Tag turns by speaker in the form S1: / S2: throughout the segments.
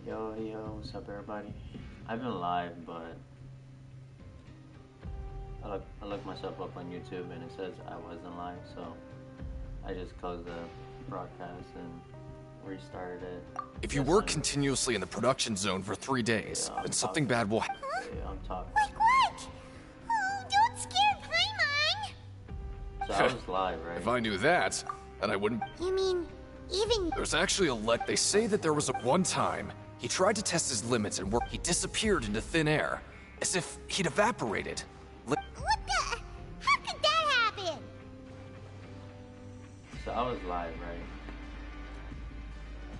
S1: Yo, hey, yo, what's up, everybody? I've been live, but I looked myself up on YouTube and it says I wasn't live, so I just closed the broadcast and restarted it.
S2: If you work continuously in the production zone for 3 days, then something bad will happen.
S1: Yeah, I'm talking.
S3: Like what? Oh, don't scare Paimon!
S1: So I was live, right?
S2: If I knew that, then I wouldn't.
S3: You mean, even...
S2: There's actually a They say that there was a one time he tried to test his limits and he disappeared into thin air, as if he'd evaporated.
S3: What the? How could that happen?
S1: So I was live, right?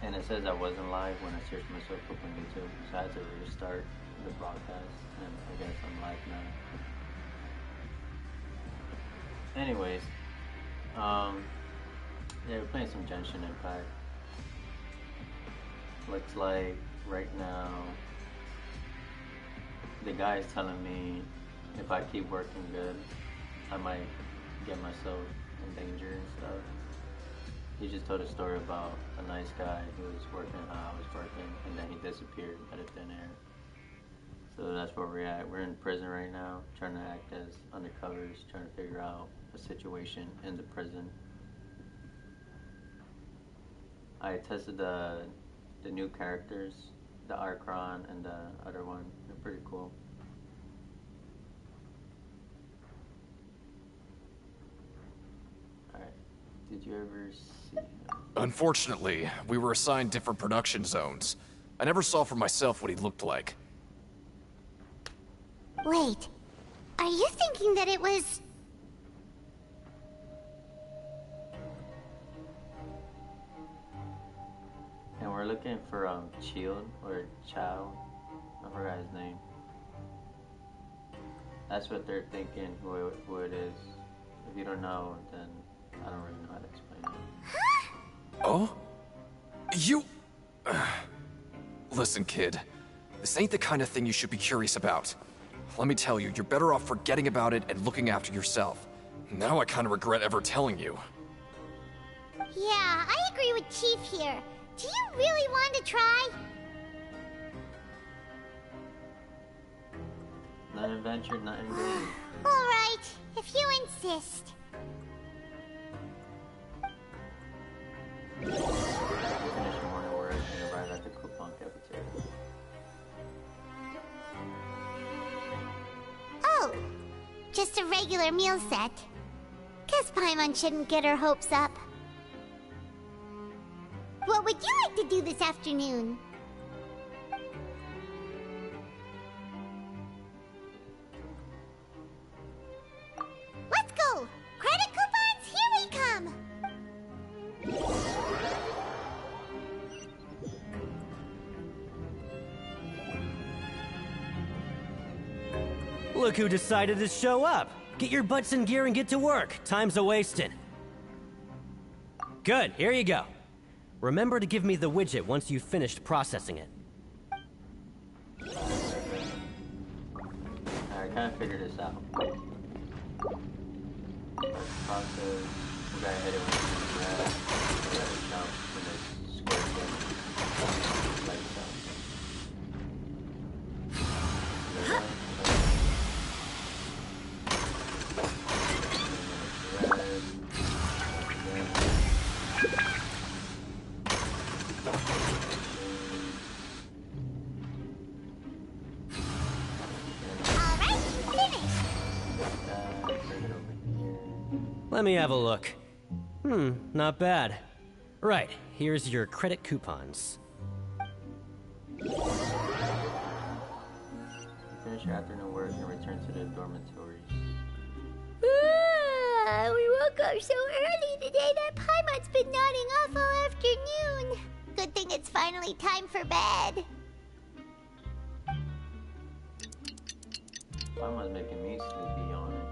S1: And it says I wasn't live when I searched myself up on YouTube, so I had to restart the broadcast, and I guess I'm live now. Anyways, yeah, we're playing some Genshin Impact. Looks like right now the guy is telling me if I keep working good, I might get myself in danger and stuff. He just told a story about a nice guy who was working how I was working, and then he disappeared out of thin air. So that's where we're at. We're in prison right now, trying to act as undercovers, trying to figure out a situation in the prison. I tested the new characters, the Archon and the other one. They're pretty cool. Alright, did you ever see him?
S2: Unfortunately, we were assigned different production zones. I never saw for myself what he looked like.
S3: Wait, are you thinking that it was...
S1: And we're looking for Shield or Chow. I forgot his name. That's what they're thinking who it is. If you don't know, then I don't really know how to explain it.
S2: Oh? You... Listen, kid. This ain't the kind of thing you should be curious about. Let me tell you, you're better off forgetting about it and looking after yourself. Now I kind of regret ever telling you.
S3: Yeah, I agree with Chief here. Do you really want to try?
S1: Not adventure, not in game.
S3: Alright, if you insist.
S1: Finish your morning work and arrive at the coupon cafeteria.
S3: Oh, just a regular meal set. Guess Paimon shouldn't get her hopes up. What would you like to do this afternoon? Let's go! Credit coupons, here we come!
S4: Look who decided to show up. Get your butts in gear and get to work. Time's a-wasting. Good, here you go. Remember to give me the widget once you've finished processing it.
S1: I kind of figured this out. Process, we gotta hit it with the grab, we gotta jump when it's square thing. Like so.
S4: Let me have a look. Not bad. Right, here's your credit coupons.
S1: Finish your afternoon work and return to the dormitories.
S3: We woke up so early today that Paimon's been nodding off all afternoon. Good thing it's finally time for bed.
S1: Someone's making me sleepy on it.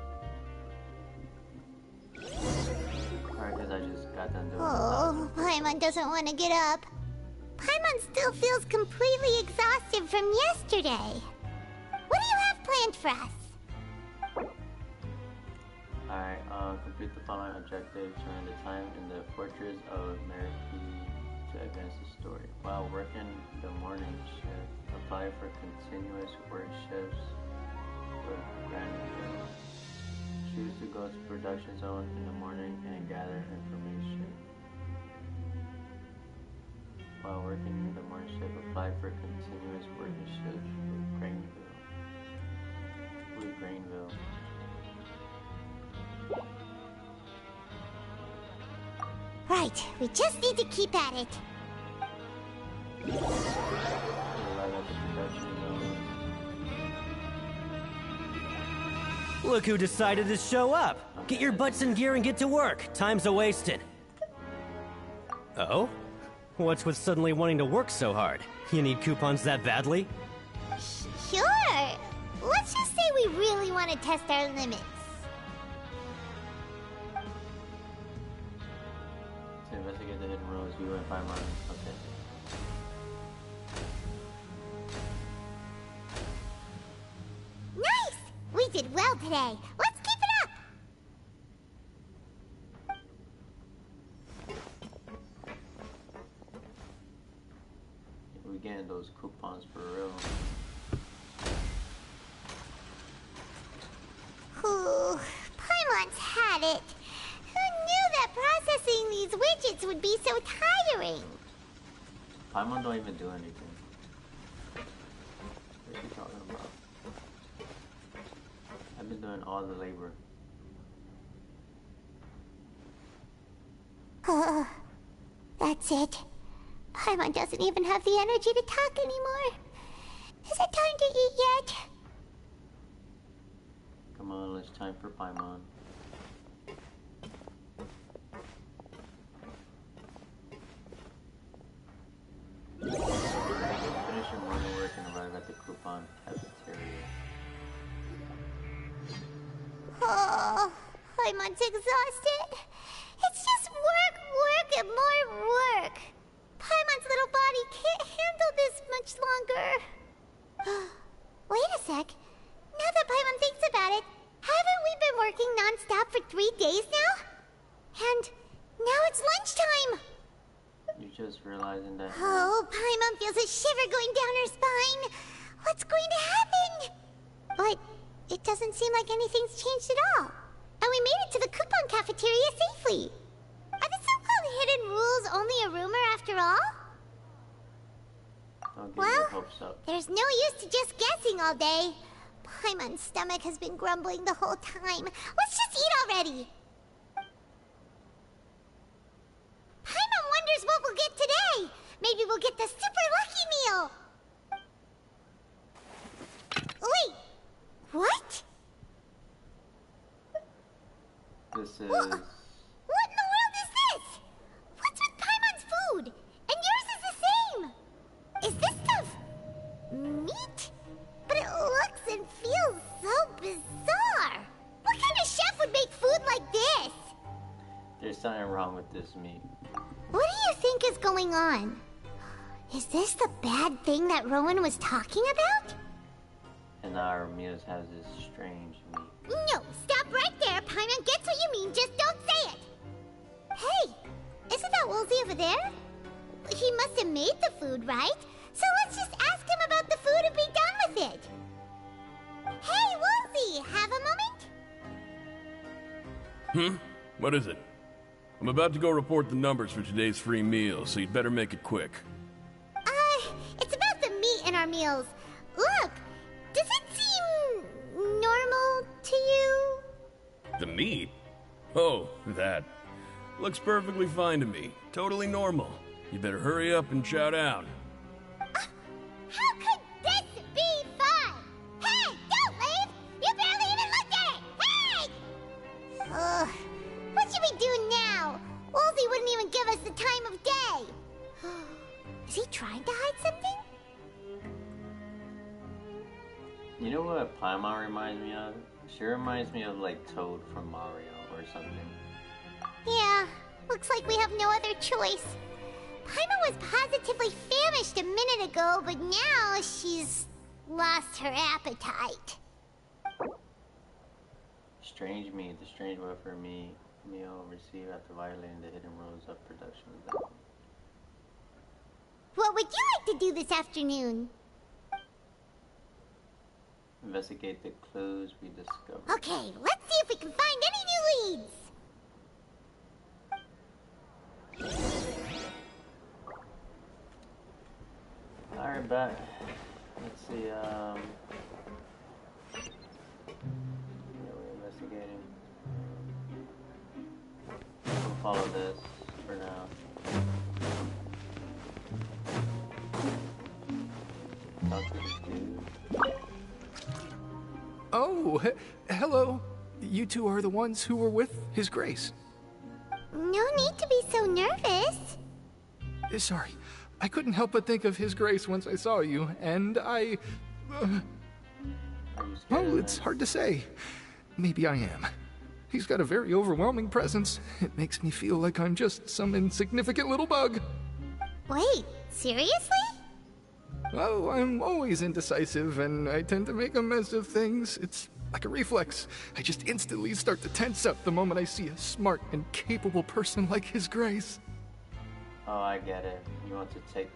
S1: Alright, because I just got done doing
S3: Oh, Paimon doesn't want to get up. Paimon still feels completely exhausted from yesterday. What do you have planned for us?
S1: Alright, complete the following objectives during the time in the Fortress of Meraki to advance the story. While working the morning morning shift. Apply for continuous work shifts for Grandville. Choose to go to production zone in the morning and gather information. While working in the morning shift, apply for continuous working shift with Grainville.
S3: Right, we just need to keep at it.
S1: Arrive at the production zone.
S4: Look who decided to show up. Get your butts in gear and get to work. Time's a-wasted. Oh? What's with suddenly wanting to work so hard? You need coupons that badly?
S3: Sure. Let's just say we really want to test our limits.
S1: To investigate the hidden rules, you and Paimon. Okay.
S3: Nice! We did well today. Let's keep it up!
S1: We getting those coupons for real.
S3: Ooh, Paimon's had it. Who knew that processing these widgets would be so tiring?
S1: Paimon don't even do anything. What are you talking about? I've been doing all the labor.
S3: That's it. Paimon doesn't even have the energy to talk anymore. Is it time to eat yet?
S1: Come on, it's time for Paimon. Finish your morning work and arrive at the coupon cafeteria.
S3: Oh, Paimon's exhausted. It's just work, work, and more work. Paimon's little body can't handle this much longer. Wait a sec. Now that Paimon thinks about it, haven't we been working non-stop for 3 days now? And now it's lunchtime.
S1: You just realizing that.
S3: Oh, Paimon feels a shiver going down her spine. What's going to happen? But it doesn't seem like anything's changed at all. And we made it to the coupon cafeteria safely. Are the so-called hidden rules only a rumor after all?
S1: Don't get your hopes up.
S3: There's no use to just guessing all day. Paimon's stomach has been grumbling the whole time. Let's just eat already. Paimon wonders what we'll get today. Maybe we'll get the super lucky meal. Wait, what?
S1: This is.
S3: What in the world is this? What's with Paimon's food? And yours is the same. Is this stuff meat? But it looks and feels so bizarre. What kind of chef would make food like this?
S1: There's something wrong with this meat.
S3: What do you think is going on? Is this the bad thing that Rowan was talking about?
S1: And now our meals has this strange meat.
S3: No, stop right there. Paimon gets what you mean, just don't say it. Hey, isn't that Woolsey over there? He must have made the food, right? So let's just ask him about the food and be done with it. Hey, Woolsey, have a moment?
S5: What is it? I'm about to go report the numbers for today's free meal, so you'd better make it quick.
S3: It's about the meat in our meals. Look, does it seem normal to you?
S5: The meat? Oh, that. Looks perfectly fine to me. Totally normal. You better hurry up and chow down.
S3: How could this be fun? Hey, don't leave! You barely even looked at it! Hey! Ugh, what should we do now? Woolsey wouldn't even give us the time of day. Is he trying to hide something?
S1: You know what Paimon reminds me of? She reminds me of like Toad from Mario or something.
S3: Yeah, looks like we have no other choice. Paimon was positively famished a minute ago, but now she's lost her appetite.
S1: Strange meat, the strange welfare meal received after violating the hidden rules of production.
S3: What would you like got to do this afternoon?
S1: Investigate the clues we discovered.
S3: Okay, let's see if we can find any new leads.
S1: Alright, back. Let's see, yeah, we're investigating. We'll follow this for now. Talk to this dude.
S6: Oh, hello. You two are the ones who were with His Grace.
S3: No need to be so nervous.
S6: Sorry, I couldn't help but think of His Grace once I saw you, and I...
S1: Are you scared
S6: well,
S1: of
S6: it's
S1: it?
S6: hard to say. Maybe I am. He's got a very overwhelming presence. It makes me feel like I'm just some insignificant little bug.
S3: Wait, seriously?
S6: Oh, I'm always indecisive, and I tend to make a mess of things. It's like a reflex. I just instantly start to tense up the moment I see a smart and capable person like His Grace.
S1: Oh, I get it. You want to take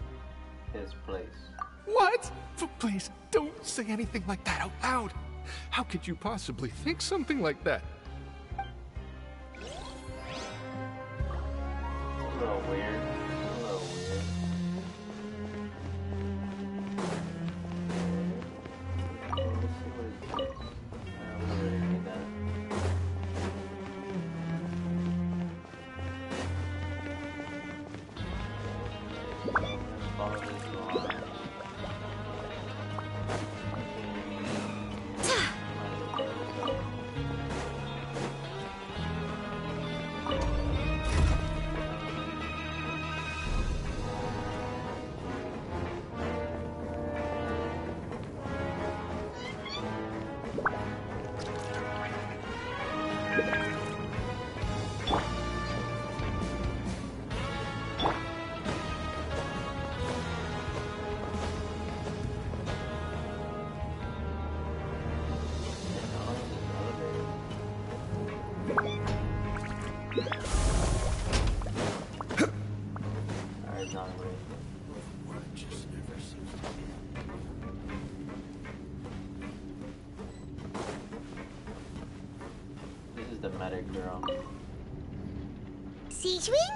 S1: his place.
S6: What? Please, don't say anything like that out loud. How could you possibly think something like that?
S1: It's a little weird. It's a little weird. Let's see what it takes. I don't really need that. Let's follow this line. Alright, not really. This is the medic girl.
S3: Siege Wing?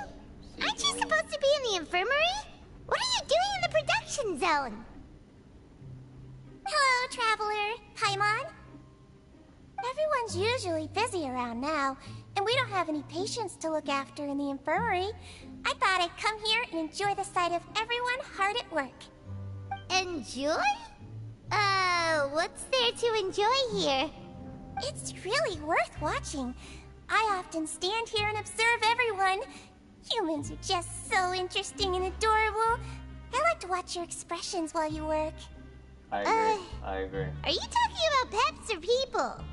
S3: Aren't you supposed to be in the infirmary? What are you doing in the production zone? Hello, Traveler. Paimon?
S7: Everyone's usually busy around now, and we don't have any patients to look after in the infirmary. I thought I'd come here and enjoy the sight of everyone hard at work.
S3: Enjoy? What's there to enjoy here?
S7: It's really worth watching. I often stand here and observe everyone. Humans are just so interesting and adorable. I like to watch your expressions while you work.
S1: I agree. I agree.
S3: Are you talking about pets or people?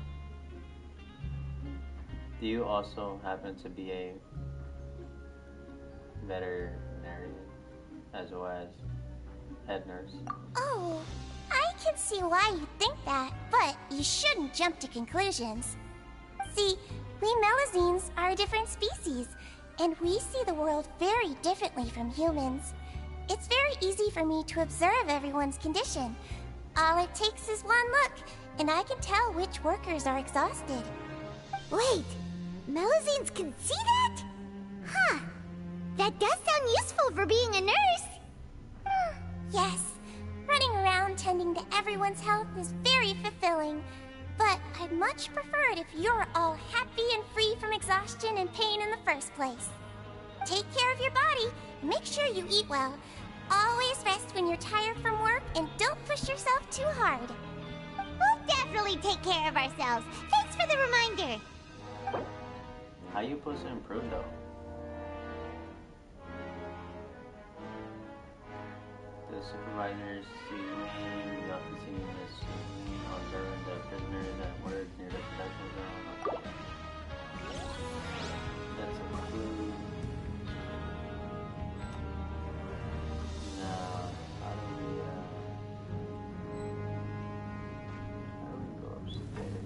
S1: Do you also happen to be a veterinarian as well as head nurse?
S7: Oh, I can see why you think that, but you shouldn't jump to conclusions. See, we Melazines are a different species, and we see the world very differently from humans. It's very easy for me to observe everyone's condition. All it takes is one look, and I can tell which workers are exhausted.
S3: Wait, Melazines can see that? Huh. That does sound useful for being a nurse.
S7: Yes, running around tending to everyone's health is very fulfilling. But I'd much prefer it if you're all happy and free from exhaustion and pain in the first place. Take care of your body, make sure you eat well. Always rest when you're tired from work, and don't push yourself too hard.
S3: We'll definitely take care of ourselves. Thanks for the reminder.
S1: How you supposed to improve though? The supervisors see me. We often see Miss observing the prisoners at work near the production zone. Okay. That's a clue. Now, how do we go upstairs?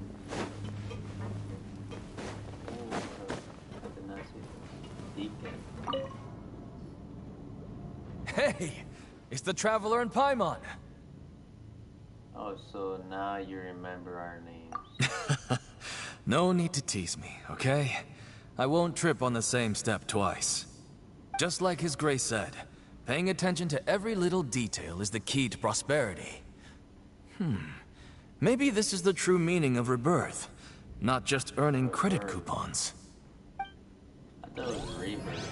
S1: Oh, I did not see this. Deacon.
S2: Hey! It's the Traveler and Paimon.
S1: Oh, so now you remember our names.
S8: No need to tease me, okay? I won't trip on the same step twice. Just like His Grace said, paying attention to every little detail is the key to prosperity. Maybe this is the true meaning of rebirth, not just earning credit coupons.
S1: I thought it was rebirth.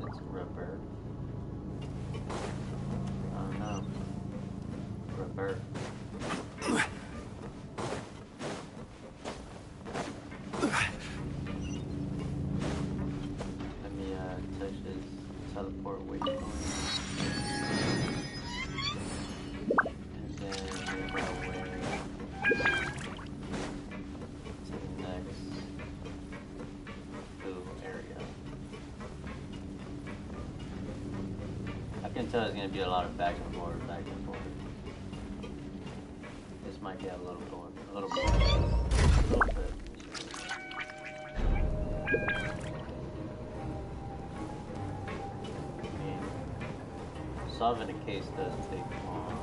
S1: It's rebirth. I don't know. Rebirth. Let me touch this teleport waypoint. And then make our way to the next blue area. I can tell it's gonna be a lot of back and forth, back and forth. This might get a little going, a little bit. I mean, solving a case does take long.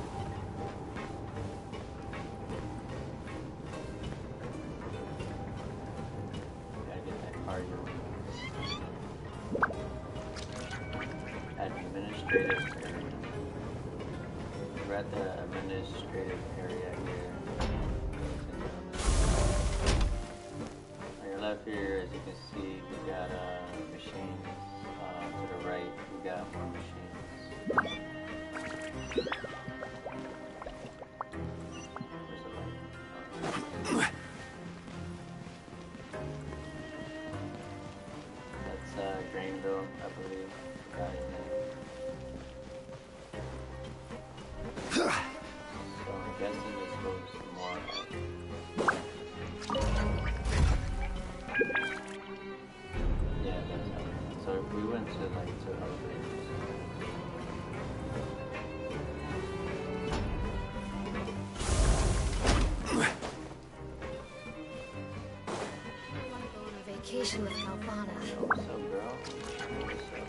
S1: Gotta get that cardio. Administrative area. We're at the administrative area here. On your left here, as you can see, we got machines. To the right, we got more machines. Where's the light? That's Grainville, I believe. Got it there. So I'm guessing this goes some more. Yeah, that's everything. So we went to like 2 elevators.
S9: I want to go on a vacation with Calvana.
S1: Yo, what's up, girl? What's up?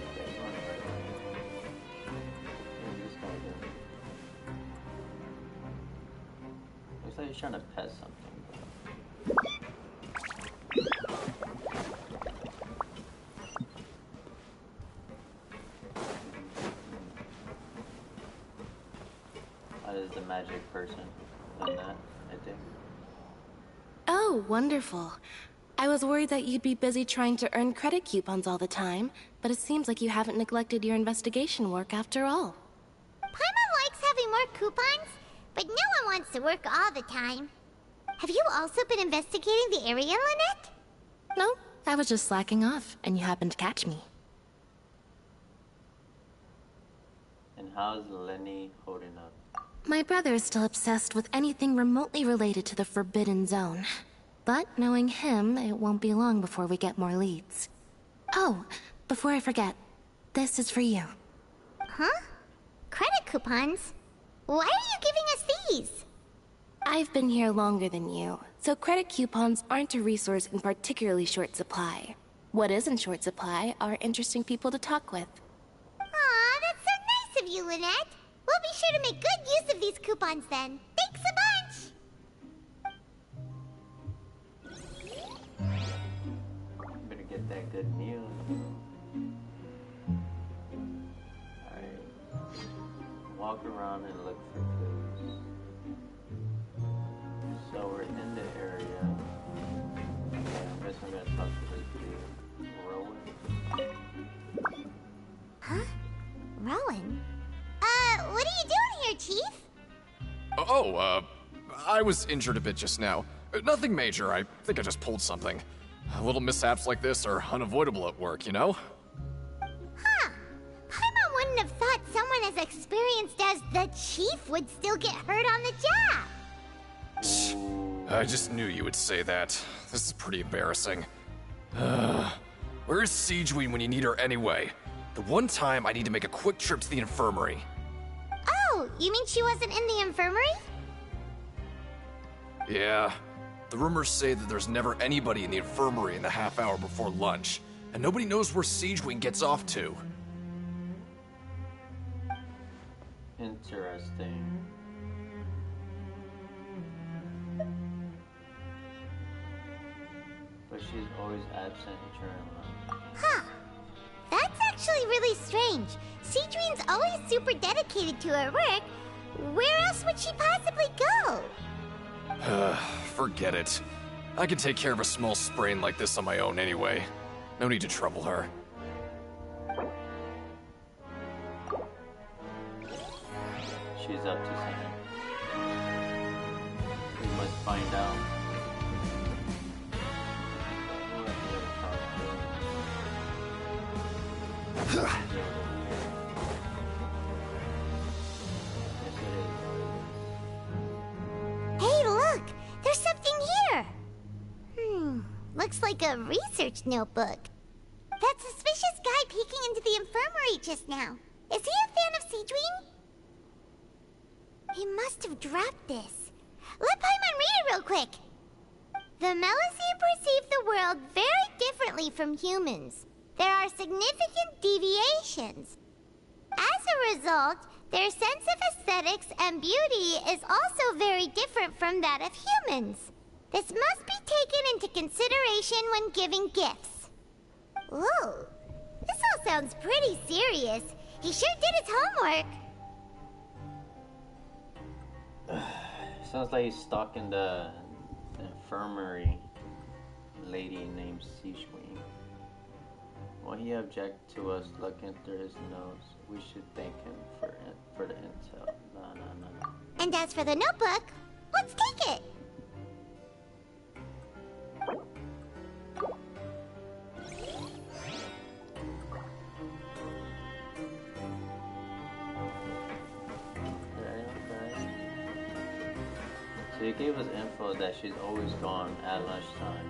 S1: Okay, you want to right away. What's this guy doing? Looks like he's trying to pet something, bro. Is the magic person in that, I think.
S10: Oh, wonderful. I was worried that you'd be busy trying to earn credit coupons all the time, but it seems like you haven't neglected your investigation work after all.
S3: Paimon likes having more coupons, but no one wants to work all the time. Have you also been investigating the area, Lynette?
S10: No, I was just slacking off, and you happened to catch me.
S1: And how's Lenny holding up?
S10: My brother is still obsessed with anything remotely related to the Forbidden Zone. But knowing him, it won't be long before we get more leads. Oh, before I forget, this is for you.
S3: Huh? Credit coupons? Why are you giving us these?
S10: I've been here longer than you, so credit coupons aren't a resource in particularly short supply. What is in short supply are interesting people to talk with.
S3: Aw, that's so nice of you, Lynette. We'll be sure to make good use of these coupons then. Thanks a bunch!
S1: Better get that good meal. Alright. Walk around and look for clues. So we're in the area. Okay, I guess I'm gonna talk to this dude. Rowan.
S3: Huh? Rowan? What are you doing here, Chief?
S2: I was injured a bit just now. Nothing major, I think I just pulled something. Little mishaps like this are unavoidable at work, you know?
S3: Huh. Paimon wouldn't have thought someone as experienced as the Chief would still get hurt on the job.
S2: I just knew you would say that. This is pretty embarrassing. Where's Siegeweed when you need her anyway? The one time I need to make a quick trip to the infirmary.
S3: Oh, you mean she wasn't in the infirmary?
S2: Yeah. The rumors say that there's never anybody in the infirmary in the half hour before lunch, and nobody knows where Siegewing gets off to.
S1: Interesting. But she's always absent during lunch.
S3: Huh. That's actually really strange. Cedrine's always super dedicated to her work. Where else would she possibly go?
S2: Forget it. I can take care of a small sprain like this on my own anyway. No need to trouble her.
S1: She's up to something. We must find out.
S3: Hey, look! There's something here! Looks like a research notebook. That suspicious guy peeking into the infirmary just now. Is he a fan of Cedrine? He must have dropped this. Let Paimon read it real quick. The Melusine perceive the world very differently from humans. There are significant deviations. As a result, their sense of aesthetics and beauty is also very different from that of humans. This must be taken into consideration when giving gifts. Ooh, this all sounds pretty serious. He sure did his homework.
S1: Sounds like he's stalking the infirmary lady named Siegewing. When he object to us looking through his nose, we should thank him for the intel. No.
S3: And as for the notebook, let's take it.
S1: So he gave us info that she's always gone at lunchtime.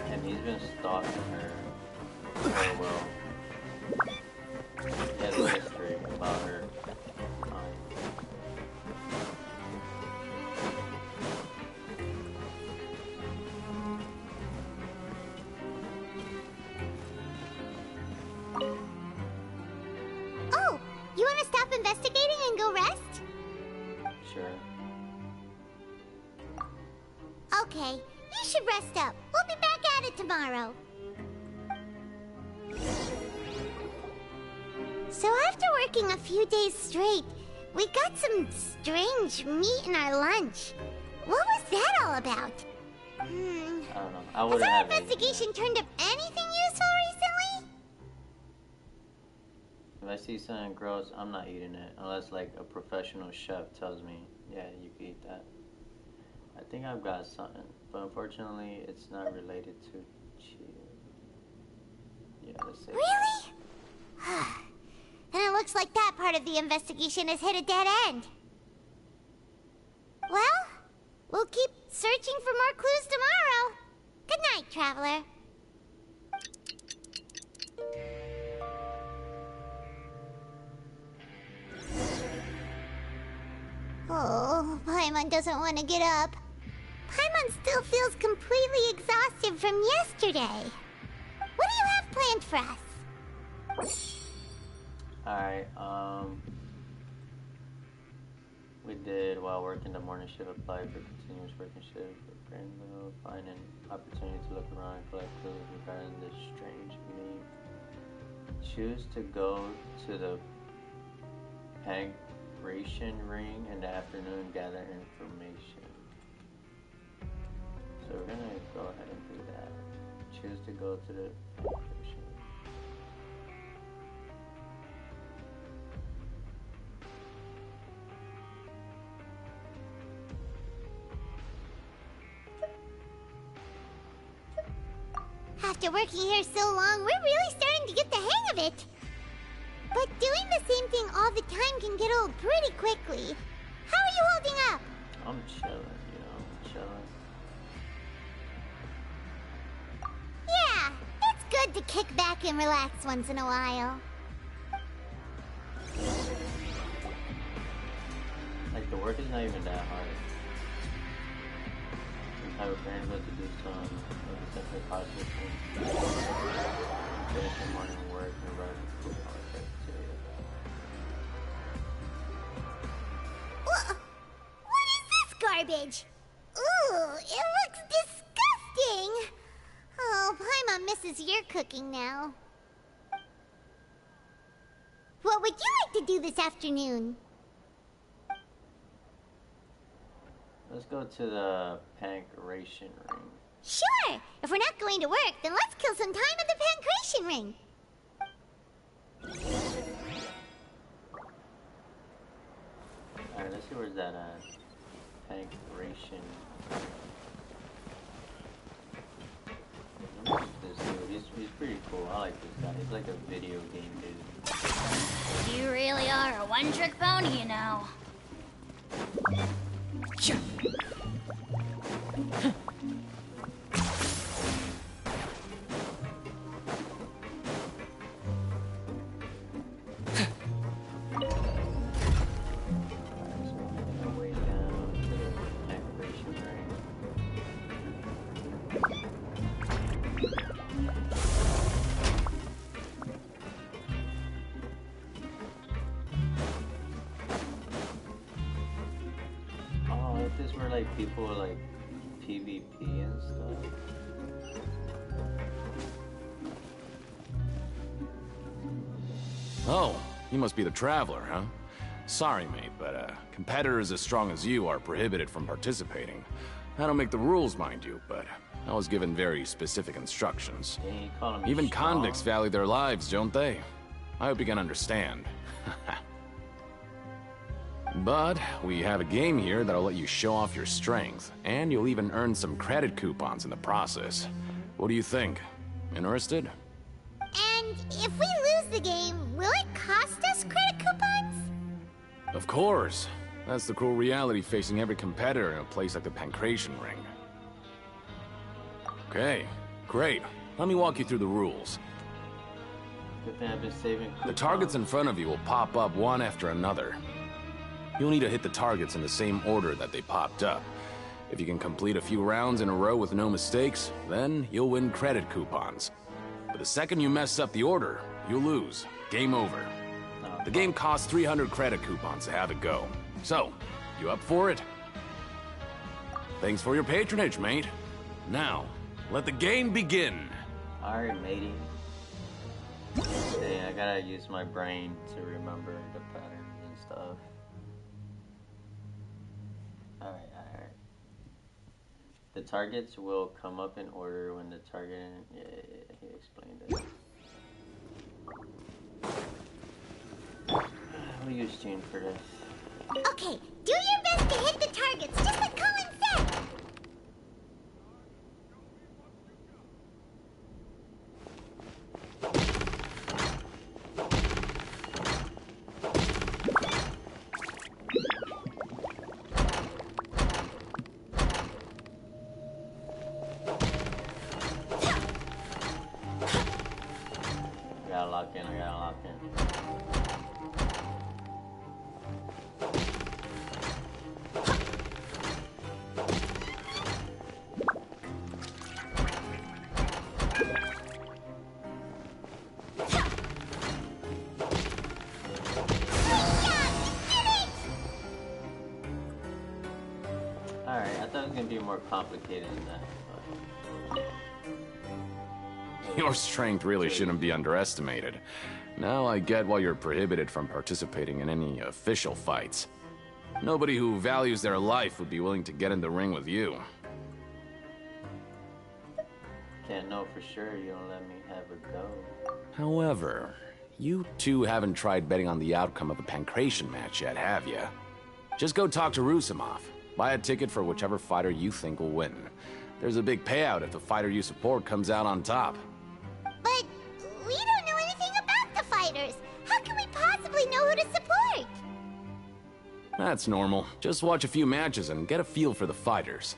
S1: And he's been stalking her very well. He has a history about her.
S3: Oh, you want to stop investigating and go rest?
S1: Sure.
S3: Okay, you should rest up. We'll be back at it tomorrow. So after working a few days straight, we got some strange meat in our lunch. What was that all about?
S1: I don't know. I
S3: Has
S1: wouldn't
S3: our
S1: have
S3: investigation turned up anything useful recently?
S1: If I see something gross, I'm not eating it unless like a professional chef tells me, yeah, you can eat that. I think I've got something, but unfortunately, it's not related to cheating. Yeah, let's say.
S3: Really? And it looks like that part of the investigation has hit a dead end. Well, we'll keep searching for more clues tomorrow. Good night, Traveler. Oh, Paimon doesn't want to get up. Paimon still feels completely exhausted from yesterday. What do you have planned for us?
S1: Alright, we did, while working the morning shift, apply for continuous working shift at Granville, find an opportunity to look around and collect clues regarding this strange meme. Choose to go to the Pagration Ring in the afternoon, gather information. So we're gonna go ahead and do that. Choose to go to the Pagration Ring.
S3: After working here so long, we're really starting to get the hang of it. But doing the same thing all the time can get old pretty quickly. How are you holding up?
S1: I'm chilling, I'm chilling.
S3: Yeah, it's good to kick back and relax once in a while.
S1: Like, the work is not even that hard. I have a friend who had to do some essentially processing. Finish the morning work and run food on the cafeteria.
S3: What is this garbage? Ooh, it looks disgusting! Oh, Paimon misses your cooking now. What would you like to do this afternoon?
S1: Let's go to the pancration ring.
S3: Sure! If we're not going to work, then let's kill some time at the pancration ring.
S1: Alright, let's see where's that pancration. This dude, he's pretty cool. I like this guy. He's like a video game dude.
S11: You really are a one-trick pony, you know.
S1: This where like people like PvP and stuff.
S12: Oh, you must be the Traveler, huh? Sorry, mate, but competitors as strong as you are prohibited from participating. I don't make the rules, mind you, but I was given very specific instructions. Even convicts value their lives, don't they? I hope you can understand. But we have a game here that'll let you show off your strength, and you'll even earn some credit coupons in the process. What do you think? Interested?
S3: And if we lose the game, will it cost us credit coupons?
S12: Of course. That's the cruel reality facing every competitor in a place like the Pancration Ring. Okay, great. Let me walk you through the rules.
S1: Good thing I've been saving coupons.
S12: The targets in front of you will pop up one after another. You'll need to hit the targets in the same order that they popped up. If you can complete a few rounds in a row with no mistakes, then you'll win credit coupons. But the second you mess up the order, you'll lose. Game over. The game costs 300 credit coupons to have it go. So, you up for it? Thanks for your patronage, mate. Now, let the game begin.
S1: Alright, matey. Dang, I gotta use my brain to remember the patterns and stuff. Alright. The targets will come up in order when the target... Yeah, he explained it. We'll use June for this.
S3: Okay, do your best to hit the targets, just like Colin said!
S1: I gotta lock in. Alright, I thought it was gonna be more complicated than that.
S12: Your strength really shouldn't be underestimated. Now I get why you're prohibited from participating in any official fights. Nobody who values their life would be willing to get in the ring with you.
S1: Can't know for sure you don't let me have a go.
S12: However, you two haven't tried betting on the outcome of a Pancration match yet, have you? Just go talk to Rusimov. Buy a ticket for whichever fighter you think will win. There's a big payout if the fighter you support comes out on top.
S3: But we don't know anything about the fighters. How can we possibly know who to support?
S12: That's normal. Just watch a few matches and get a feel for the fighters.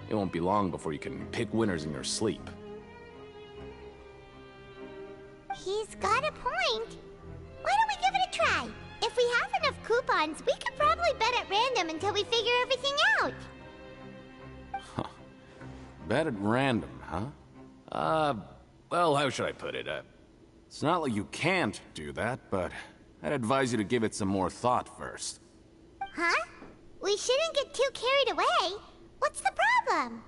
S12: It won't be long before you can pick winners in your sleep.
S3: He's got a point. Why don't we give it a try? If we have enough coupons, we could probably bet at random until we figure everything out.
S12: Bet at random, huh? Well, how should I put it? It's not like you can't do that, but I'd advise you to give it some more thought first.
S3: Huh? We shouldn't get too carried away. What's the problem?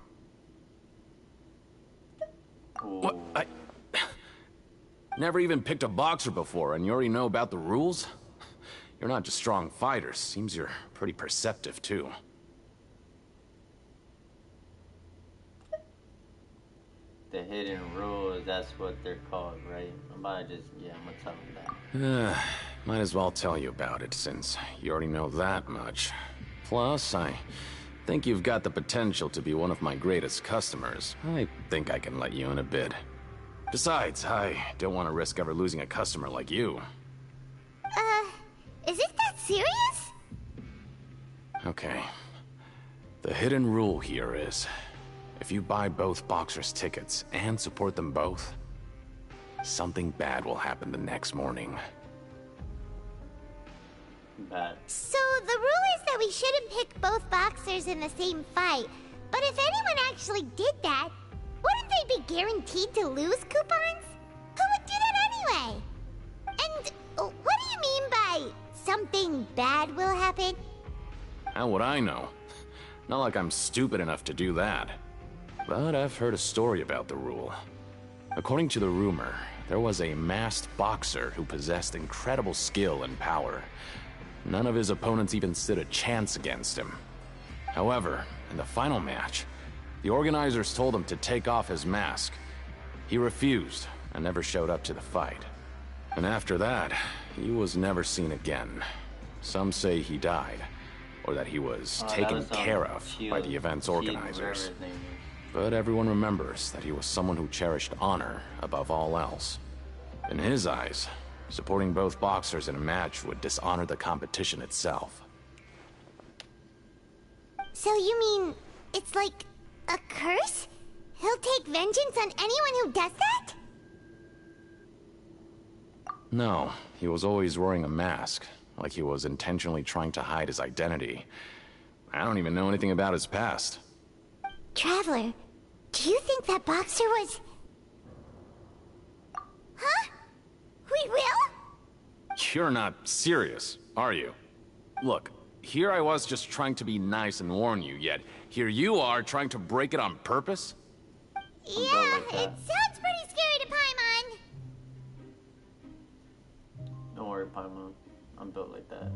S12: What? I never even picked a boxer before, and you already know about the rules? You're not just strong fighters. Seems you're pretty perceptive, too.
S1: The hidden rules, that's what they're called, right? I'm gonna tell them that.
S12: Might as well tell you about it, since you already know that much. Plus, I think you've got the potential to be one of my greatest customers. I think I can let you in a bid. Besides, I don't want to risk ever losing a customer like you.
S3: Is it that serious?
S12: Okay. The hidden rule here is, if you buy both boxers' tickets and support them both, something bad will happen the next morning.
S1: Bad.
S3: So the rule is that we shouldn't pick both boxers in the same fight. But if anyone actually did that, wouldn't they be guaranteed to lose coupons? Who would do that anyway? And what do you mean by something bad will happen?
S12: How would I know? Not like I'm stupid enough to do that. But I've heard a story about the rule. According to the rumor, there was a masked boxer who possessed incredible skill and power. None of his opponents even stood a chance against him. However, in the final match, the organizers told him to take off his mask. He refused and never showed up to the fight. And after that, he was never seen again. Some say he died, or that he was taken care of by the event's organizers. But everyone remembers that he was someone who cherished honor above all else. In his eyes, supporting both boxers in a match would dishonor the competition itself.
S3: So you mean it's like a curse? He'll take vengeance on anyone who does that?
S12: No, he was always wearing a mask, like he was intentionally trying to hide his identity. I don't even know anything about his past.
S3: Traveler, do you think that boxer was... Huh? We will?
S12: You're not serious, are you? Look, here I was just trying to be nice and warn you, yet here you are trying to break it on purpose?
S3: Yeah, it sounds pretty scary to Paimon.
S1: Don't worry, Paimon. I'm built like that.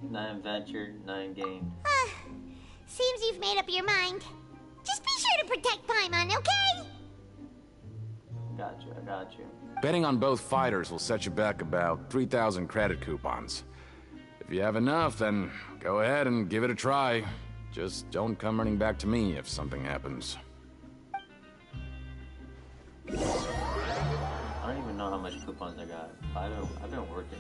S1: Not in venture, not in game.
S3: Seems you've made up your mind. Just be sure to protect Paimon, okay?
S1: I got you.
S12: Betting on both fighters will set you back about 3,000 credit coupons. If you have enough, then go ahead and give it a try. Just don't come running back to me if something happens.
S1: I don't even know how much coupons I got. I've been working.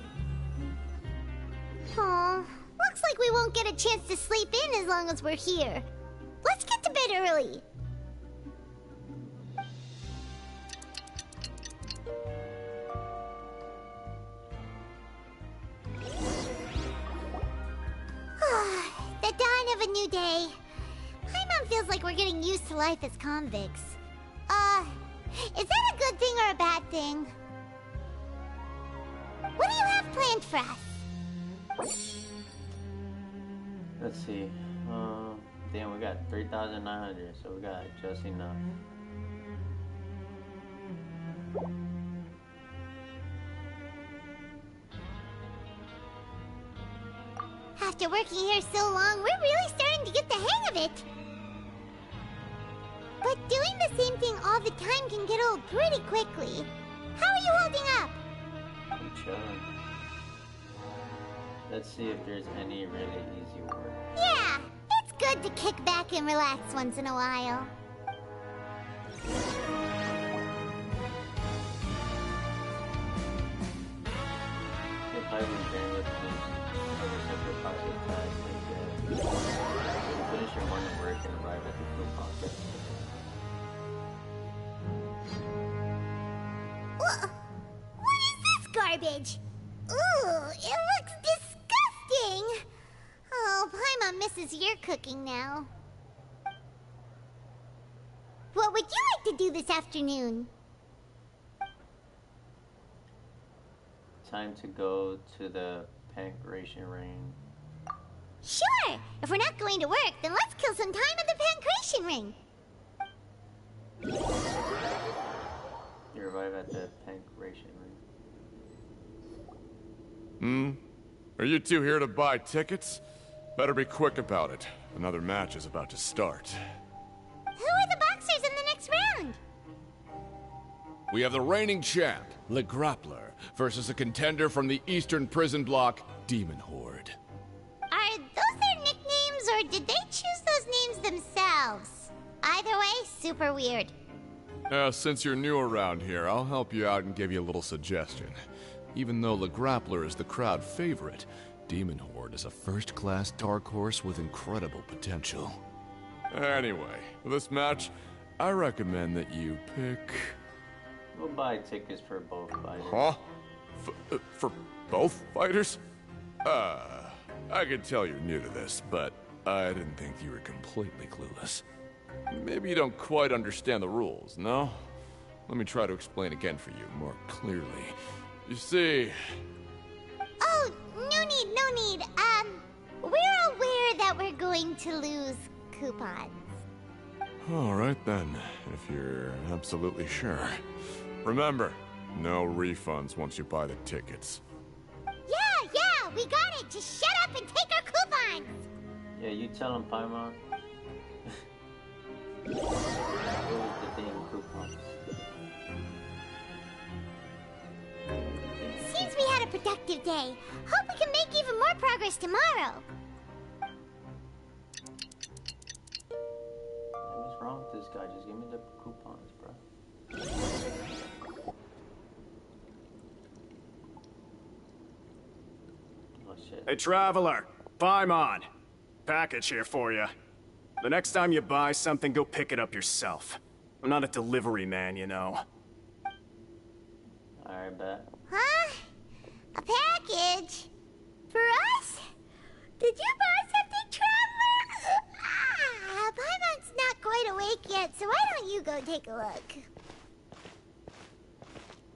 S3: Aw, looks like we won't get a chance to sleep in as long as we're here. Let's get to bed early. The dawn of a new day. Paimon feels like we're getting used to life as convicts. Is that a good thing or a bad thing? What do you have planned for us?
S1: Let's see. Damn, we got 3,900, so we got just enough.
S3: After working here so long, we're really starting to get the hang of it. But doing the same thing all the time can get old pretty quickly. How are you holding up?
S1: I'm chilling. Let's see if there's any really easy work.
S3: Yeah, it's good to kick back and relax once in a while.
S1: If I was there with me, I would have to process tasks like that. Finish your morning work and arrive at the food pocket.
S3: What is this garbage? Ooh, it looks disgusting. Oh, Paimon misses your cooking now. what would you like to do this afternoon?
S1: Time to go to the pancration ring.
S3: Sure! If we're not going to work, then let's kill some time at the pancration ring.
S1: You arrive at the pancration ring.
S13: Are you two here to buy tickets? Better be quick about it. Another match is about to start.
S3: Who are the boxers in the next round?
S13: We have the reigning champ, Le Grappler, versus a contender from the Eastern Prison Block, Demon Horde.
S3: Are those their nicknames, or did they choose those names themselves? Either way, super weird.
S13: Since you're new around here, I'll help you out and give you a little suggestion. Even though Le Grappler is the crowd favorite, Demon Horde is a first-class dark horse with incredible potential. Anyway, for this match, I recommend that you pick...
S1: We'll buy tickets for both fighters.
S13: Huh? For both fighters? I can tell you're new to this, but I didn't think you were completely clueless. Maybe you don't quite understand the rules, no? Let me try to explain again for you more clearly. You see...
S3: Oh, no need, no need. We're aware that we're going to lose coupons.
S13: All right then, if you're absolutely sure. Remember, no refunds once you buy the tickets.
S3: Yeah, we got it. Just shut up and take our coupons.
S1: Yeah, you tell him, Paimon. What was the thing, coupons?
S3: Seems we had a productive day. Hope we can make even more progress tomorrow.
S1: What's wrong with this guy? Just give me the coupons, bro. Oh shit.
S14: Hey, Traveler. Paimon. Package here for you. The next time you buy something, go pick it up yourself. I'm not a delivery man, you know.
S1: Alright, bet.
S3: Huh? A package? For us? Did you buy something, Traveler? Paimon's not quite awake yet, so why don't you go take a look?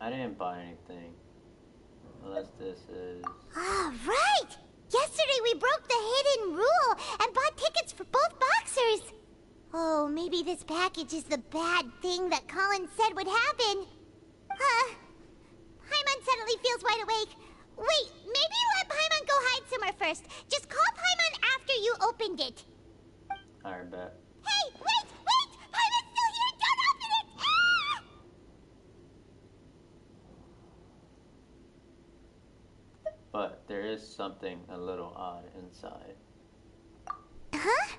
S1: I didn't buy anything. Unless this is...
S3: Ah, right! Yesterday we broke the hidden rule and bought tickets for both boxers. Oh, maybe this package is the bad thing that Colin said would happen. Paimon suddenly feels wide awake. Wait, maybe let Paimon go hide somewhere first. Just call Paimon after you opened it.
S1: Alright, bet.
S3: Hey, wait! Paimon's still here! Don't open it! Ah!
S1: But there is something a little odd inside.
S3: Huh?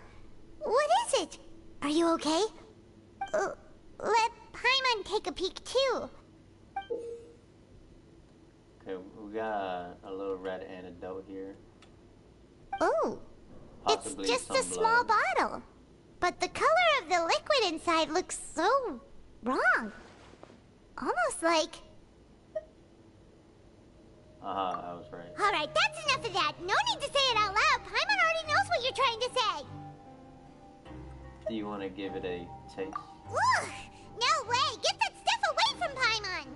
S3: What is it? Are you okay? Let Paimon take a peek too.
S1: Okay, we got a little red antidote here.
S3: Oh,
S1: Possibly
S3: it's just
S1: some
S3: a small
S1: blood.
S3: bottle. But the color of the liquid inside looks so wrong. Almost like...
S1: I was right.
S3: Alright, that's enough of that. No need to say it out loud. Paimon already knows what you're trying to say.
S1: Do you want to give it a taste?
S3: Ugh, no way! Get that stuff away from Paimon!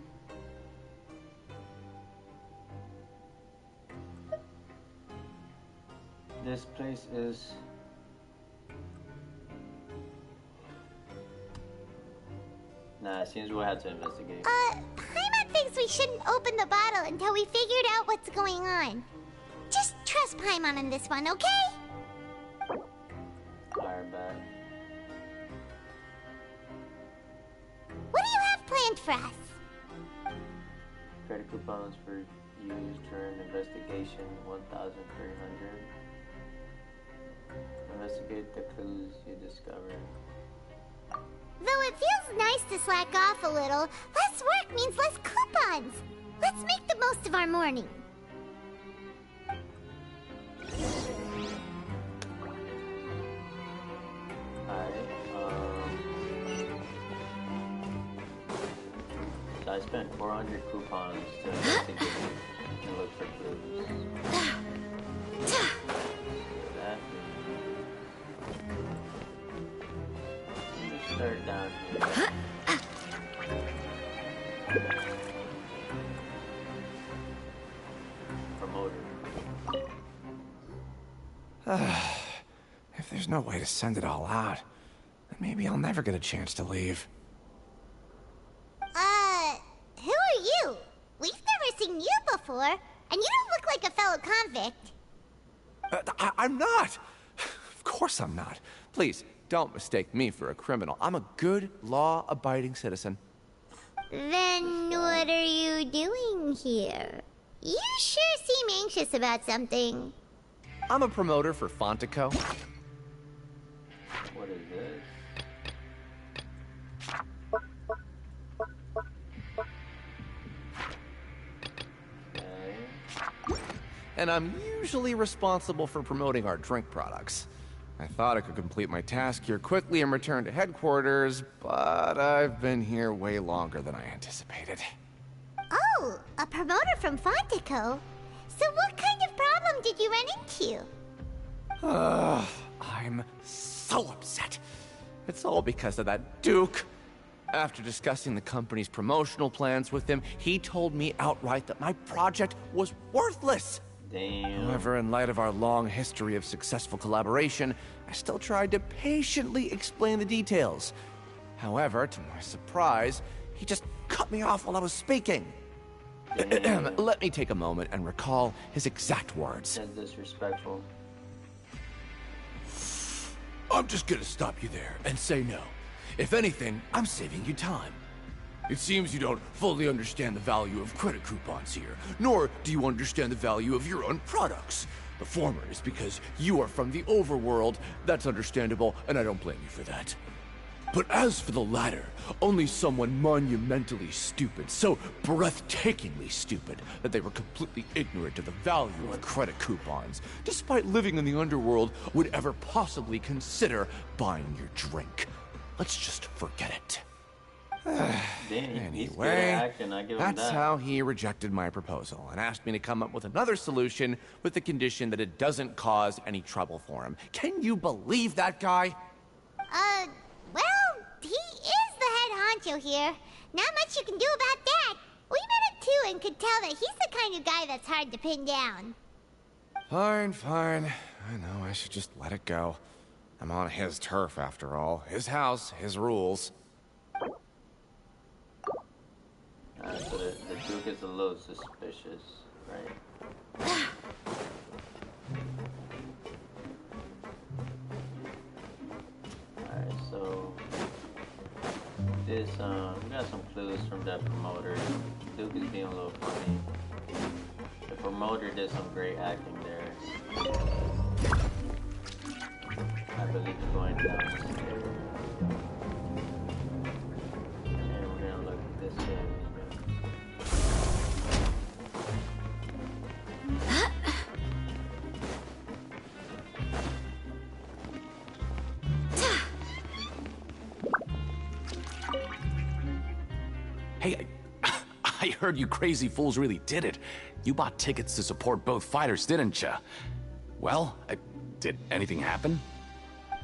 S1: This place is... Nah, it seems we'll have to investigate.
S3: Paimon thinks we shouldn't open the bottle until we figured out what's going on. Just trust Paimon on this one, okay?
S1: Alright, bet.
S3: What do you have planned for us?
S1: Credit coupons for use during investigation 1,300. Investigate the clues you discover.
S3: Though it feels nice to slack off a little, less work means less coupons. Let's make the most of our morning.
S1: Alright, so I spent 400 coupons to investigate and look for clues. That. start down here. Promoter.
S15: If there's no way to send it all out, then maybe I'll never get a chance to leave.
S3: Who are you? We've never seen you before, and you don't look like a fellow convict.
S15: I'm not! Of course I'm not. Please, don't mistake me for a criminal. I'm a good, law-abiding citizen.
S3: Then what are you doing here? You sure seem anxious about something.
S15: I'm a promoter for Fontico.
S1: What is this?
S15: And I'm usually responsible for promoting our drink products. I thought I could complete my task here quickly and return to headquarters, but I've been here way longer than I anticipated.
S3: Oh, a promoter from Fontico? So what kind of problem did you run into?
S15: I'm so upset. It's all because of that Duke. After discussing the company's promotional plans with him, he told me outright that my project was worthless.
S1: Damn.
S15: However, in light of our long history of successful collaboration, I still tried to patiently explain the details. However, to my surprise, he just cut me off while I was speaking. Let me take a moment and recall his exact words.
S1: That's disrespectful.
S13: I'm just gonna stop you there and say no. If anything, I'm saving you time. It seems you don't fully understand the value of credit coupons here, nor do you understand the value of your own products. The former is because you are from the overworld. That's understandable, and I don't blame you for that. But as for the latter, only someone monumentally stupid, so breathtakingly stupid that they were completely ignorant of the value of credit coupons, despite living in the underworld, would ever possibly consider buying your drink. Let's just forget it.
S1: Damn, he's good at acting, I give him
S15: That's
S1: that.
S15: how he rejected my proposal and asked me to come up with another solution with the condition that it doesn't cause any trouble for him. Can you believe that guy?
S3: Well, he is the head honcho here. Not much you can do about that. We met him too and could tell that he's the kind of guy that's hard to pin down.
S15: Fine, fine. I know I should just let it go. I'm on his turf after all. His house, his rules.
S1: So the Duke is a little suspicious, right? Alright, so this we got some clues from that promoter. Duke is being a little funny. The promoter did some great acting there. I believe we're going downstairs. And we're gonna look at this area.
S12: Hey, I heard you crazy fools really did it. You bought tickets to support both fighters, didn't ya? Well, did anything happen?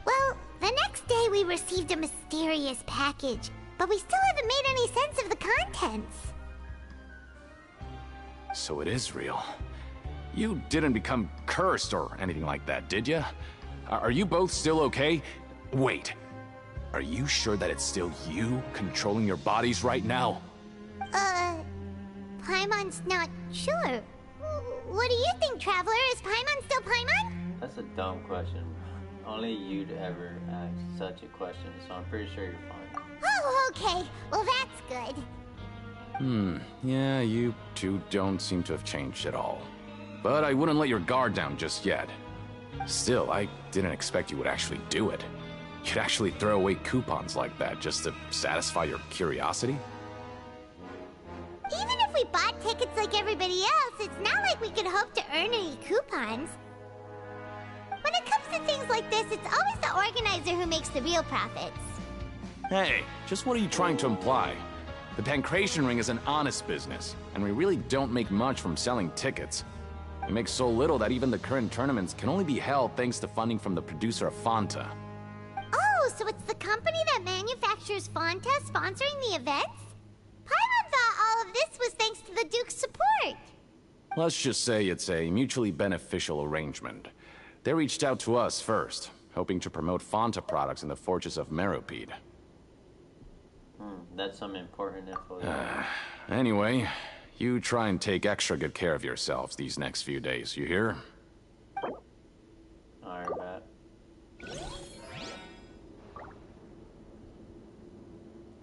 S3: Well, the next day we received a mysterious package, but we still haven't made any sense of the contents.
S12: So it is real. You didn't become cursed or anything like that, did ya? Are you both still okay? Wait. Are you sure that it's still you controlling your bodies right now?
S3: Paimon's not sure. What do you think, Traveler? Is Paimon still Paimon?
S1: That's a dumb question. Only you'd ever ask such a question, so I'm pretty sure you're fine.
S3: Oh, okay. Well, that's good.
S12: Yeah, you two don't seem to have changed at all. But I wouldn't let your guard down just yet. Still, I didn't expect you would actually do it. You'd actually throw away coupons like that just to satisfy your curiosity?
S3: Even if we bought tickets like everybody else, it's not like we could hope to earn any coupons. When it comes to things like this, it's always the organizer who makes the real profits.
S12: Hey, just what are you trying to imply? The Pancration Ring is an honest business, and we really don't make much from selling tickets. We make so little that even the current tournaments can only be held thanks to funding from the producer of Fanta.
S3: Oh, so it's the company that manufactures Fanta sponsoring the events? Paimon thought all of this was thanks to the Duke's support.
S12: Let's just say it's a mutually beneficial arrangement. They reached out to us first, hoping to promote Fanta products in the Fortress of Meropide.
S1: That's some important info.
S12: Anyway, you try and take extra good care of yourselves these next few days, you hear?
S1: Alright, Matt.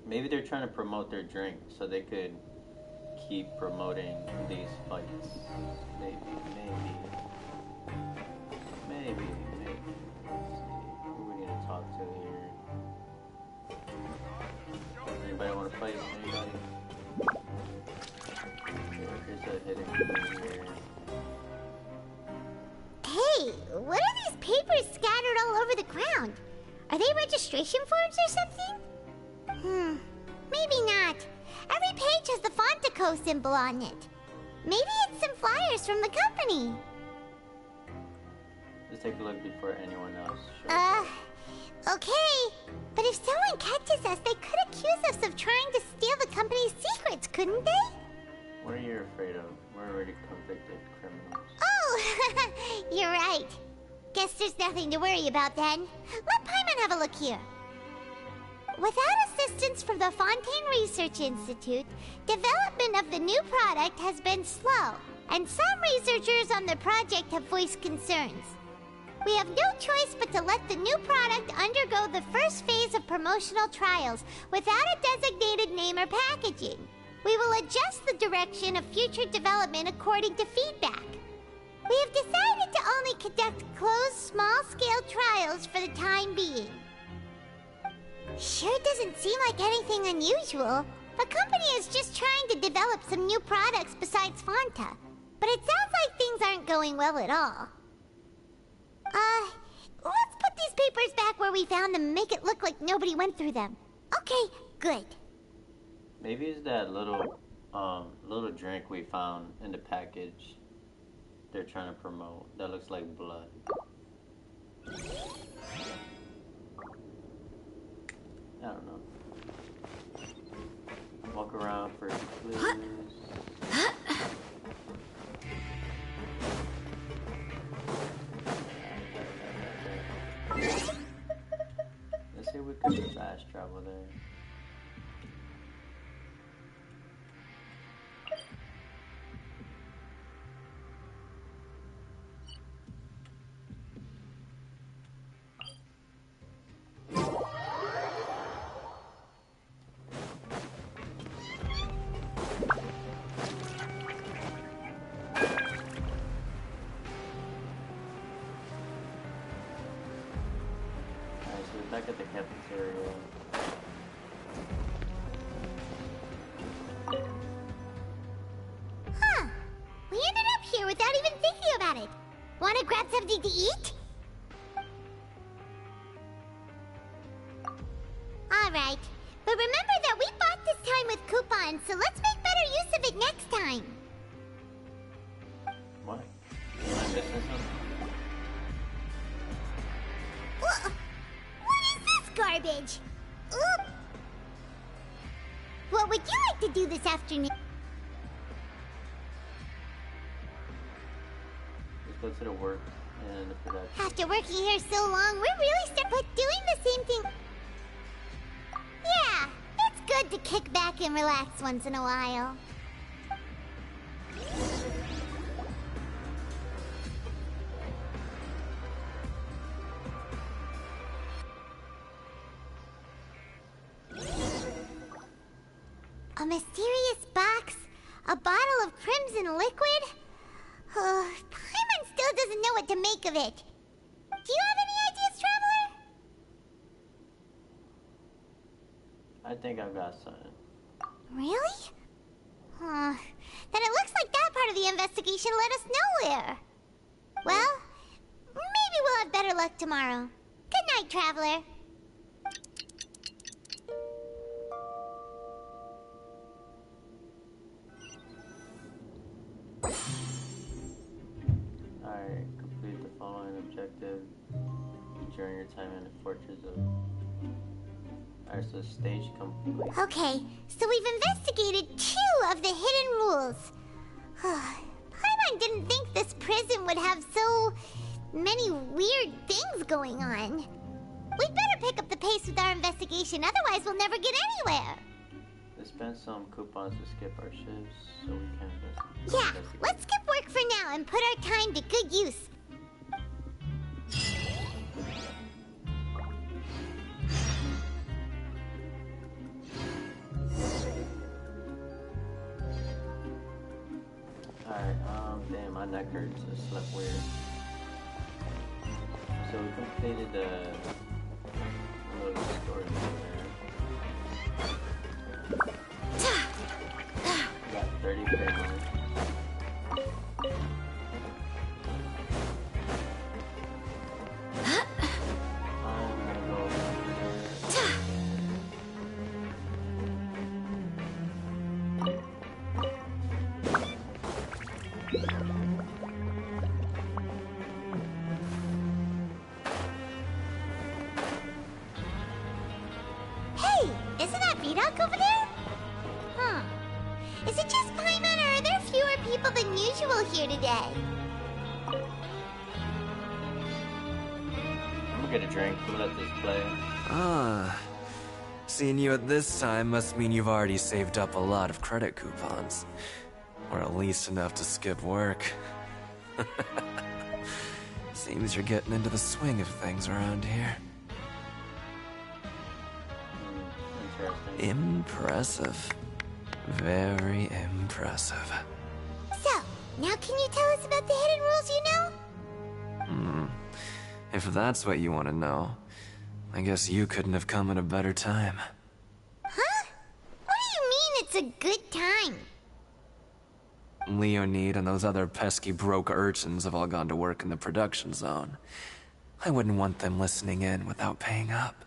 S1: Maybe they're trying to promote their drink so they could keep promoting these fights. Maybe. Let's see. Who we need to talk to here? Anybody want to fight? Anybody? There's a hidden key here.
S3: Hey, what are these papers scattered all over the ground? Are they registration forms or something? Maybe not. Every page has the Fontaco symbol on it. Maybe it's some flyers from the company.
S1: Let's take a look before anyone else shows.
S3: Okay. But if someone catches us, they could accuse us of trying to steal the company's secrets, couldn't they?
S1: What are you afraid of? We're already convicted criminals.
S3: Oh, you're right. Guess there's nothing to worry about then. Let Paimon have a look here. Without assistance from the Fontaine Research Institute, development of the new product has been slow, and some researchers on the project have voiced concerns. We have no choice but to let the new product undergo the first phase of promotional trials without a designated name or packaging. We will adjust the direction of future development according to feedback. We have decided to only conduct closed, small-scale trials for the time being. Sure doesn't seem like anything unusual. The company is just trying to develop some new products besides Fanta. But it sounds like things aren't going well at all. Let's put these papers back where we found them and make it look like nobody went through them. Okay, good.
S1: Maybe it's that little drink we found in the package they're trying to promote. That looks like blood. I don't know. Walk around for clues. Let's see if we can fast travel there. Back at the cafeteria.
S3: Huh. We ended up here without even thinking about it. Want to grab something to eat? Alright. But remember that we bought this time with coupons, so let's make better use of it next time.
S1: What? Am I missing something?
S3: Garbage. Oop. What would you like to do this afternoon?
S1: Let's go to the work and the production.
S3: After working here so long, we're really but doing the same thing. Yeah, it's good to kick back and relax once in a while. A mysterious box? A bottle of crimson liquid? Paimon still doesn't know what to make of it. Do you have any ideas, Traveler?
S1: I think I've got something.
S3: Really? Then it looks like that part of the investigation led us nowhere. Well, maybe we'll have better luck tomorrow. Good night, Traveler.
S1: Alright, complete the following objective during your time in the Fortress of Alright, so stage complete.
S3: Okay, so we've investigated 2 of the hidden rules. Paimon didn't think this prison would have so many weird things going on. We'd better pick up the pace with our investigation, otherwise we'll never get anywhere.
S1: Let's spend some coupons to skip our shifts so we can investigate.
S3: Yeah, let's skip work for now and put our time to good use.
S1: Alright, damn, my neck hurts. I slept weird. So we completed the little story mode there. Got 30 payments.
S3: Hey, isn't that Vidoc over there? Huh. Is it just Paimon, or are there fewer people than usual here today?
S1: I'm gonna get a drink. We'll let this play.
S2: Ah. Seeing you at this time must mean you've already saved up a lot of credit coupons. Or at least enough to skip work. Seems you're getting into the swing of things around here.
S1: Interesting.
S2: Impressive. Very impressive.
S3: So, now can you tell us about the hidden rules you know?
S2: If that's what you want to know, I guess you couldn't have come at a better time.
S3: Huh? What do you mean it's a good time?
S2: Leonid and those other pesky broke urchins have all gone to work in the production zone. I wouldn't want them listening in without paying up.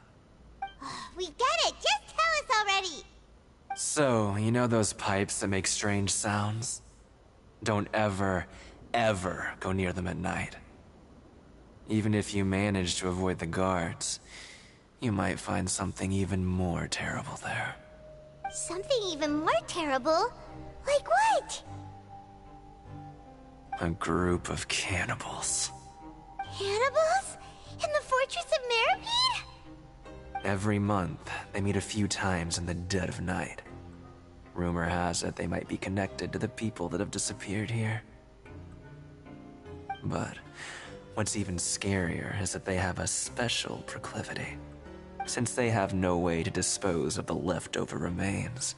S3: We get it! Just tell us already!
S2: So, you know those pipes that make strange sounds? Don't ever, ever go near them at night. Even if you manage to avoid the guards, you might find something even more terrible there.
S3: Something even more terrible? Like what?
S2: A group of cannibals.
S3: Cannibals? In the Fortress of Meripede?
S2: Every month, they meet a few times in the dead of night. Rumor has it they might be connected to the people that have disappeared here. But what's even scarier is that they have a special proclivity. Since they have no way to dispose of the leftover remains,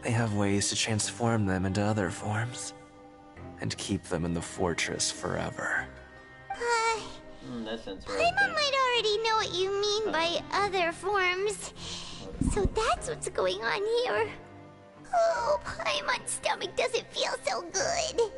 S2: they have ways to transform them into other forms and keep them in the fortress forever.
S1: That's interesting.
S3: Paimon might already know what you mean by other forms. So that's what's going on here. Oh, Paimon's stomach doesn't feel so good.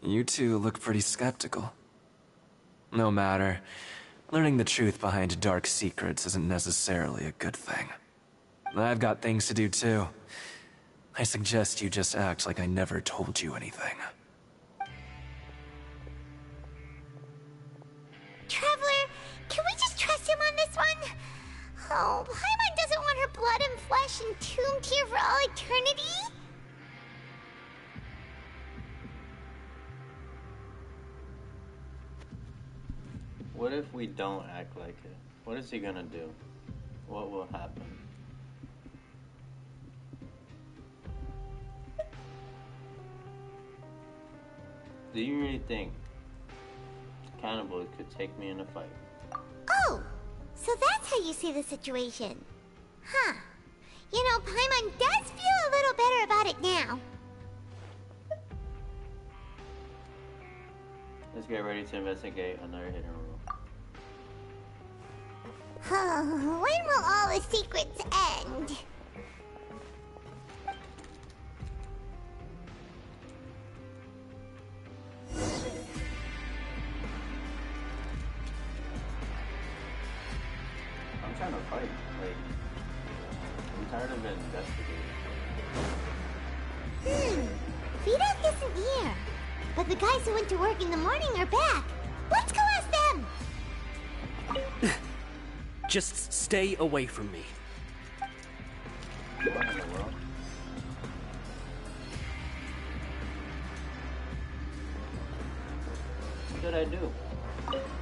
S2: You two look pretty skeptical. No matter. Learning the truth behind dark secrets isn't necessarily a good thing. I've got things to do too. I suggest you just act like I never told you anything.
S3: Traveler, can we just trust him on this one? Oh, Paimon doesn't want her blood and flesh entombed here for all eternity?
S1: What if we don't act like it? What is he gonna do? What will happen? Do you really think cannibals could take me in a fight?
S3: Oh, so that's how you see the situation. Huh. You know, Paimon does feel a little better about it now.
S1: Let's get ready to investigate another hidden room.
S3: When will all the secrets end?
S1: I'm trying to fight. Like, I'm tired of investigating.
S3: Vidoc isn't here. But the guys who went to work in the morning are back. Let's go ask them!
S4: Just stay away from me.
S1: What in the world? What did I do?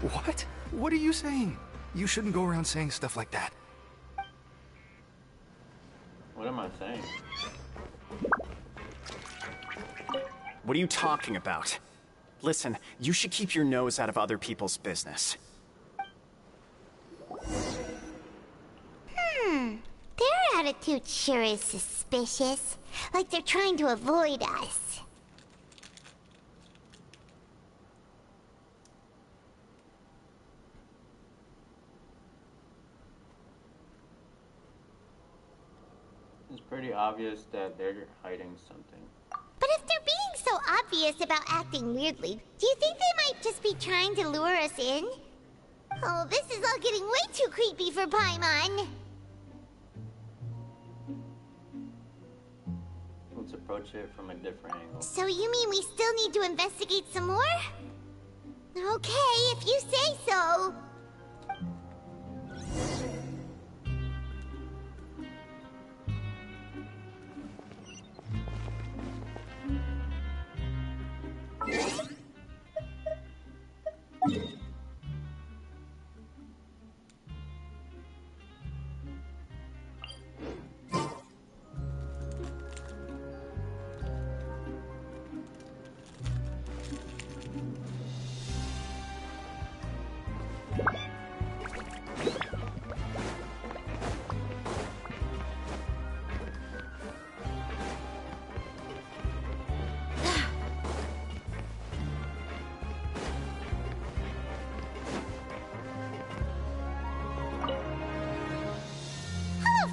S6: What? What are you saying? You shouldn't go around saying stuff like that.
S1: What am I saying?
S14: What are you talking about? Listen, you should keep your nose out of other people's business.
S3: Their attitude sure is suspicious. Like they're trying to avoid us.
S1: It's pretty obvious that they're hiding something.
S3: But if they're being so obvious about acting weirdly, do you think they might just be trying to lure us in? Oh, this is all getting way too creepy for Paimon.
S1: Let's approach it from a different angle.
S3: So you mean we still need to investigate some more? Okay, if you say so.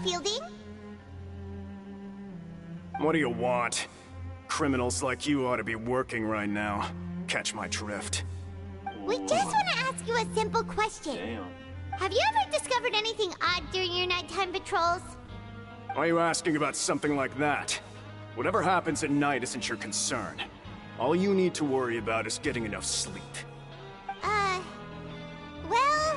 S3: Fielding?
S14: What do you want? Criminals like you ought to be working right now. Catch my drift.
S3: We just want to ask you a simple question.
S1: Damn.
S3: Have you ever discovered anything odd during your nighttime patrols?
S14: Why are you asking about something like that? Whatever happens at night isn't your concern. All you need to worry about is getting enough sleep.
S3: Well...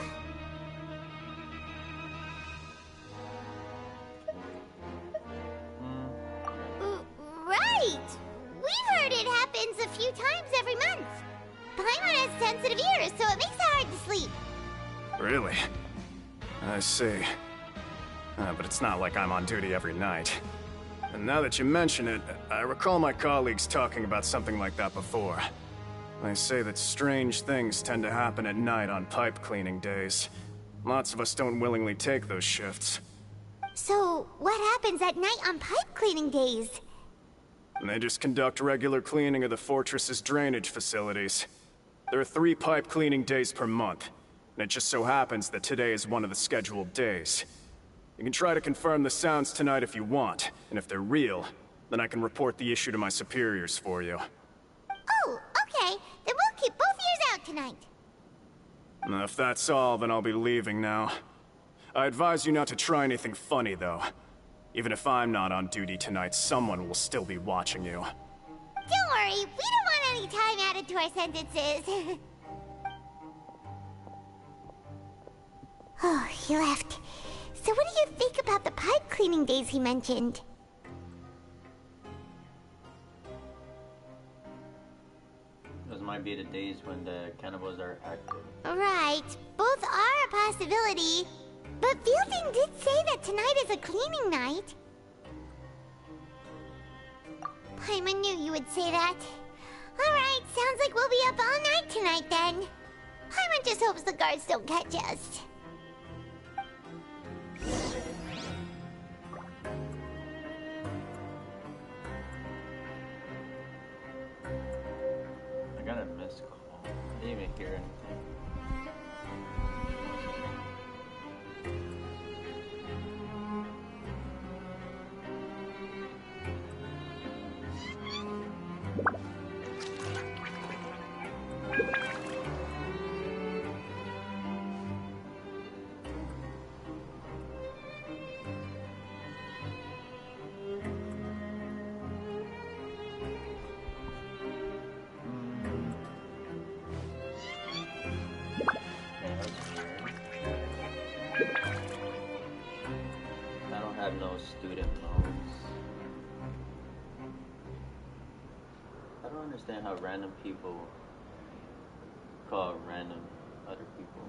S3: Right! We've heard it happens a few times every month. Paimon has sensitive ears, so it makes it hard to sleep.
S14: Really? I see. But it's not like I'm on duty every night. And now that you mention it, I recall my colleagues talking about something like that before. They say that strange things tend to happen at night on pipe cleaning days. Lots of us don't willingly take those shifts.
S3: So, what happens at night on pipe cleaning days?
S14: They just conduct regular cleaning of the fortress's drainage facilities. There are 3 pipe cleaning days per month, and it just so happens that today is one of the scheduled days. You can try to confirm the sounds tonight if you want, and if they're real, then I can report the issue to my superiors for you.
S3: Oh, okay. Then we'll keep both ears out tonight.
S14: If that's all, then I'll be leaving now. I advise you not to try anything funny, though. Even if I'm not on duty tonight, someone will still be watching you.
S3: Don't worry, we don't want any time added to our sentences. Oh, he left. So what do you think about the pipe cleaning days he mentioned?
S1: Those might be the days when the cannibals are active.
S3: Right, both are a possibility. But Fielding did say that tonight is a cleaning night. Paimon knew you would say that. Alright, sounds like we'll be up all night tonight then. Paimon just hopes the guards don't catch us.
S1: I got a missed call. I didn't even hear anything. I don't have no student loans. I don't understand how random people call random other people.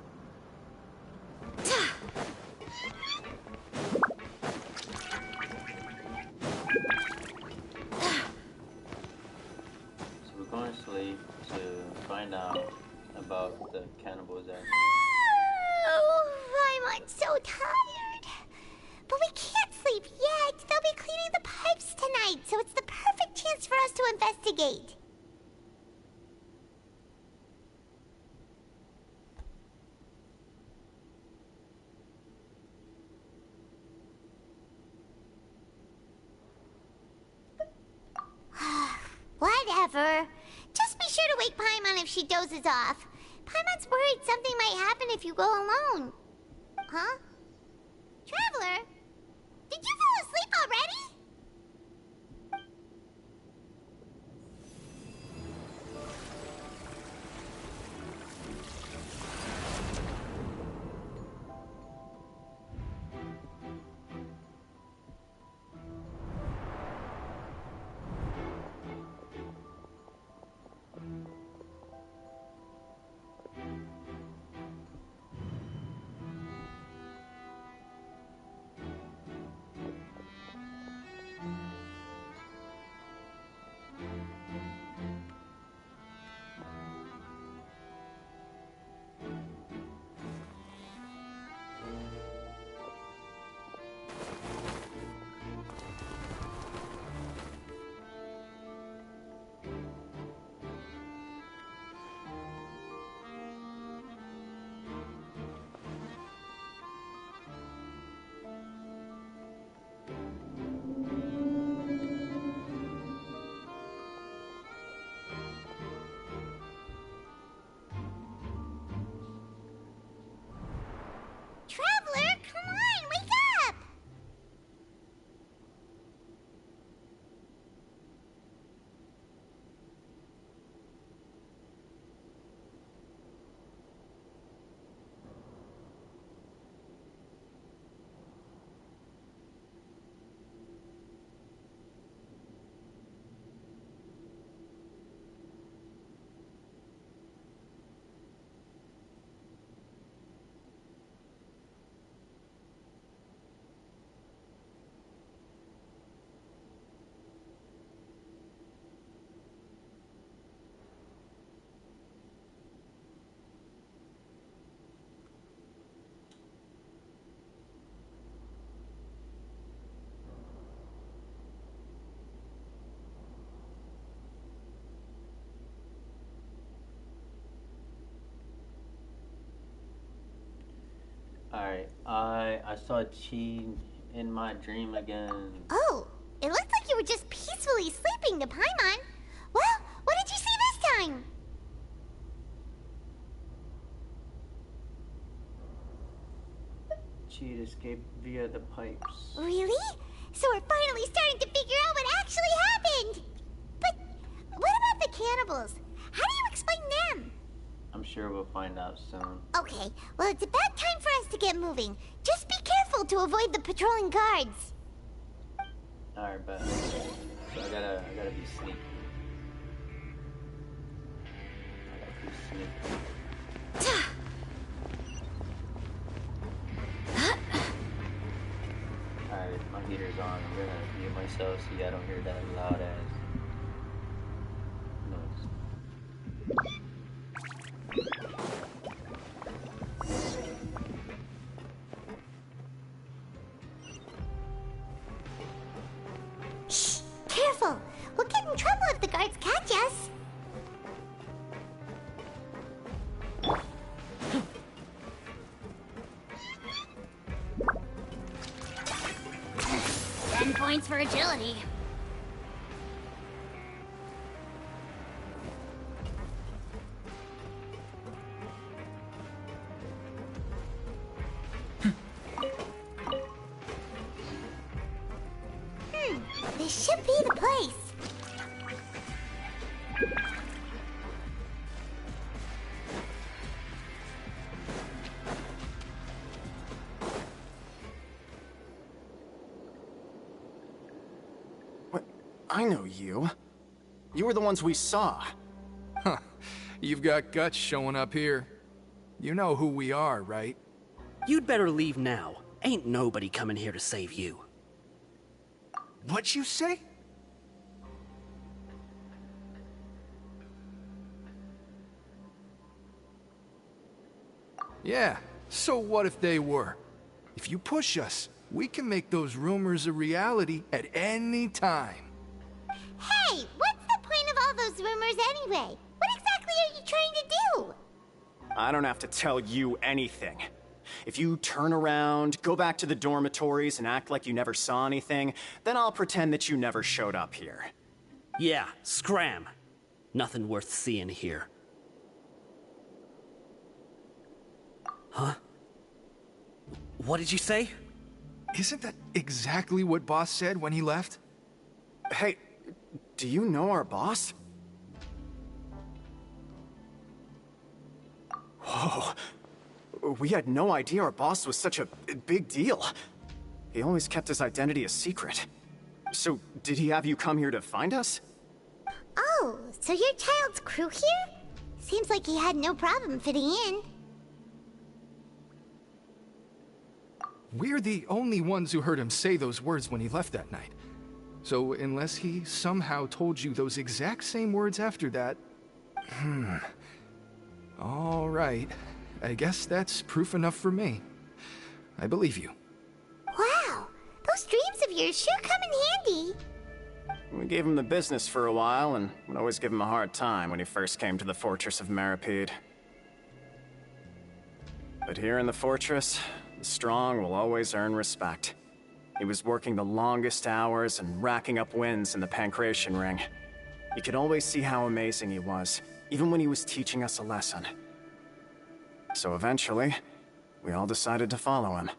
S1: So we're going to sleep to find out about the cannibals that.
S3: Oh, I'm so tired. But we can't sleep yet. They'll be cleaning the pipes tonight, so it's the perfect chance for us to investigate. Whatever. Just be sure to wake Paimon if she dozes off. Paimon's worried something might happen if you go alone. Huh? Traveler? Did you fall asleep already? Traveler, come on, wake up!
S1: Alright, I saw Chi in my dream again.
S3: Oh, it looked like you were just peacefully sleeping to Paimon. Well, what did you see this time?
S1: Chi escaped via the pipes.
S3: Really? So we're finally starting to figure out what actually happened! But what about the cannibals? How do you explain them?
S1: I'm sure we'll find out soon.
S3: Okay, well it's about time for us to get moving. Just be careful to avoid the patrolling guards.
S1: Alright, bet. So I gotta be sneaky. I gotta be sneaky. Alright, my heater's on. I'm gonna mute myself so I don't hear that loud ass noise.
S3: Shh! Careful! We'll get in trouble if the guards catch us.
S11: 10 points for agility.
S3: This should be the place.
S14: What? I know you. You were the ones we saw.
S6: Huh. You've got guts showing up here. You know who we are, right?
S16: You'd better leave now. Ain't nobody coming here to save you.
S6: What'd you say? Yeah, so what if they were? If you push us, we can make those rumors a reality at any time.
S3: Hey, what's the point of all those rumors anyway? What exactly are you trying to do?
S14: I don't have to tell you anything. If you turn around, go back to the dormitories, and act like you never saw anything, then I'll pretend that you never showed up here.
S16: Yeah, scram. Nothing worth seeing here. Huh? What did you say?
S6: Isn't that exactly what Boss said when he left?
S14: Hey, do you know our boss? Whoa. We had no idea our boss was such a big deal. He always kept his identity a secret. So, did he have you come here to find us?
S3: Oh, so you're Child's crew here? Seems like he had no problem fitting in.
S6: We're the only ones who heard him say those words when he left that night. So unless he somehow told you those exact same words after that... All right. I guess that's proof enough for me. I believe you.
S3: Wow, those dreams of yours sure come in handy.
S14: We gave him the business for a while, and would always give him a hard time when he first came to the Fortress of Maripede. But here in the fortress, the strong will always earn respect. He was working the longest hours and racking up wins in the Pancration Ring. You could always see how amazing he was, even when he was teaching us a lesson. So eventually, we all decided to follow him.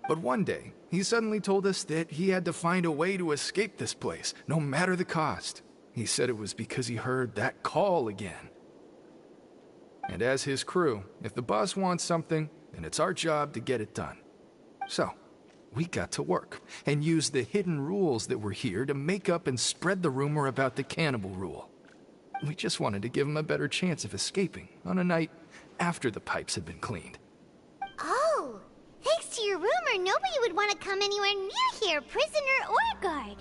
S6: But one day, he suddenly told us that he had to find a way to escape this place, no matter the cost. He said it was because he heard that call again. And as his crew, if the boss wants something, then it's our job to get it done. So, we got to work, and used the hidden rules that were here to make up and spread the rumor about the cannibal rule. We just wanted to give him a better chance of escaping on a night after the pipes had been cleaned.
S3: Oh, thanks to your rumor, nobody would want to come anywhere near here, prisoner or guard.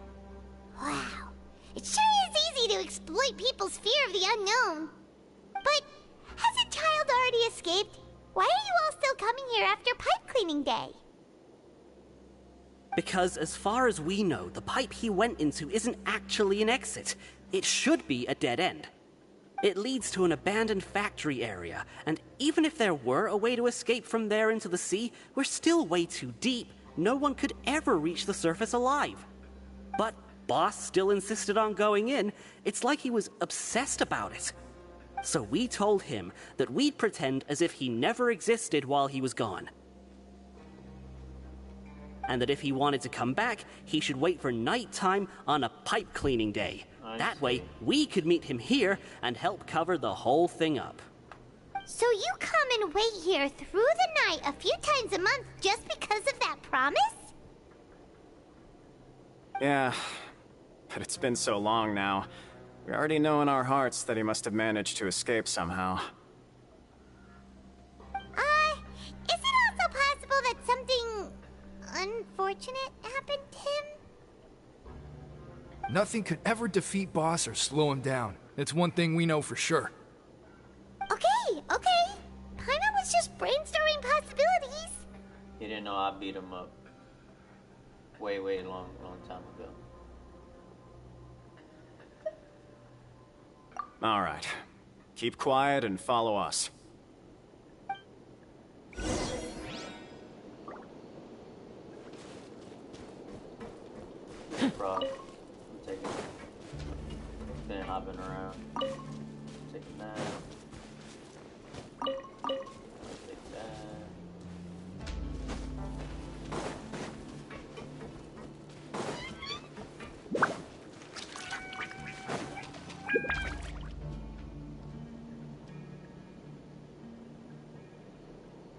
S3: Wow, it sure is easy to exploit people's fear of the unknown. But hasn't Child already escaped? Why are you all still coming here after pipe cleaning day?
S16: Because as far as we know, the pipe he went into isn't actually an exit. It should be a dead end. It leads to an abandoned factory area, and even if there were a way to escape from there into the sea, we're still way too deep. No one could ever reach the surface alive. But Boss still insisted on going in. It's like he was obsessed about it. So we told him that we'd pretend as if he never existed while he was gone. And that if he wanted to come back, he should wait for nighttime on a pipe cleaning day. That way, we could meet him here and help cover the whole thing up.
S3: So you come and wait here through the night a few times a month just because of that promise?
S14: Yeah, but it's been so long now. We already know in our hearts that he must have managed to escape somehow.
S3: Is it also possible that something unfortunate happened to him?
S6: Nothing could ever defeat Boss or slow him down. It's one thing we know for sure.
S3: Okay. Paimon was just brainstorming possibilities.
S1: He didn't know I beat him up way long time ago.
S14: Alright. Keep quiet and follow us.
S1: Bro, I'm taking. Been hopping around. Take a nap. Take that.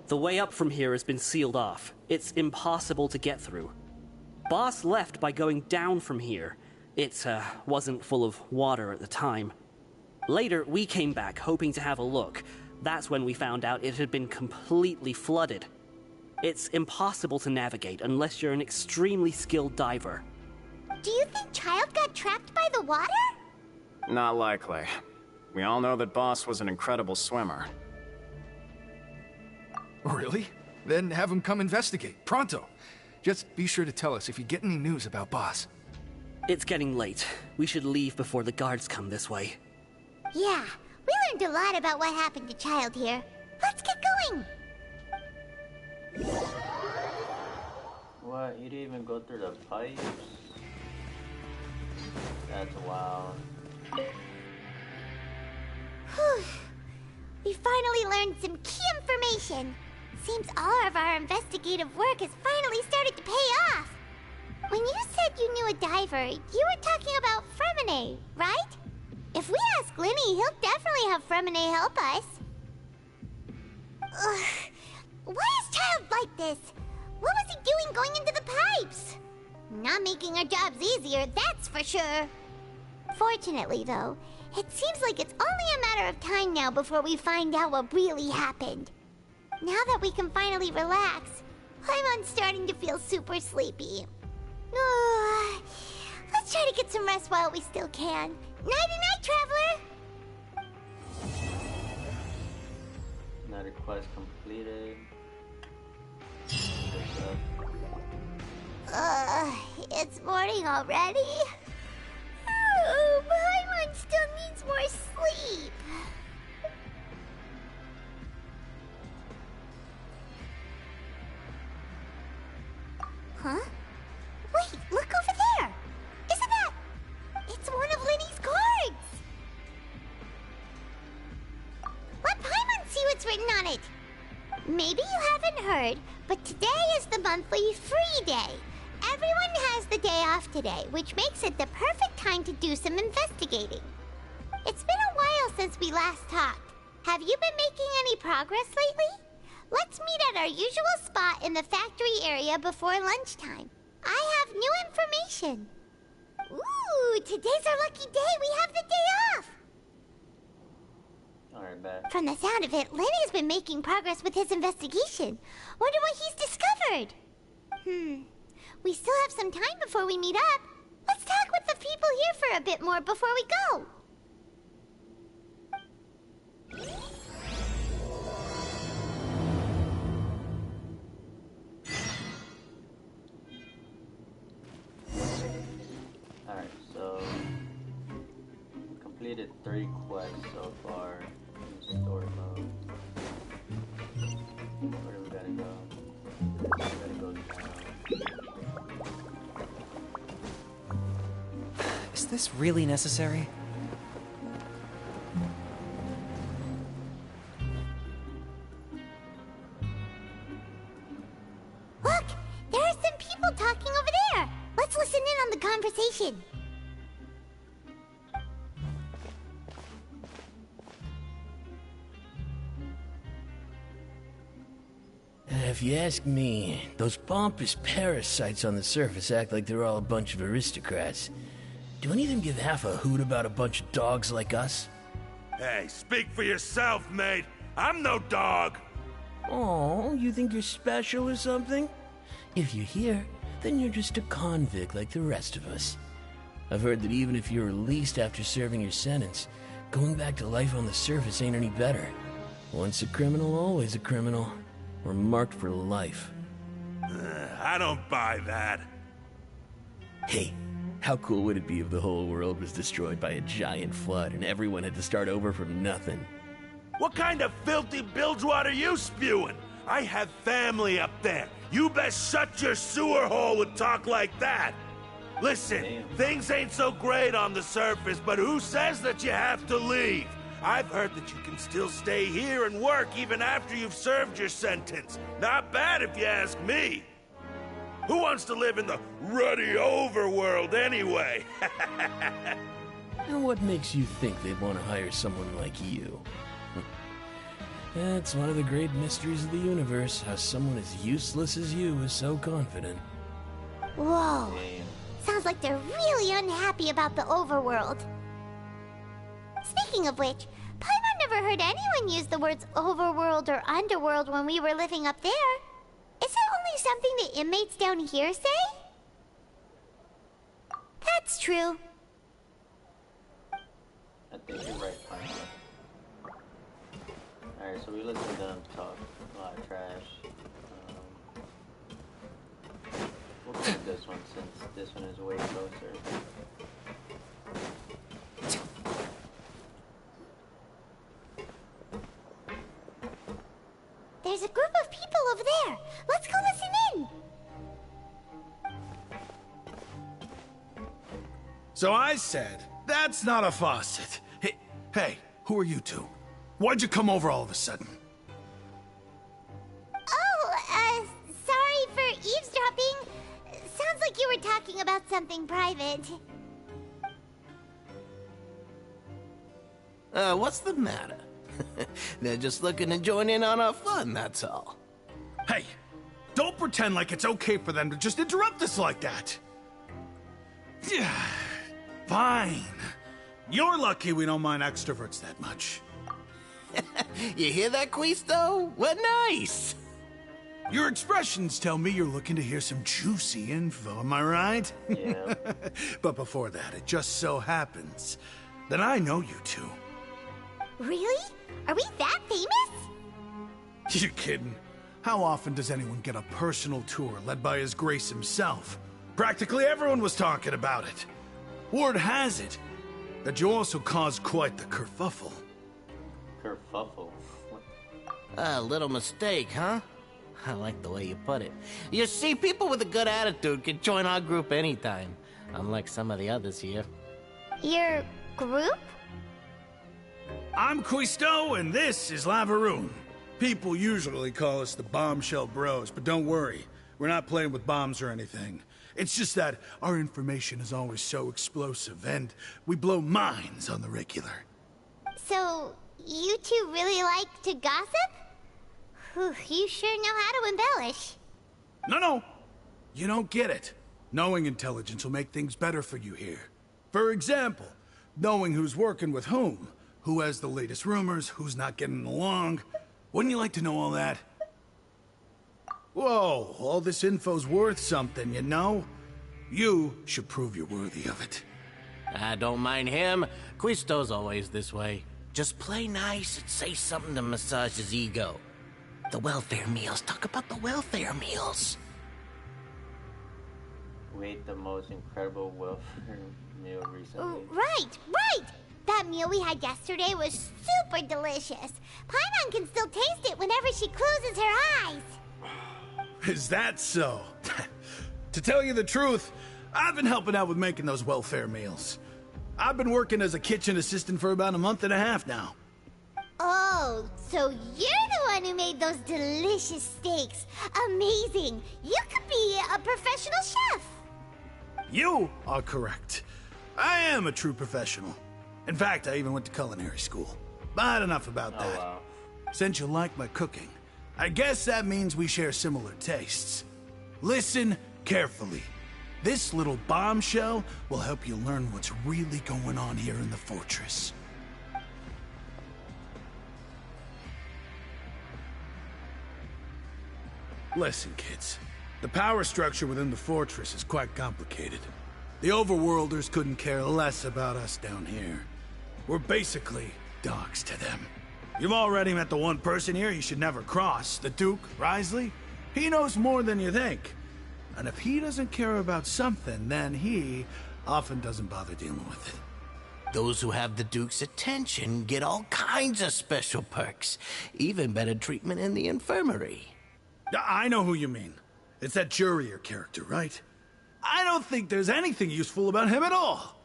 S16: The way up from here has been sealed off. It's impossible to get through. Boss left by going down from here. It wasn't full of water at the time. Later, we came back hoping to have a look. That's when we found out it had been completely flooded. It's impossible to navigate unless you're an extremely skilled diver.
S3: Do you think Child got trapped by the water?
S14: Not likely. We all know that Boss was an incredible swimmer.
S6: Really? Then have him come investigate, pronto. Just be sure to tell us if you get any news about Boss.
S16: It's getting late. We should leave before the guards come this way.
S3: Yeah, we learned a lot about what happened to Child here. Let's get going!
S1: What? You didn't even go through the pipes? That's wild.
S3: Whew. We finally learned some key information. Seems all of our investigative work has finally started to pay off. When you said you knew a diver, you were talking about Fremine, right? If we ask Linny, he'll definitely have Fremine help us. Ugh. Why is Child like this? What was he doing going into the pipes? Not making our jobs easier, that's for sure. Fortunately, though, it seems like it's only a matter of time now before we find out what really happened. Now that we can finally relax, I'm starting to feel super sleepy. Let's try to get some rest while we still can. Nighty-night, traveler!
S1: Another quest completed.
S3: It's morning already? Oh, Paimon still needs more sleep. Huh? Wait, look over there! Isn't that... It's one of Linny's cards! Let Paimon see what's written on it! Maybe you haven't heard, but today is the monthly free day. Everyone has the day off today, which makes it the perfect time to do some investigating. It's been a while since we last talked. Have you been making any progress lately? Let's meet at our usual spot in the factory area before lunchtime. I have new information. Ooh, today's our lucky day. We have the day off.
S1: Alright, bet.
S3: From the sound of it, Lenny's been making progress with his investigation. Wonder what he's discovered. We still have some time before we meet up. Let's talk with the people here for a bit more before we go.
S1: Alright, so completed 3 quests so far in story mode. Where do we gotta go? We gotta go down.
S2: Is this really necessary?
S3: Look! There are some people talking over there! Let's listen in on the conversation.
S17: If you ask me, those pompous parasites on the surface act like they're all a bunch of aristocrats. Do any of them give half a hoot about a bunch of dogs like us?
S18: Hey, speak for yourself, mate. I'm no dog.
S17: Oh, you think you're special or something? If you're here, then you're just a convict like the rest of us. I've heard that even if you're released after serving your sentence, Going back to life on the surface ain't any better. Once a criminal, always a criminal. We're marked for life.
S18: I don't buy that.
S17: Hey, how cool would it be if the whole world was destroyed by a giant flood and everyone had to start over from nothing?
S18: What kind of filthy bilgewater are you spewing? I have family up there. You best shut your sewer hole with talk like that. Listen, things ain't so great on the surface, but who says that you have to leave? I've heard that you can still stay here and work even after you've served your sentence. Not bad if you ask me. Who wants to live in the ruddy overworld anyway?
S17: And what makes you think they'd want to hire someone like you? That's one of the great mysteries of the universe, how someone as useless as you is so confident.
S3: Whoa. Sounds like they're really unhappy about the overworld. Speaking of which, Paimon never heard anyone use the words overworld or underworld when we were living up there. Is it only something the inmates down here say? That's true.
S1: I think you're right, Paimon. Alright, so we listened to them talk a lot of trash. We'll play this one since this one is way closer.
S3: There's a group of people over there. Let's go listen in.
S19: So I said, that's not a faucet. Hey, who are you two? Why'd you come over all of a sudden?
S3: Oh, sorry for eavesdropping. Sounds like you were talking about something private.
S20: What's the matter? They're just looking to join in on our fun, that's all.
S19: Hey, don't pretend like it's okay for them to just interrupt us like that. Fine. You're lucky we don't mind extroverts that much.
S20: You hear that, Quisto? What nice!
S19: Your expressions tell me you're looking to hear some juicy info, am I right?
S1: Yeah.
S19: But before that, it just so happens that I know you two.
S3: Really? Are we that famous?
S19: You kidding? How often does anyone get a personal tour led by His Grace himself? Practically everyone was talking about it. Word has it that you also caused quite the kerfuffle.
S1: Kerfuffle?
S20: A little mistake, huh? I like the way you put it. You see, people with a good attitude can join our group anytime, unlike some of the others here.
S3: Your group?
S19: I'm Quisto, and this is Lavaroon. People usually call us the Bombshell Bros, but don't worry. We're not playing with bombs or anything. It's just that our information is always so explosive, and we blow minds on the regular.
S3: So, you two really like to gossip? Whew, you sure know how to embellish.
S19: No. You don't get it. Knowing intelligence will make things better for you here. For example, knowing who's working with whom, who has the latest rumors, who's not getting along. Wouldn't you like to know all that? Whoa, all this info's worth something, you know? You should prove you're worthy of it.
S20: I don't mind him. Quisto's always this way. Just play nice and say something to massage his ego. The welfare meals. Talk about the welfare meals.
S1: We ate the most incredible welfare meal recently.
S3: Right! That meal we had yesterday was super delicious. Paimon can still taste it whenever she closes her eyes.
S19: Is that so? To tell you the truth, I've been helping out with making those welfare meals. I've been working as a kitchen assistant for about a month and a half now.
S3: Oh, so you're the one who made those delicious steaks. Amazing. You could be a professional chef.
S19: You are correct. I am a true professional. In fact, I even went to culinary school. But enough about that.
S1: Wow.
S19: Since you like my cooking, I guess that means we share similar tastes. Listen carefully. This little bombshell will help you learn what's really going on here in the fortress. Listen, kids. The power structure within the fortress is quite complicated. The overworlders couldn't care less about us down here. We're basically dogs to them. You've already met the one person here you should never cross, the Duke, Risley. He knows more than you think. And if he doesn't care about something, then he often doesn't bother dealing with it.
S20: Those who have the Duke's attention get all kinds of special perks, even better treatment in the infirmary.
S19: I know who you mean. It's that Jurier character, right? I don't think there's anything useful about him at all.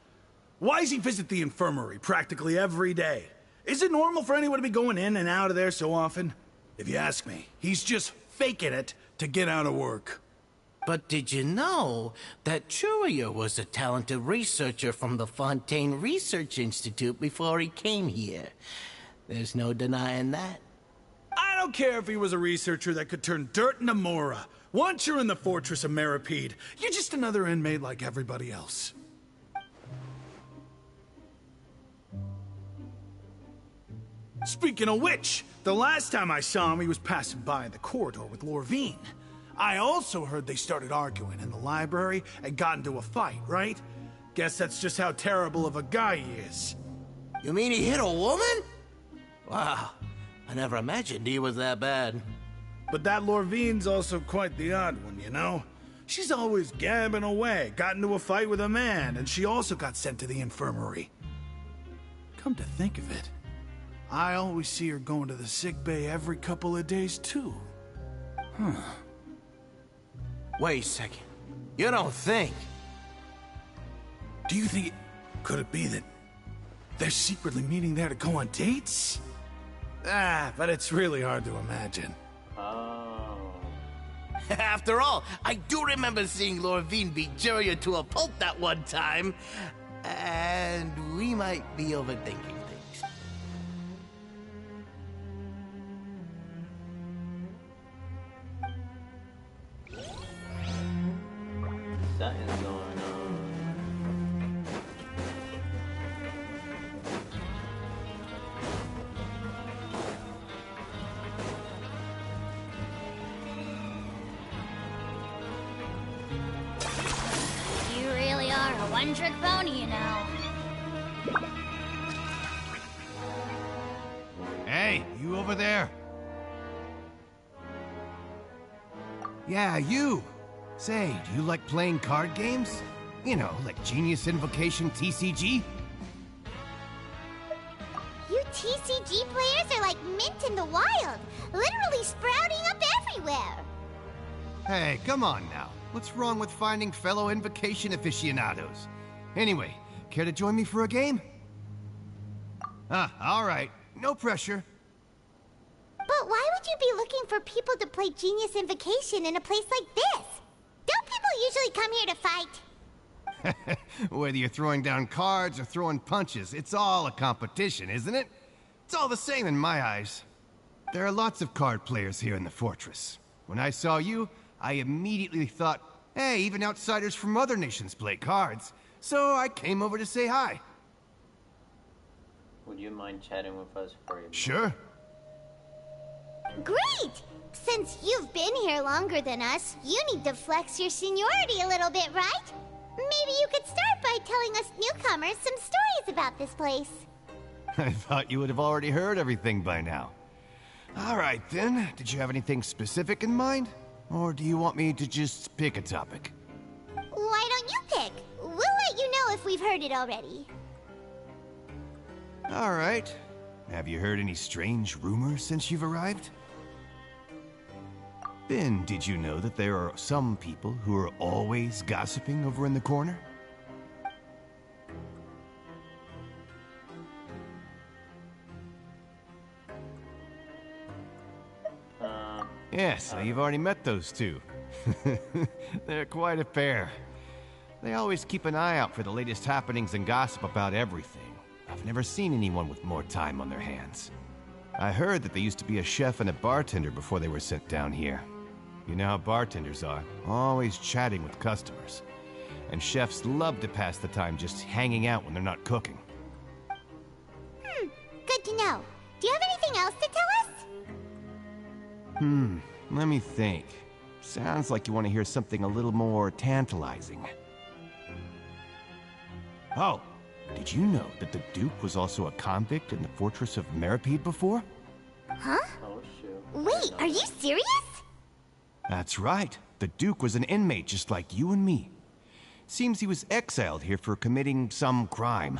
S19: Why does he visit the infirmary practically every day? Is it normal for anyone to be going in and out of there so often? If you ask me, he's just faking it to get out of work.
S20: But did you know that Jurier was a talented researcher from the Fontaine Research Institute before he came here? There's no denying that.
S19: I don't care if he was a researcher that could turn dirt into Mora. Once you're in the fortress of Meripede, you're just another inmate like everybody else. Speaking of which, the last time I saw him, he was passing by in the corridor with Lorvine. I also heard they started arguing in the library and got into a fight, right? Guess that's just how terrible of a guy he is.
S20: You mean he hit a woman? Wow, I never imagined he was that bad.
S19: But that Lorvine's also quite the odd one, you know? She's always gabbing away, got into a fight with a man, and she also got sent to the infirmary. Come to think of it, I always see her going to the sick bay every couple of days, too. Huh.
S20: Wait a second. You don't think?
S19: Do you think could it be that they're secretly meeting there to go on dates? But it's really hard to imagine.
S1: Oh.
S20: After all, I do remember seeing Lorvine beat Jurier to a pulp that one time. And we might be overthinking things.
S1: Something's going on.
S11: You really are a one-trick pony, you know.
S15: Hey, you over there? Yeah, you. Say, do you like playing card games? You know, like Genius Invocation TCG?
S3: You TCG players are like mint in the wild, literally sprouting up everywhere.
S15: Hey, come on now. What's wrong with finding fellow Invocation aficionados? Anyway, care to join me for a game? All right. No pressure.
S3: But why would you be looking for people to play Genius Invocation in a place like this? Don't people usually come here to fight?
S15: Whether you're throwing down cards or throwing punches, it's all a competition, isn't it? It's all the same in my eyes. There are lots of card players here in the fortress. When I saw you, I immediately thought, hey, even outsiders from other nations play cards. So I came over to say hi.
S1: Would you mind chatting with us for a minute?
S15: Sure.
S3: Great! Since you've been here longer than us, you need to flex your seniority a little bit, right? Maybe you could start by telling us newcomers some stories about this place.
S15: I thought you would have already heard everything by now. All right, then. Did you have anything specific in mind? Or do you want me to just pick a topic?
S3: Why don't you pick? We'll let you know if we've heard it already.
S15: All right. Have you heard any strange rumors since you've arrived? Ben, did you know that there are some people who are always gossiping over in the corner? Yes, so you've already met those two. They're quite a pair. They always keep an eye out for the latest happenings and gossip about everything. I've never seen anyone with more time on their hands. I heard that they used to be a chef and a bartender before they were sent down here. You know how bartenders are, always chatting with customers. And chefs love to pass the time just hanging out when they're not cooking.
S3: Good to know. Do you have anything else to tell us?
S15: Let me think. Sounds like you want to hear something a little more tantalizing. Oh,
S21: Did you know that the Duke was also a convict in the fortress of Meripede before?
S3: Huh?
S1: Oh, shoot.
S3: Wait, are you serious?
S21: That's right. The Duke was an inmate just like you and me. Seems he was exiled here for committing some crime.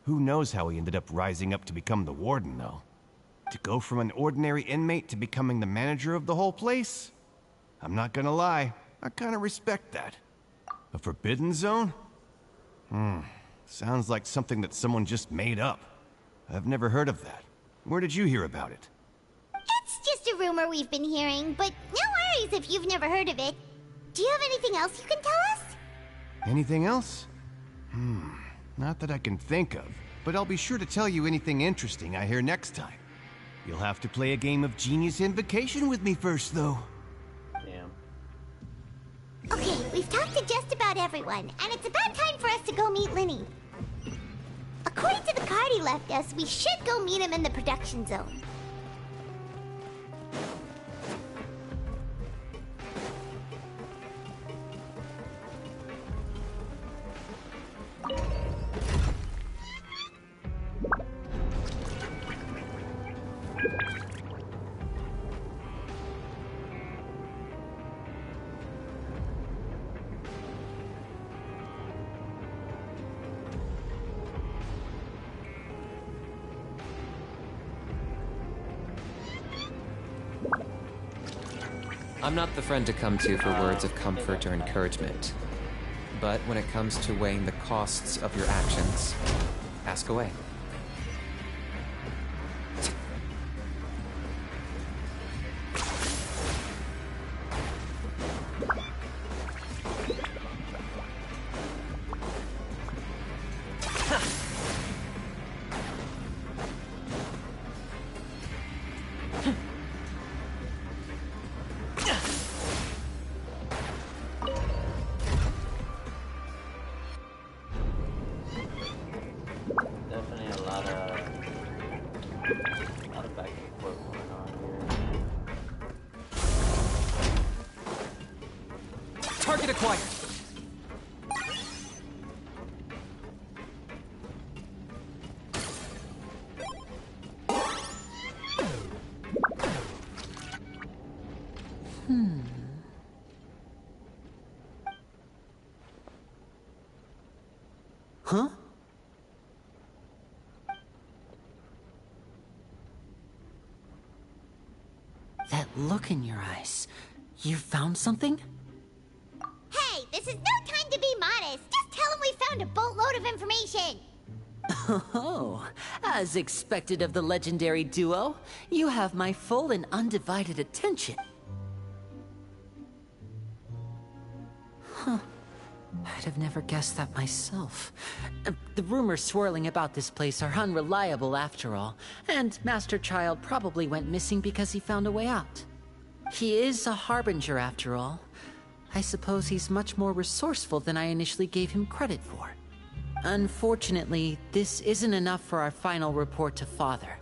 S21: Who knows how he ended up rising up to become the warden, though. To go from an ordinary inmate to becoming the manager of the whole place? I'm not gonna lie, I kinda respect that. A forbidden zone? Sounds like something that someone just made up. I've never heard of that. Where did you hear about it?
S3: It's just a rumor we've been hearing, but no worries if you've never heard of it. Do you have anything else you can tell us?
S21: Anything else? Not that I can think of, but I'll be sure to tell you anything interesting I hear next time. You'll have to play a game of Genius Invocation with me first, though.
S1: Damn.
S3: Okay, we've talked to just about everyone, and it's about time for us to go meet Linny. According to the card he left us, we should go meet him in the production zone.
S2: I'm not the friend to come to for words of comfort or encouragement. But when it comes to weighing the costs of your actions, ask away.
S1: Definitely a lot of back and forth going on here.
S2: Target acquired!
S16: Huh? That look in your eyes. You found something?
S3: Hey, this is no time to be modest. Just tell him we found a boatload of information.
S22: Oh, as expected of the legendary duo, you have my full and undivided attention.
S16: Huh. I'd have never guessed that myself. The rumors swirling about this place are unreliable after all, and Master Child probably went missing because he found a way out. He is a harbinger after all. I suppose he's much more resourceful than I initially gave him credit for. Unfortunately, this isn't enough for our final report to Father.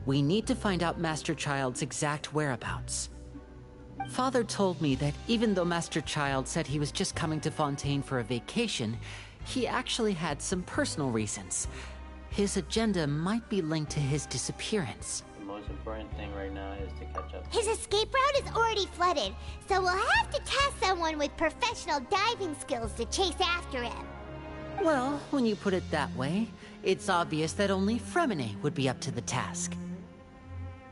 S16: We need to find out Master Child's exact whereabouts. Father told me that even though Master Child said he was just coming to Fontaine for a vacation, he actually had some personal reasons. His agenda might be linked to his disappearance.
S1: The most important thing right now is to catch up.
S3: His escape route is already flooded, so we'll have to task someone with professional diving skills to chase after him.
S22: Well, when you put it that way, it's obvious that only Fremine would be up to the task.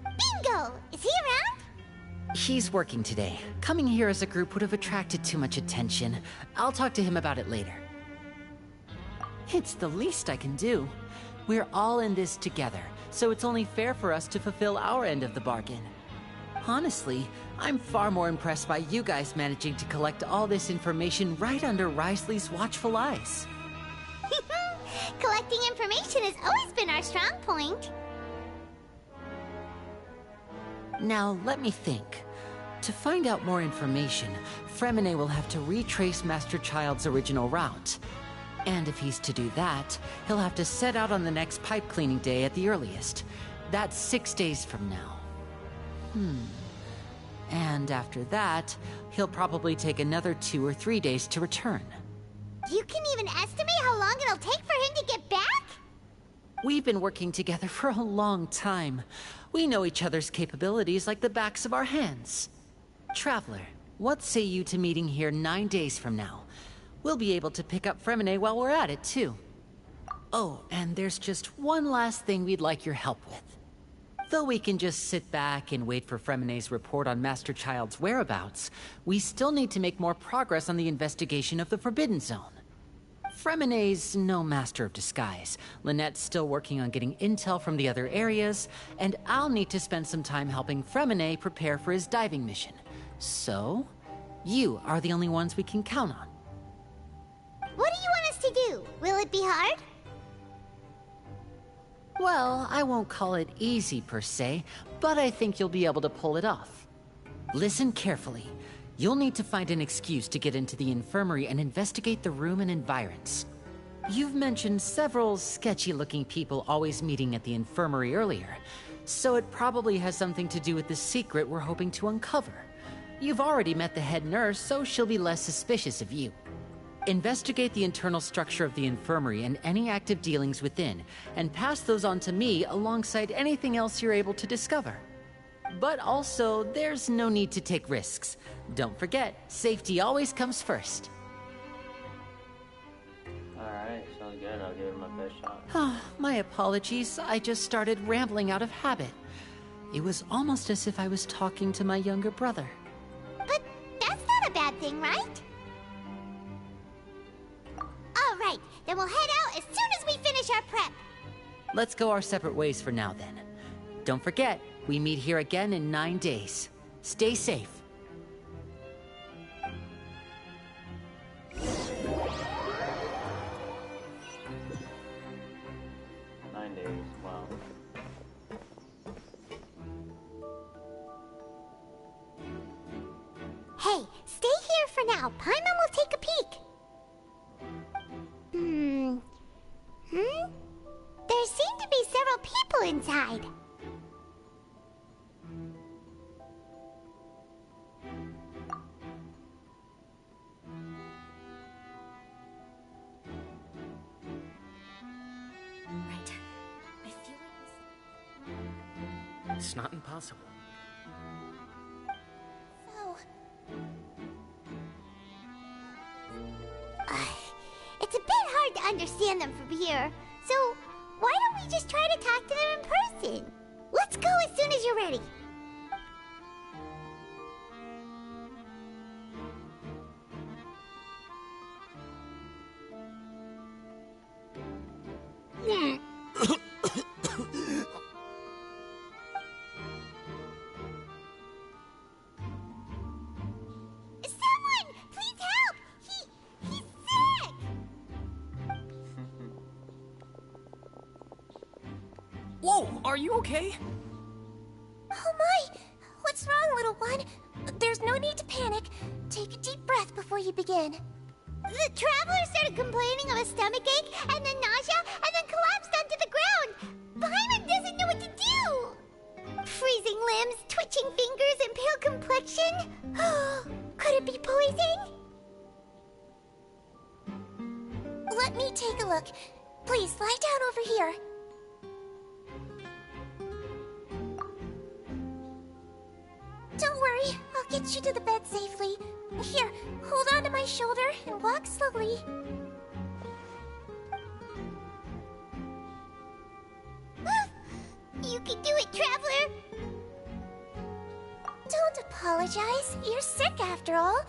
S3: Bingo! Is he around?
S22: He's working today. Coming here as a group would have attracted too much attention. I'll talk to him about it later. It's the least I can do. We're all in this together, so it's only fair for us to fulfill our end of the bargain. Honestly, I'm far more impressed by you guys managing to collect all this information right under Risley's watchful eyes.
S3: Collecting information has always been our strong point.
S22: Now, let me think. To find out more information, Fremine will have to retrace Master Child's original route. And if he's to do that, he'll have to set out on the next pipe cleaning day at the earliest. That's 6 days from now. And after that, he'll probably take another 2 or 3 days to return.
S3: You can even estimate how long it'll take for him to get back?
S22: We've been working together for a long time. We know each other's capabilities like the backs of our hands. Traveler, what say you to meeting here 9 days from now? We'll be able to pick up Fremine while we're at it, too. Oh, and there's just one last thing we'd like your help with. Though we can just sit back and wait for Fremine's report on Master Child's whereabouts, we still need to make more progress on the investigation of the Forbidden Zone. Fremine's no master of disguise. Lynette's still working on getting intel from the other areas, and I'll need to spend some time helping Fremine prepare for his diving mission. So, you are the only ones we can count on.
S3: What do you want us to do? Will it be hard?
S22: Well, I won't call it easy per se, but I think you'll be able to pull it off. Listen carefully. You'll need to find an excuse to get into the infirmary and investigate the room and environs. You've mentioned several sketchy-looking people always meeting at the infirmary earlier, so it probably has something to do with the secret we're hoping to uncover. You've already met the head nurse, so she'll be less suspicious of you. Investigate the internal structure of the infirmary and any active dealings within, and pass those on to me alongside anything else you're able to discover. But also, there's no need to take risks. Don't forget, safety always comes first.
S1: Alright, sounds good. I'll give it my best shot.
S22: My apologies, I just started rambling out of habit. It was almost as if I was talking to my younger brother.
S3: But that's not a bad thing, right? Alright, then we'll head out as soon as we finish our prep.
S22: Let's go our separate ways for now, then. Don't forget, we meet here again in 9 days. Stay safe.
S1: Wow.
S3: Hey, stay here for now. Paimon will take a peek. There seem to be several people inside.
S22: Right. I feel like
S4: It's not impossible.
S3: So... it's a bit hard to understand them from here. So, why don't we just try to talk to them in person? Let's go as soon as you're ready. Someone! Please help! He's sick!
S4: Whoa, are you okay?
S3: Oh my! What's wrong, little one? There's no need to panic. Take a deep breath before you begin. The traveler started complaining of a stomachache, and then nausea, and then collapsed onto the ground. Paimon doesn't know what to do. Freezing limbs, twitching fingers, and pale complexion. Could it be poison? Let me take a look. Please, lie down over here. Don't worry, I'll get you to the bed safely. Here, hold on to my shoulder and walk slowly. You can do it, Traveler! Don't apologize. You're sick after all.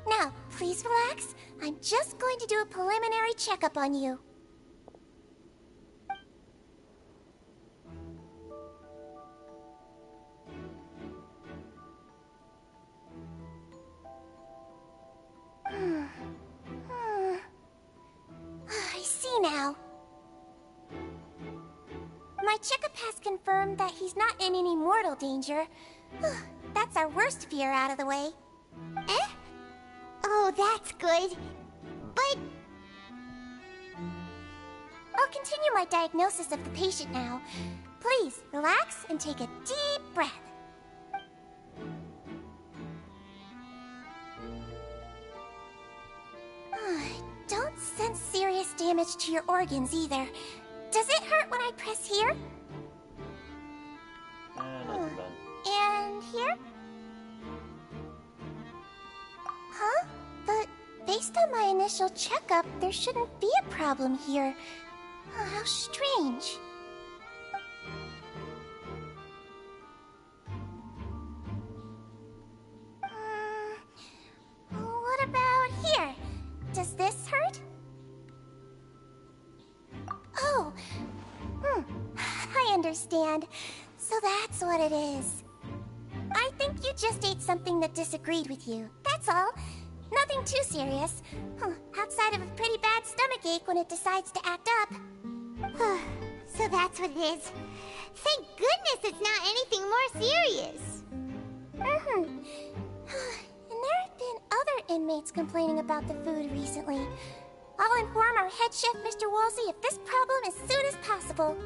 S3: Now, please relax. I'm just going to do a preliminary checkup on you. I see now. My checkup has confirmed that he's not in any mortal danger. That's our worst fear out of the way. Eh? Oh, that's good. But... I'll continue my diagnosis of the patient now. Please, relax and take a deep breath. I don't sense serious damage to your organs either. Does it hurt when I press here?
S1: Not too bad.
S3: And here? Huh? But based on my initial checkup, there shouldn't be a problem here. Oh, how strange. What about here? Does this hurt? Oh, I understand. So that's what it is. I think you just ate something that disagreed with you. That's all. Nothing too serious. Outside of a pretty bad stomachache when it decides to act up.
S11: So that's what it is. Thank goodness it's not anything more serious.
S3: And there have been other inmates complaining about the food recently. I'll inform our head chef, Mr. Wolsey, of this problem as soon as possible.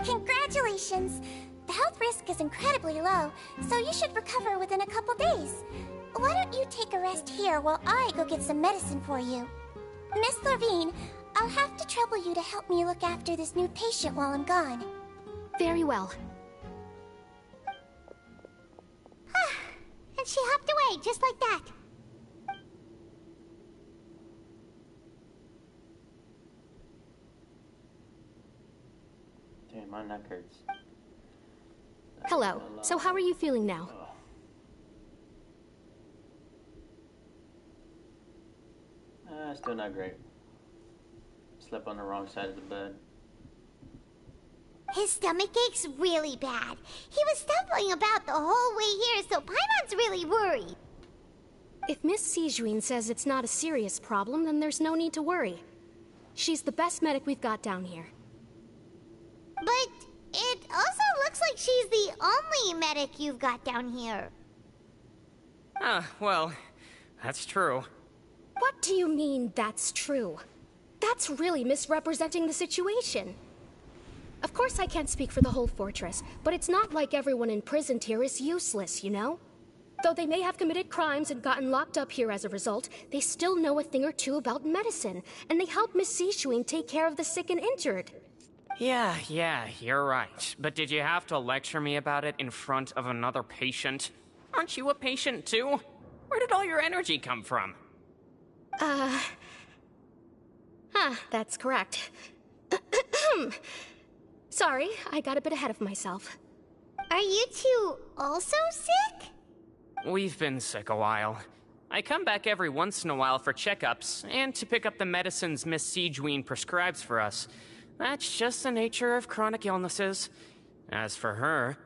S3: Congratulations! The health risk is incredibly low, so you should recover within a couple days. Why don't you take a rest here while I go get some medicine for you? Miss Lorvine, I'll have to trouble you to help me look after this new patient while I'm gone.
S9: Very well.
S11: And she hopped away just like that.
S1: Damn, my neck hurts.
S9: Hello. So how are you feeling now?
S1: Still not great. Slept on the wrong side of the bed.
S11: His stomach ache's really bad. He was stumbling about the whole way here, so Paimon's really worried.
S9: If Miss Sijuin says it's not a serious problem, then there's no need to worry. She's the best medic we've got down here.
S11: But it also looks like she's the only medic you've got down here.
S5: Well, that's true.
S9: What do you mean, that's true? That's really misrepresenting the situation. Of course I can't speak for the whole fortress, but it's not like everyone imprisoned here is useless, you know? Though they may have committed crimes and gotten locked up here as a result, they still know a thing or two about medicine, and they help Miss Sijuin take care of the sick and injured.
S5: Yeah, you're right. But did you have to lecture me about it in front of another patient? Aren't you a patient too? Where did all your energy come from?
S9: That's correct. Sorry, I got a bit ahead of myself.
S11: Are you two also sick?
S5: We've been sick a while. I come back every once in a while for checkups, and to pick up the medicines Miss Sijuin prescribes for us. That's just the nature of chronic illnesses. As for her...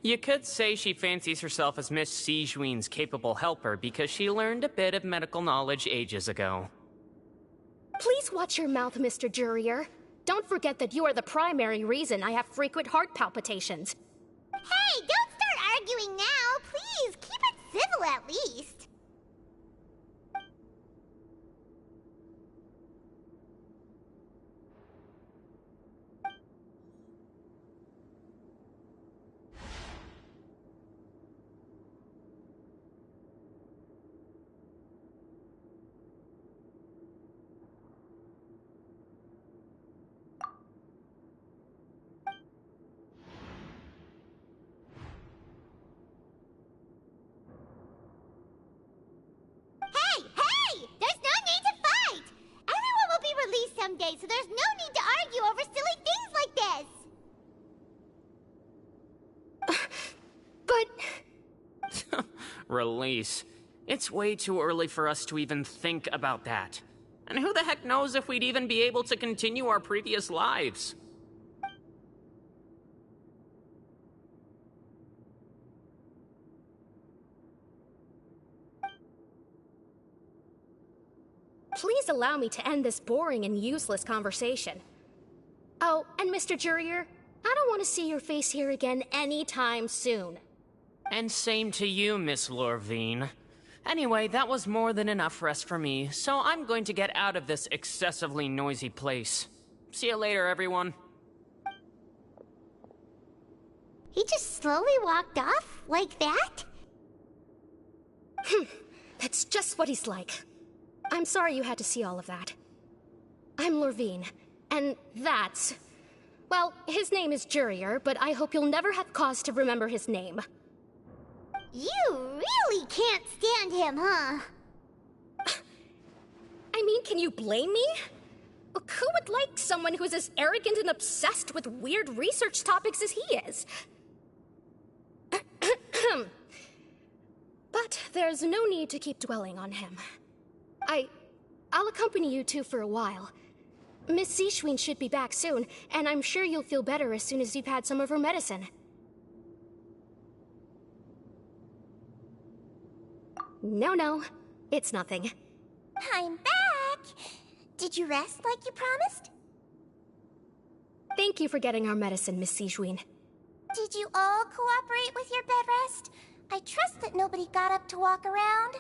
S5: you could say she fancies herself as Miss Sijuin's capable helper because she learned a bit of medical knowledge ages ago.
S9: Please watch your mouth, Mr. Jurier. Don't forget that you are the primary reason I have frequent heart palpitations.
S11: Hey, don't start arguing now! Please, keep it civil at least. Someday, so there's no need to argue over silly things like this.
S5: But... Release. It's way too early for us to even think about that. And who the heck knows if we'd even be able to continue our previous lives?
S9: Please allow me to end this boring and useless conversation. Oh, and Mr. Jurier, I don't want to see your face here again anytime soon.
S5: And same to you, Miss Lorvine. Anyway, that was more than enough rest for me, so I'm going to get out of this excessively noisy place. See you later, everyone.
S11: He just slowly walked off like that?
S9: That's just what he's like. I'm sorry you had to see all of that. I'm Lorvine, and that's... Well, his name is Jurier, but I hope you'll never have cause to remember his name.
S11: You really can't stand him, huh?
S9: I mean, can you blame me? Who would like someone who's as arrogant and obsessed with weird research topics as he is? But there's no need to keep dwelling on him. I'll accompany you two for a while. Miss Seishween should be back soon, and I'm sure you'll feel better as soon as you've had some of her medicine. No, it's nothing.
S11: I'm back! Did you rest like you promised?
S9: Thank you for getting our medicine, Miss Seishween.
S11: Did you all cooperate with your bed rest? I trust that nobody got up to walk around.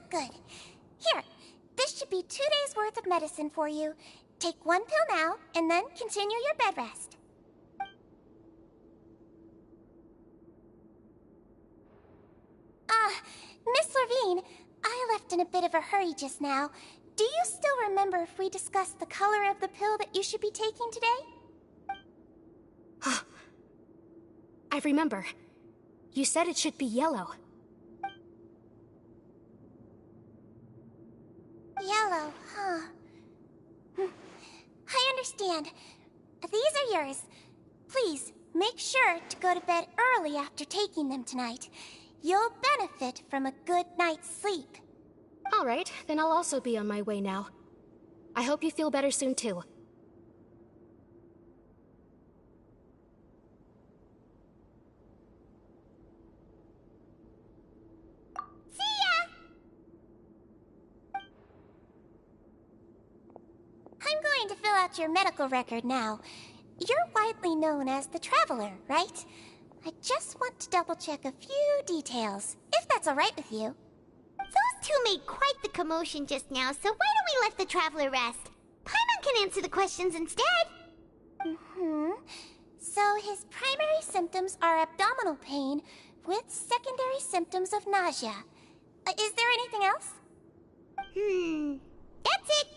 S11: Good. Here, this should be 2 days' worth of medicine for you. Take 1 pill now, and then continue your bed rest. Miss Lorvine, I left in a bit of a hurry just now. Do you still remember if we discussed the color of the pill that you should be taking today?
S9: I remember. You said it should be yellow.
S11: Yellow, huh? I understand. These are yours. Please, make sure to go to bed early after taking them tonight. You'll benefit from a good night's sleep.
S9: All right, then I'll also be on my way now. I hope you feel better soon, too.
S11: See ya! I'm going to fill out your medical record now. You're widely known as the Traveler, right? I just want to double-check a few details, if that's all right with you. Those two made quite the commotion just now, so why don't we let the Traveler rest? Paimon can answer the questions instead. So his primary symptoms are abdominal pain with secondary symptoms of nausea. Is there anything else? That's it.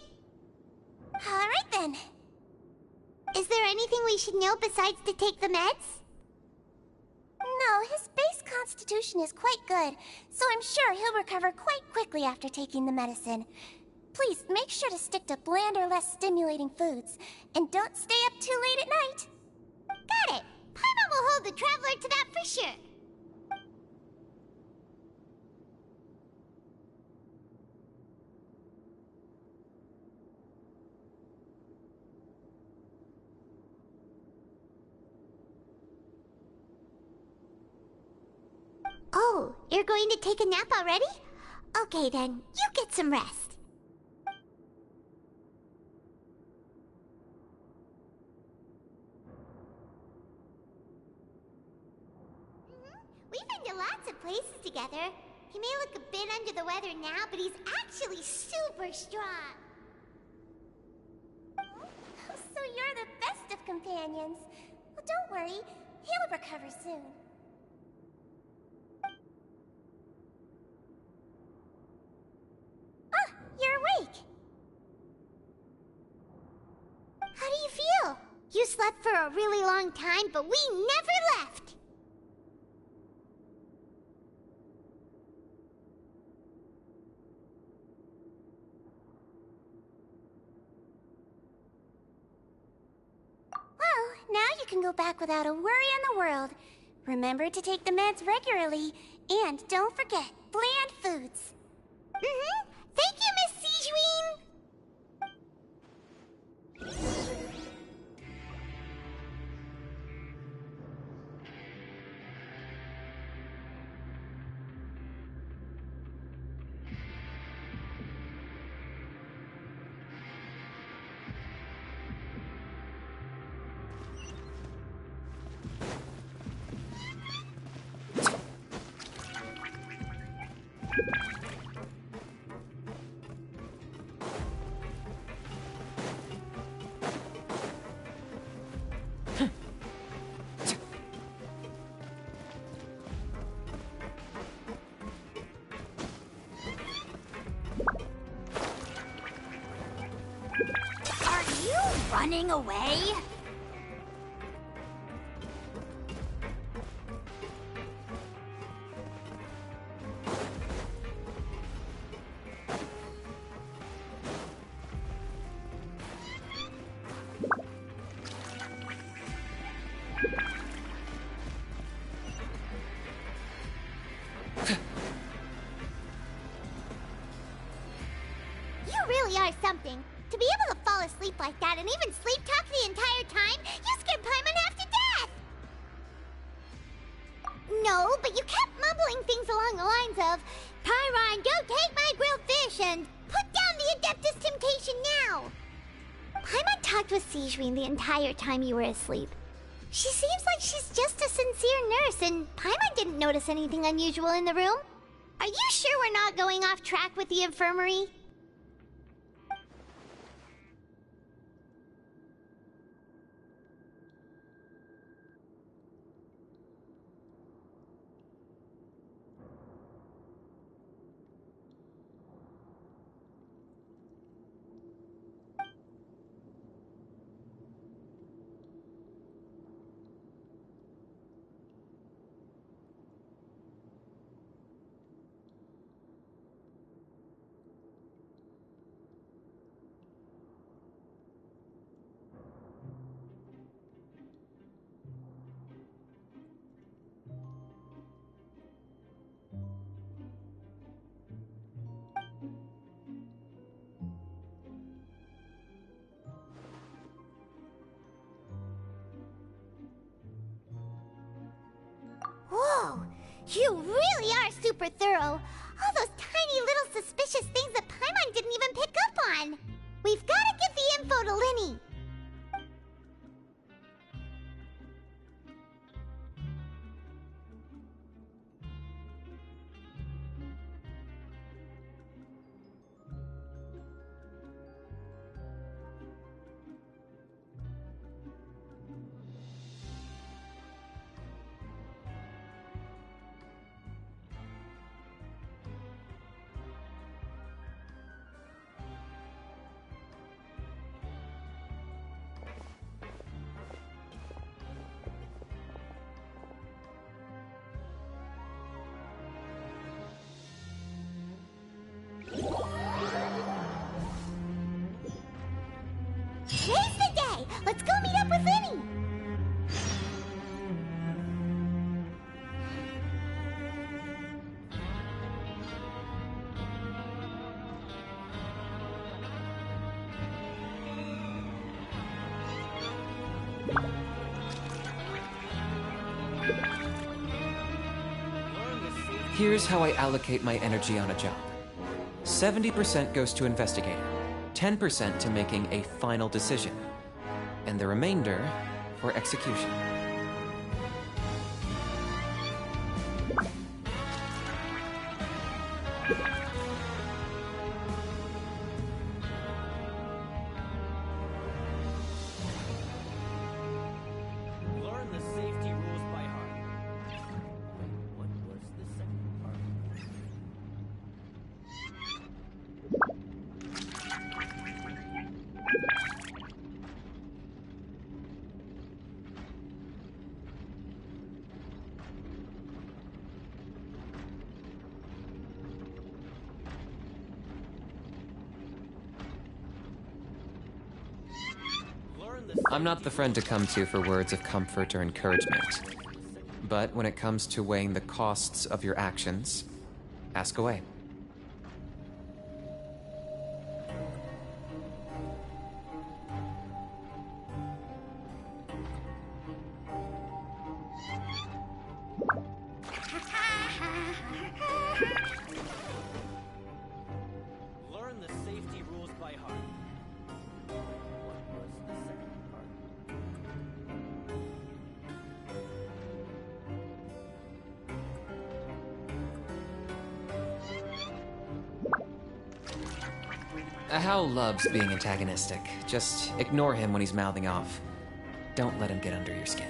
S11: All right then. Is there anything we should know besides to take the meds? No, his base constitution is quite good, so I'm sure he'll recover quite quickly after taking the medicine. Please make sure to stick to bland or less stimulating foods, and don't stay up too late at night. Got it! Paimon will hold the Traveler to that for sure. Oh, you're going to take a nap already? Okay then, you get some rest. We've been to lots of places together. He may look a bit under the weather now, but he's actually super strong. So you're the best of companions. Well, don't worry, he'll recover soon. You're awake. How do you feel? You slept for a really long time, but we never left. Well, now you can go back without a worry in the world. Remember to take the meds regularly, and don't forget, bland foods. Thank you, Miss Seishween!
S3: running away? You really are something. To be able to fall asleep like that and even sleep talk the entire time, you scared Paimon half to death! No, but you kept mumbling things along the lines of, Pyron, don't take my grilled fish, and put down the Adeptus Temptation now! Paimon talked with Sijouin the entire time you were asleep. She seems like she's just a sincere nurse, and Paimon didn't notice anything unusual in the room. Are you sure we're not going off track with the infirmary? Whoa! You really are super thorough! All those tiny little suspicious things that Paimon didn't even pick up on! We've gotta give the info to Linny! Today's the day! Let's go meet up with Linny!
S2: Here's how I allocate my energy on a job. 70% goes to investigating, 10% to making a final decision, and the remainder for execution.
S4: Learn the safety rules by heart. What was the second part?
S2: I'm not the friend to come to for words of comfort or encouragement. But when it comes to weighing the costs of your actions, ask away.
S4: Learn the safety rules by heart. What was the second part?
S2: Hal loves being antagonistic. Just ignore him when he's mouthing off. Don't let him get under your skin.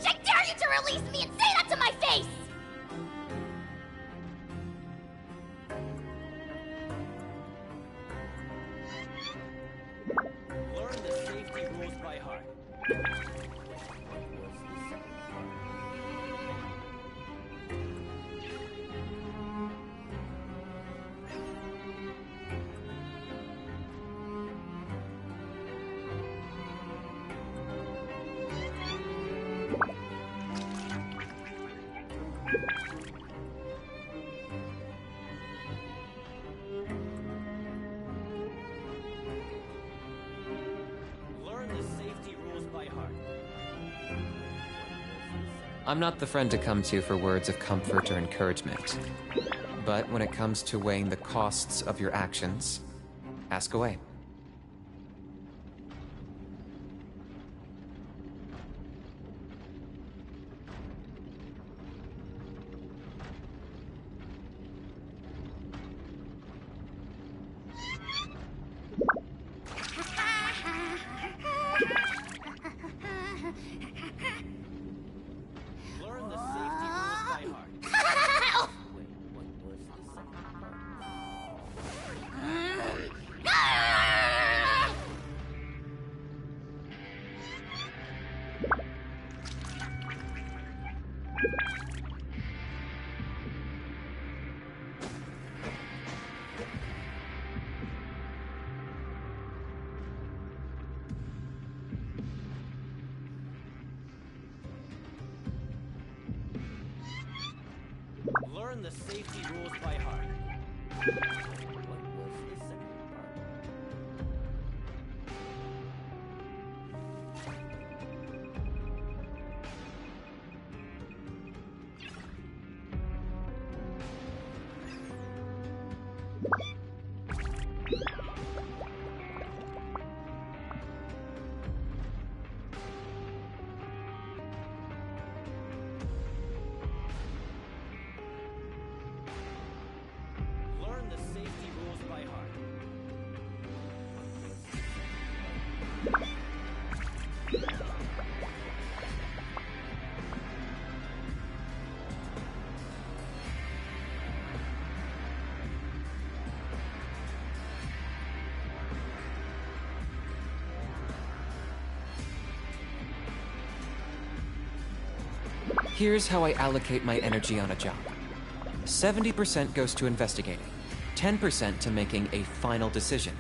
S3: I dare you to release me and say that to my face!
S4: Learn the safety rules by heart.
S2: I'm not the friend to come to for words of comfort or encouragement. But when it comes to weighing the costs of your actions, ask away. Learn the safety rules by heart. Learn the safety rules by heart. Here's how I allocate my energy on a job. 70% goes to investigating, 10% to making a final decision,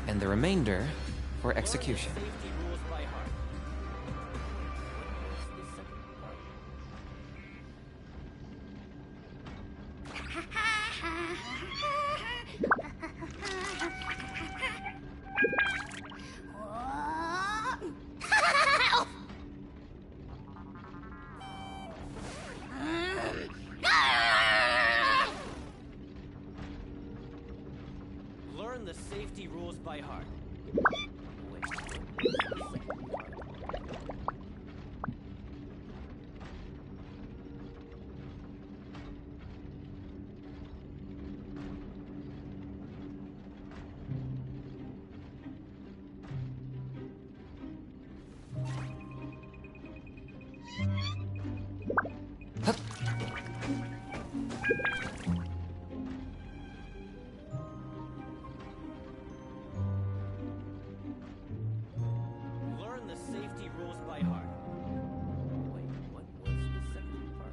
S2: and the remainder for execution. Learn the safety rules by heart. Learn the safety rules by heart. Wait, what was the second part?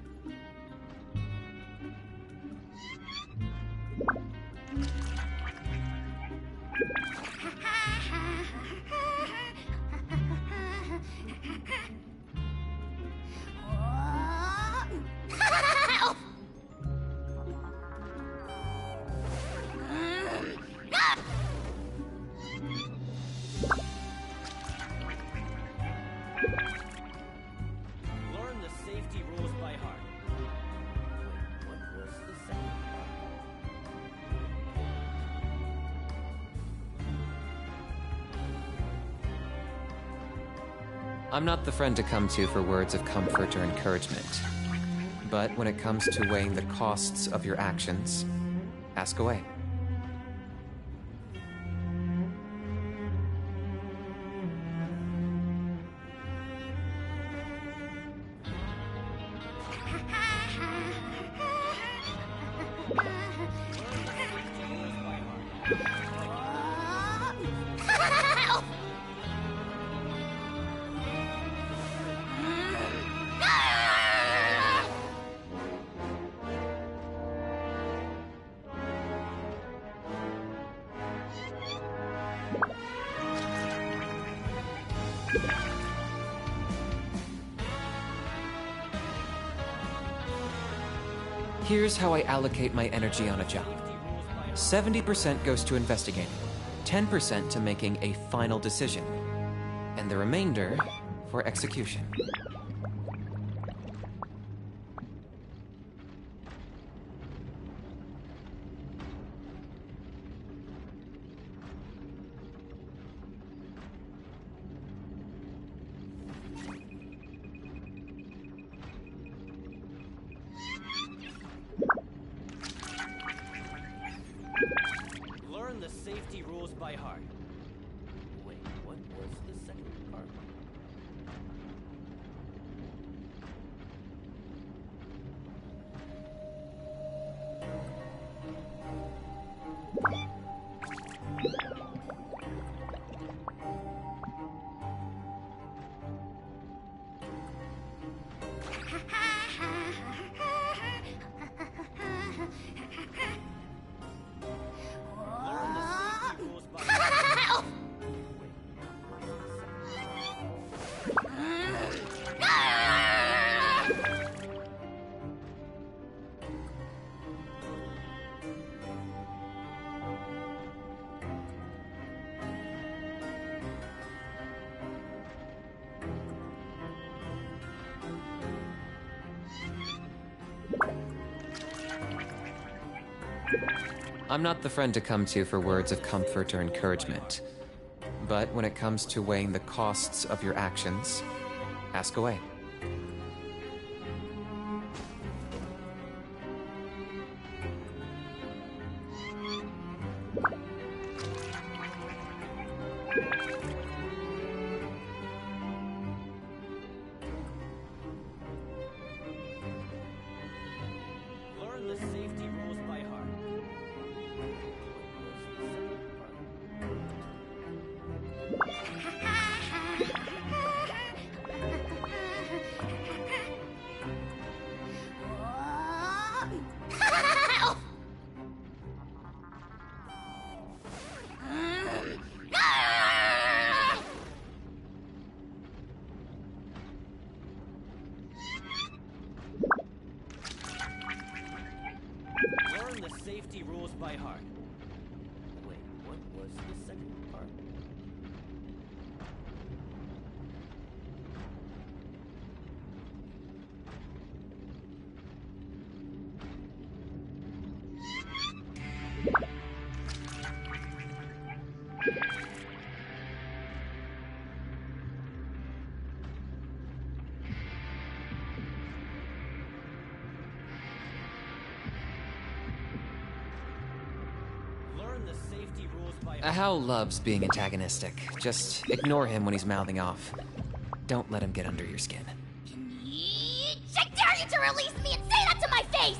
S2: Learn the safety rules by heart. Wait, what was the second part? I'm not the friend to come to for words of comfort or encouragement. But when it comes to weighing the costs of your actions, ask away.
S11: Ha ha ha!
S2: Here's how I allocate my energy on a job. 70% goes to investigating, 10% to making a final decision, and the remainder for execution.
S4: Learn the safety rules by heart. Wait, what was the second part? Learn the safety rules by heart.
S2: I'm not the friend to come to for words of comfort or encouragement. But when it comes to weighing the costs of your actions, ask away.
S4: Learn the safety rules by heart. Learn the safety rules by heart. Wait, what was the second part? Learn the safety rules by heart.
S2: Ahau loves being antagonistic. Just ignore him when he's mouthing off. Don't let him get under your skin.
S11: I dare you to release me and say that to my face!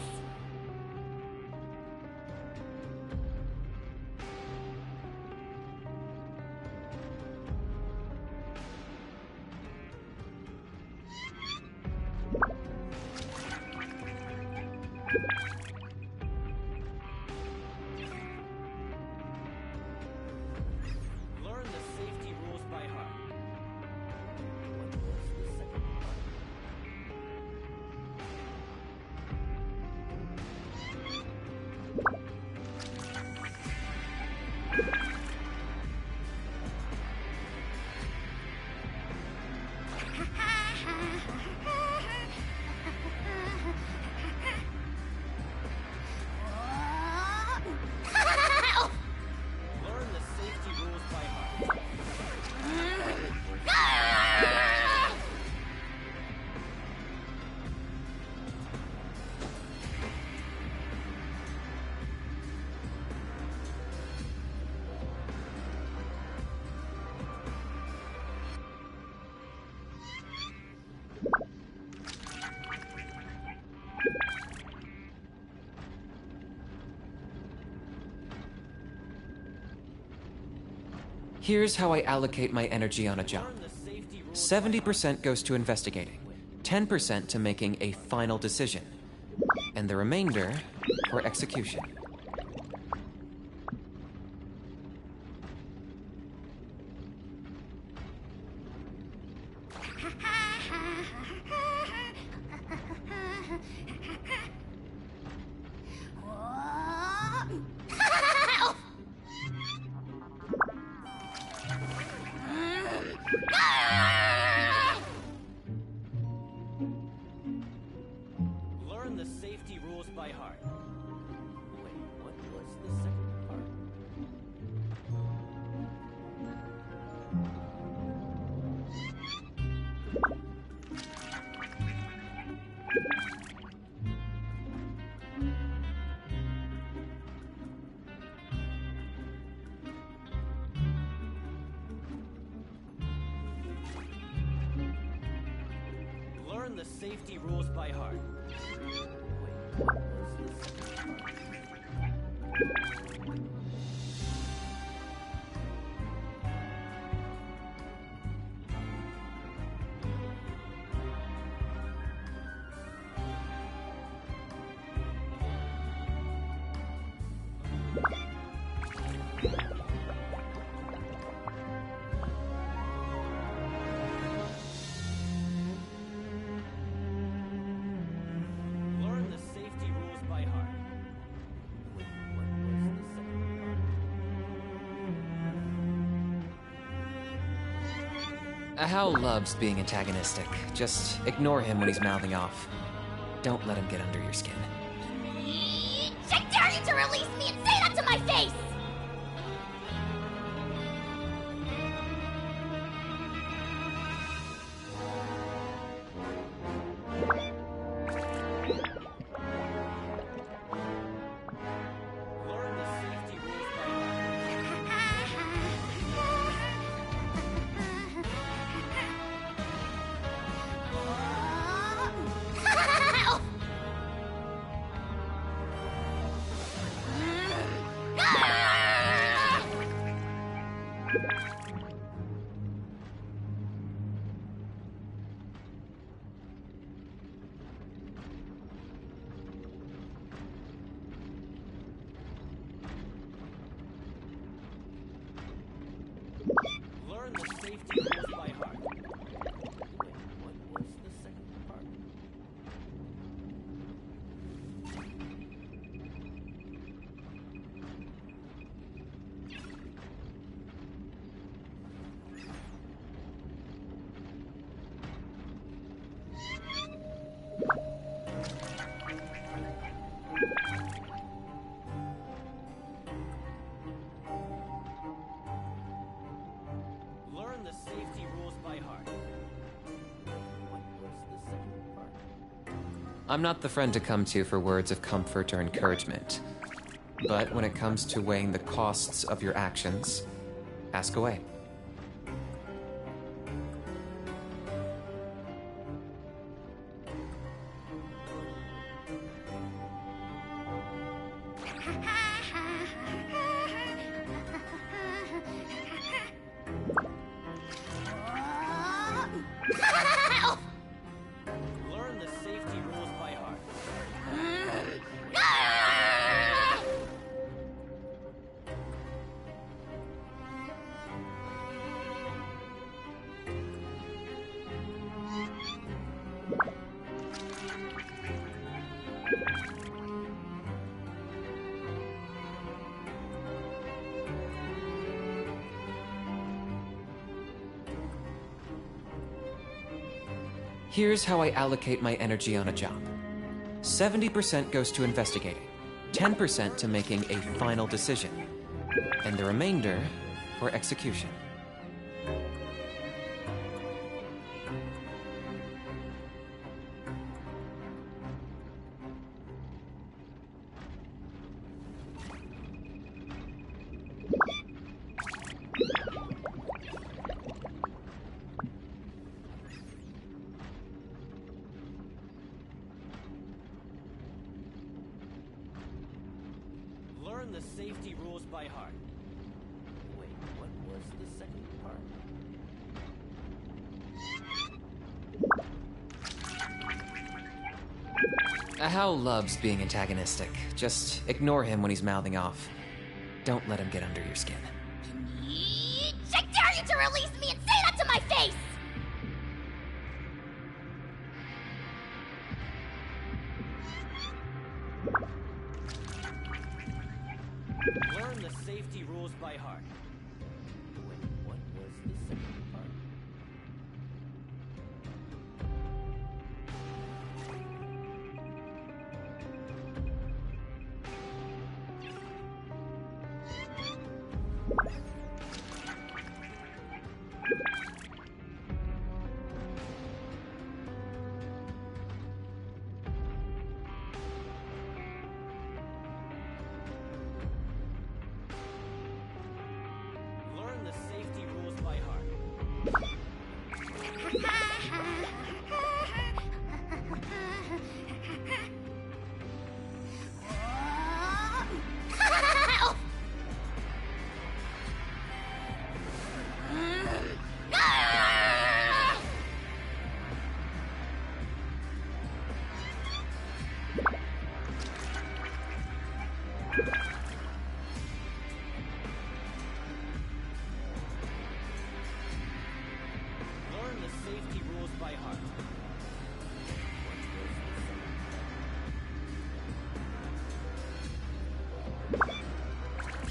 S4: Learn the safety rules by heart. What was the second part? Learn the safety rules by heart.
S2: Here's how I allocate my energy on a job. 70% goes to investigating, 10% to making a final decision, and the remainder for execution.
S4: Learn the safety rules by heart. Wait, what was the second part? Learn the safety rules by heart. Wait, what was the second part? Learn the safety rules by heart. Wait, what was the second part?
S2: Hal loves being antagonistic. Just ignore him when he's mouthing off. Don't let him get under your skin.
S11: I dare you to release me and say that to my face!
S4: Learn the safety rules by heart. Learn the safety rules by heart. Wait, what was the second part? Learn the safety rules by heart. What was the second part?
S2: I'm not the friend to come to for words of comfort or encouragement. But when it comes to weighing the costs of your actions, ask away.
S4: Learn the safety rules by heart.
S2: Here's how I allocate my energy on a job. 70% goes to investigating, 10% to making a final decision, and the remainder for execution.
S4: Learn the safety rules by heart. Wait, what was the second part?
S2: Hal loves being antagonistic. Just ignore him when he's mouthing off. Don't let him get under your skin.
S11: I dare you to release me and say that to my face!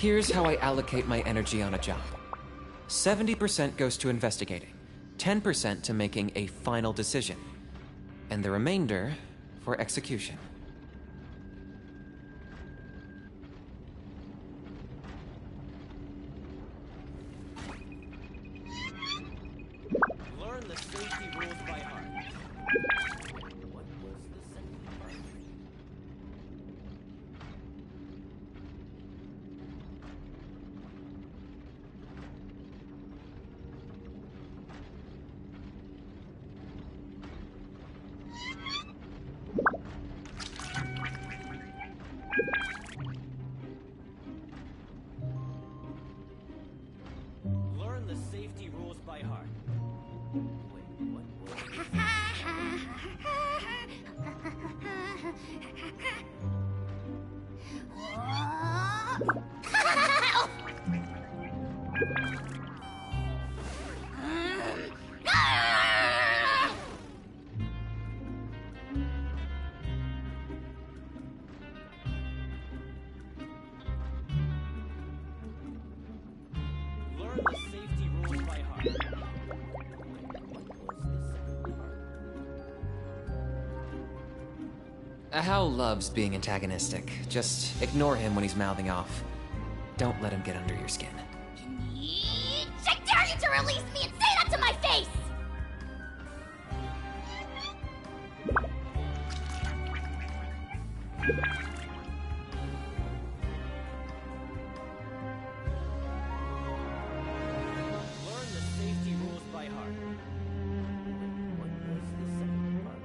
S2: Here's how I allocate my energy on a job. 70% goes to investigating, 10% to making a final decision, and the remainder for execution.
S4: Learn the safety rules by heart. What was the second part? Learn the safety rules by heart. Wait, what was Learn the safety rules by heart.
S2: Hal loves being antagonistic. Just ignore him when he's mouthing off. Don't let him get under your skin.
S11: I dare you to release me and say that to my face!
S4: Learn the safety rules by heart. What was the second part?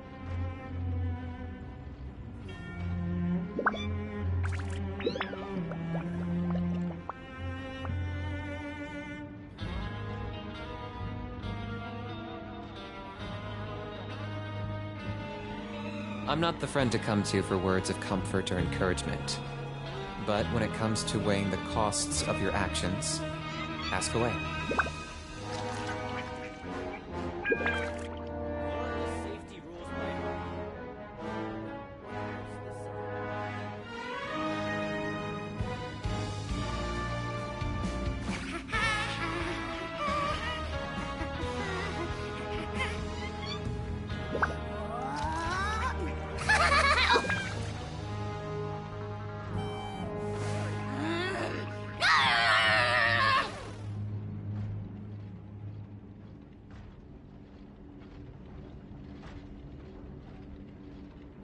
S2: I'm not the friend to come to for words of comfort or encouragement. But when it comes to weighing the costs of your actions, ask away.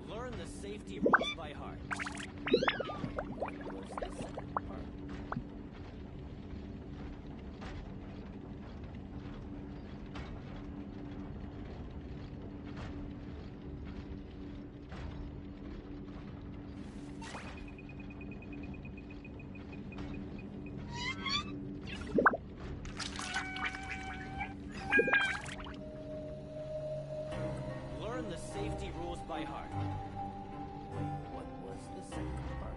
S4: Learn the safety rules by heart. What was the second part? Learn the safety rules by heart. What was the second part?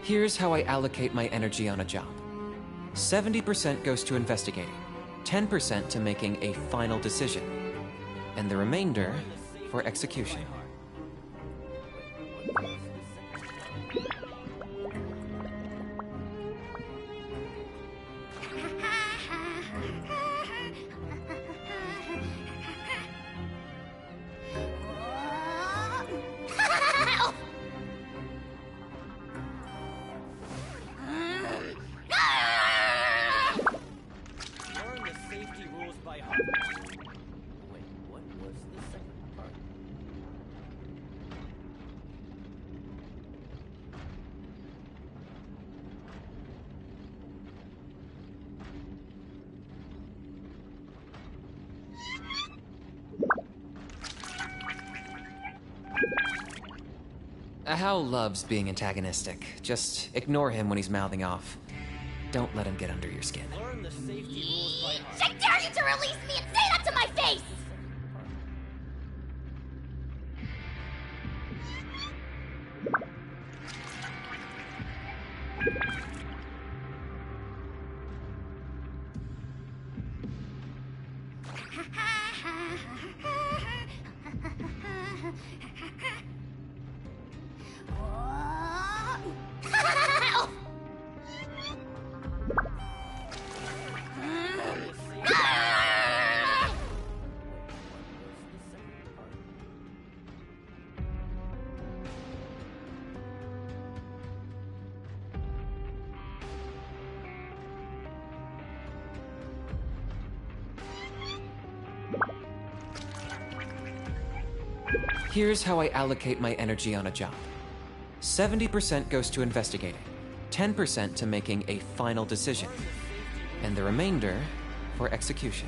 S2: Here's how I allocate my energy on a job. 70% goes to investigating, 10% to making a final decision, and the remainder for execution.
S4: Learn the safety rules by heart. Wait, what was
S2: Hal loves being antagonistic. Just ignore him when he's mouthing off. Don't let him get under your skin.
S3: I dare you to release me and say that to my face!
S2: Here's how I allocate my energy on a job. 70% goes to investigating, 10% to making a final decision, and the remainder for execution.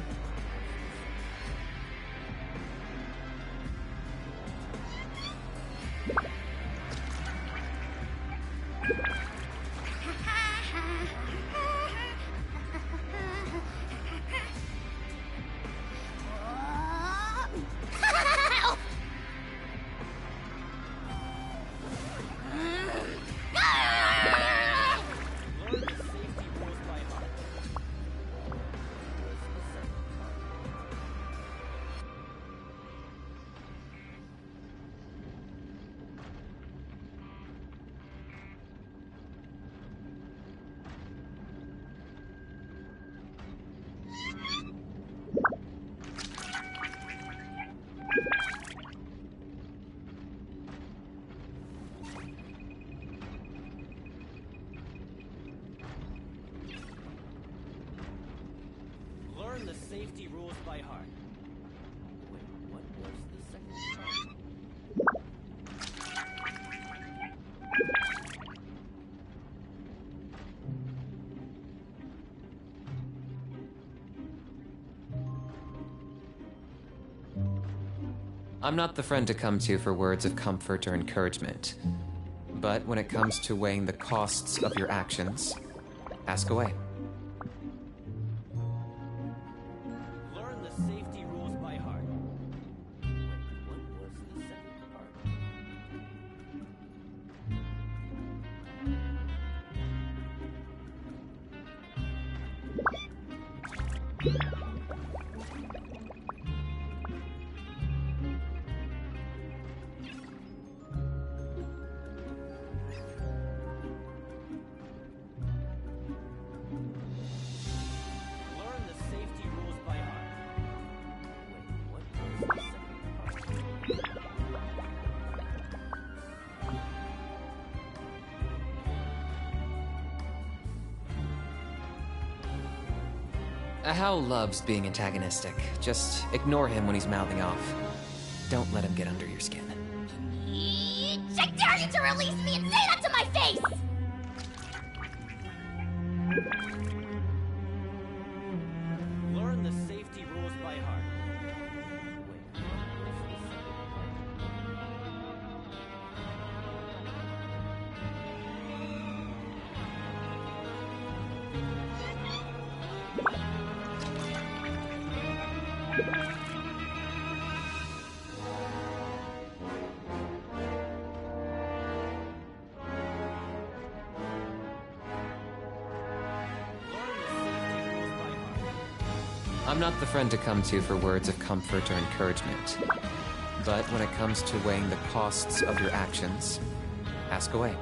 S4: Learn the safety rules by heart. Wait, what was the second part?
S2: I'm not the friend to come to for words of comfort or encouragement. But when it comes to weighing the costs of your actions, ask away.
S4: Learn the safety rules by heart. Wait, what was the second part? Learn the safety rules by heart. Wait, what was the second part?
S2: Hal loves being antagonistic. Just ignore him when he's mouthing off. Don't let him get under your skin.
S3: I dare you to release me and say that to my face!
S4: Learn the safety rules by heart. Wait, what was the second
S2: I'm not the friend to come to for words of comfort or encouragement. But when it comes to weighing the costs of your actions, ask away.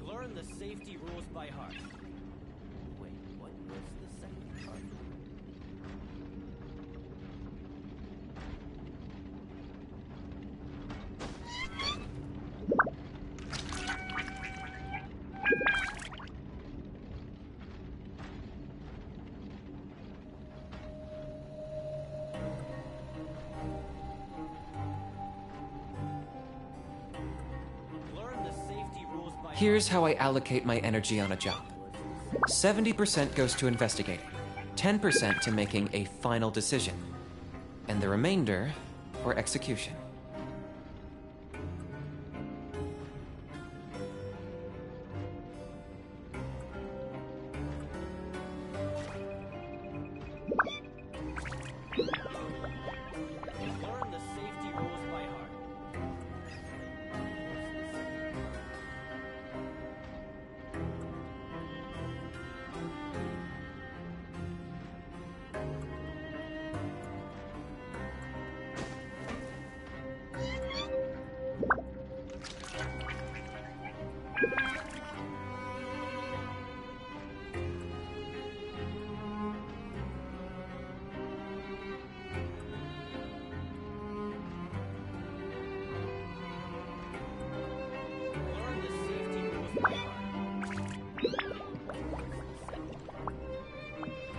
S4: Learn the safety rules by heart. Wait, what was the second part?
S2: Here's how I allocate my energy on a job. 70% goes to investigating, 10% to making a final decision, and the remainder for execution.
S4: Learn the safety rules by heart. Learn the safety rules by heart.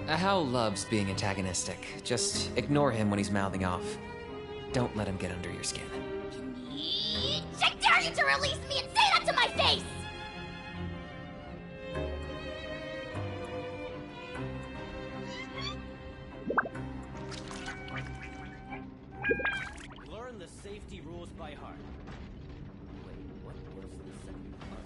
S2: Hal loves being antagonistic. Just ignore him when he's mouthing off. Don't let him get under your skin.
S3: I dare you to release me and say that to my face!
S4: Learn the safety rules by heart. Wait, what was the second part?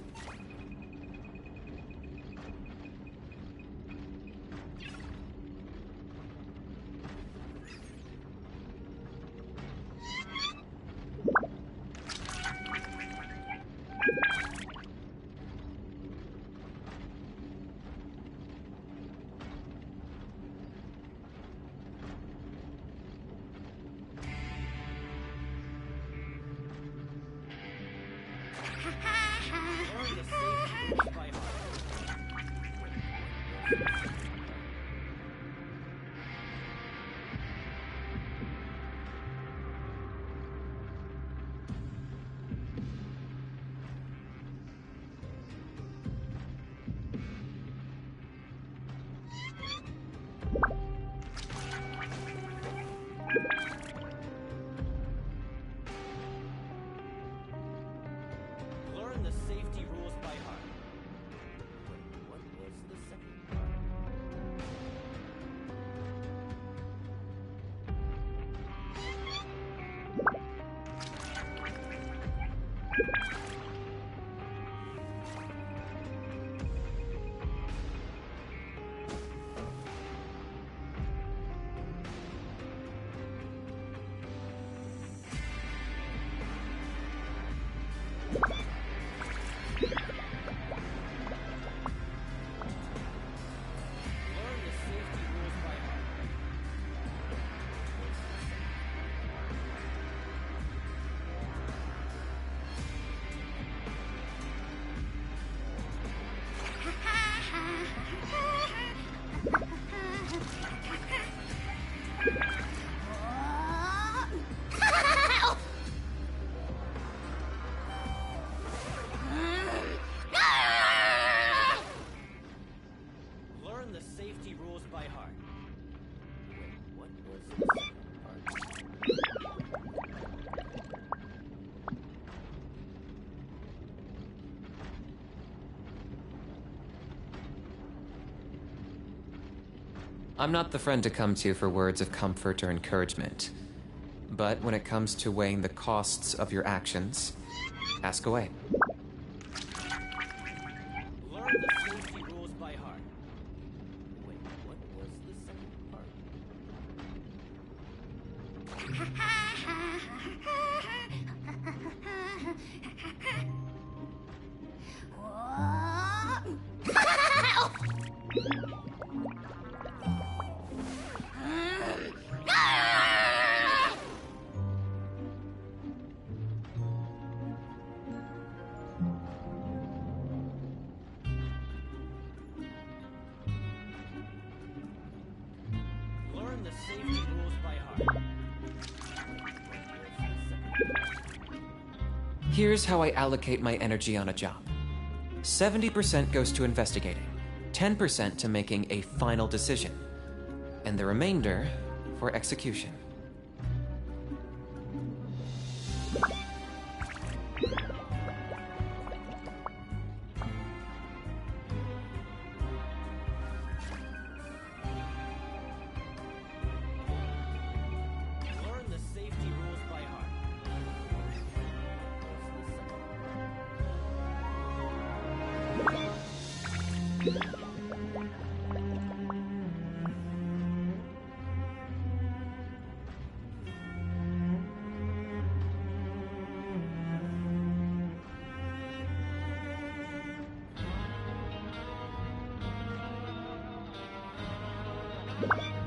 S4: Learn the safety rules by heart. Learn the safety rules by heart. Wait, what was the second part? Learn the safety rules by heart. Learn the safety rules by heart. Wait, what was the second part?
S2: I'm not the friend to come to for words of comfort or encouragement. But when it comes to weighing the costs of your actions, ask away.
S4: Learn the safety rules by heart. Wait, what was the second part? Learn the safety rules by heart.
S2: Here's how I allocate my energy on a job. 70% goes to investigating, 10% to making a final decision, and the remainder for execution.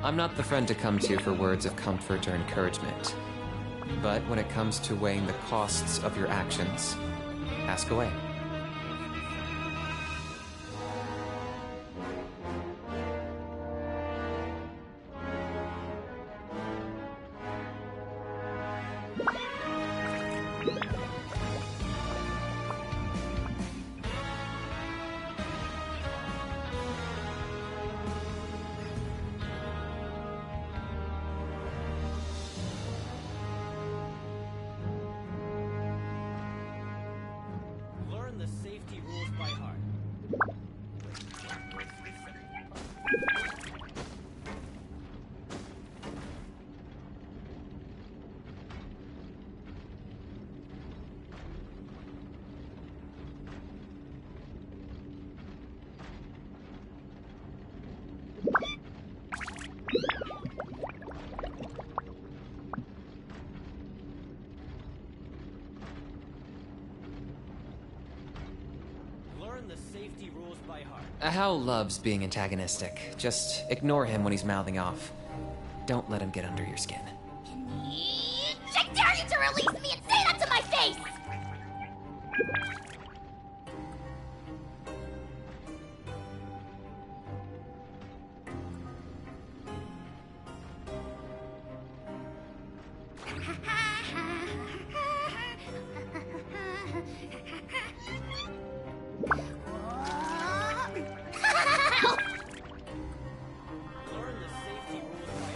S2: I'm not the friend to come to for words of comfort or encouragement. But when it comes to weighing the costs of your actions, ask away.
S4: Learn the safety rules by heart. Learn the safety rules by heart.
S2: Ahau loves being antagonistic. Just ignore him when he's mouthing off. Don't let him get under your skin.
S11: I dare you to release me and say that to my face!
S4: Learn the safety rules by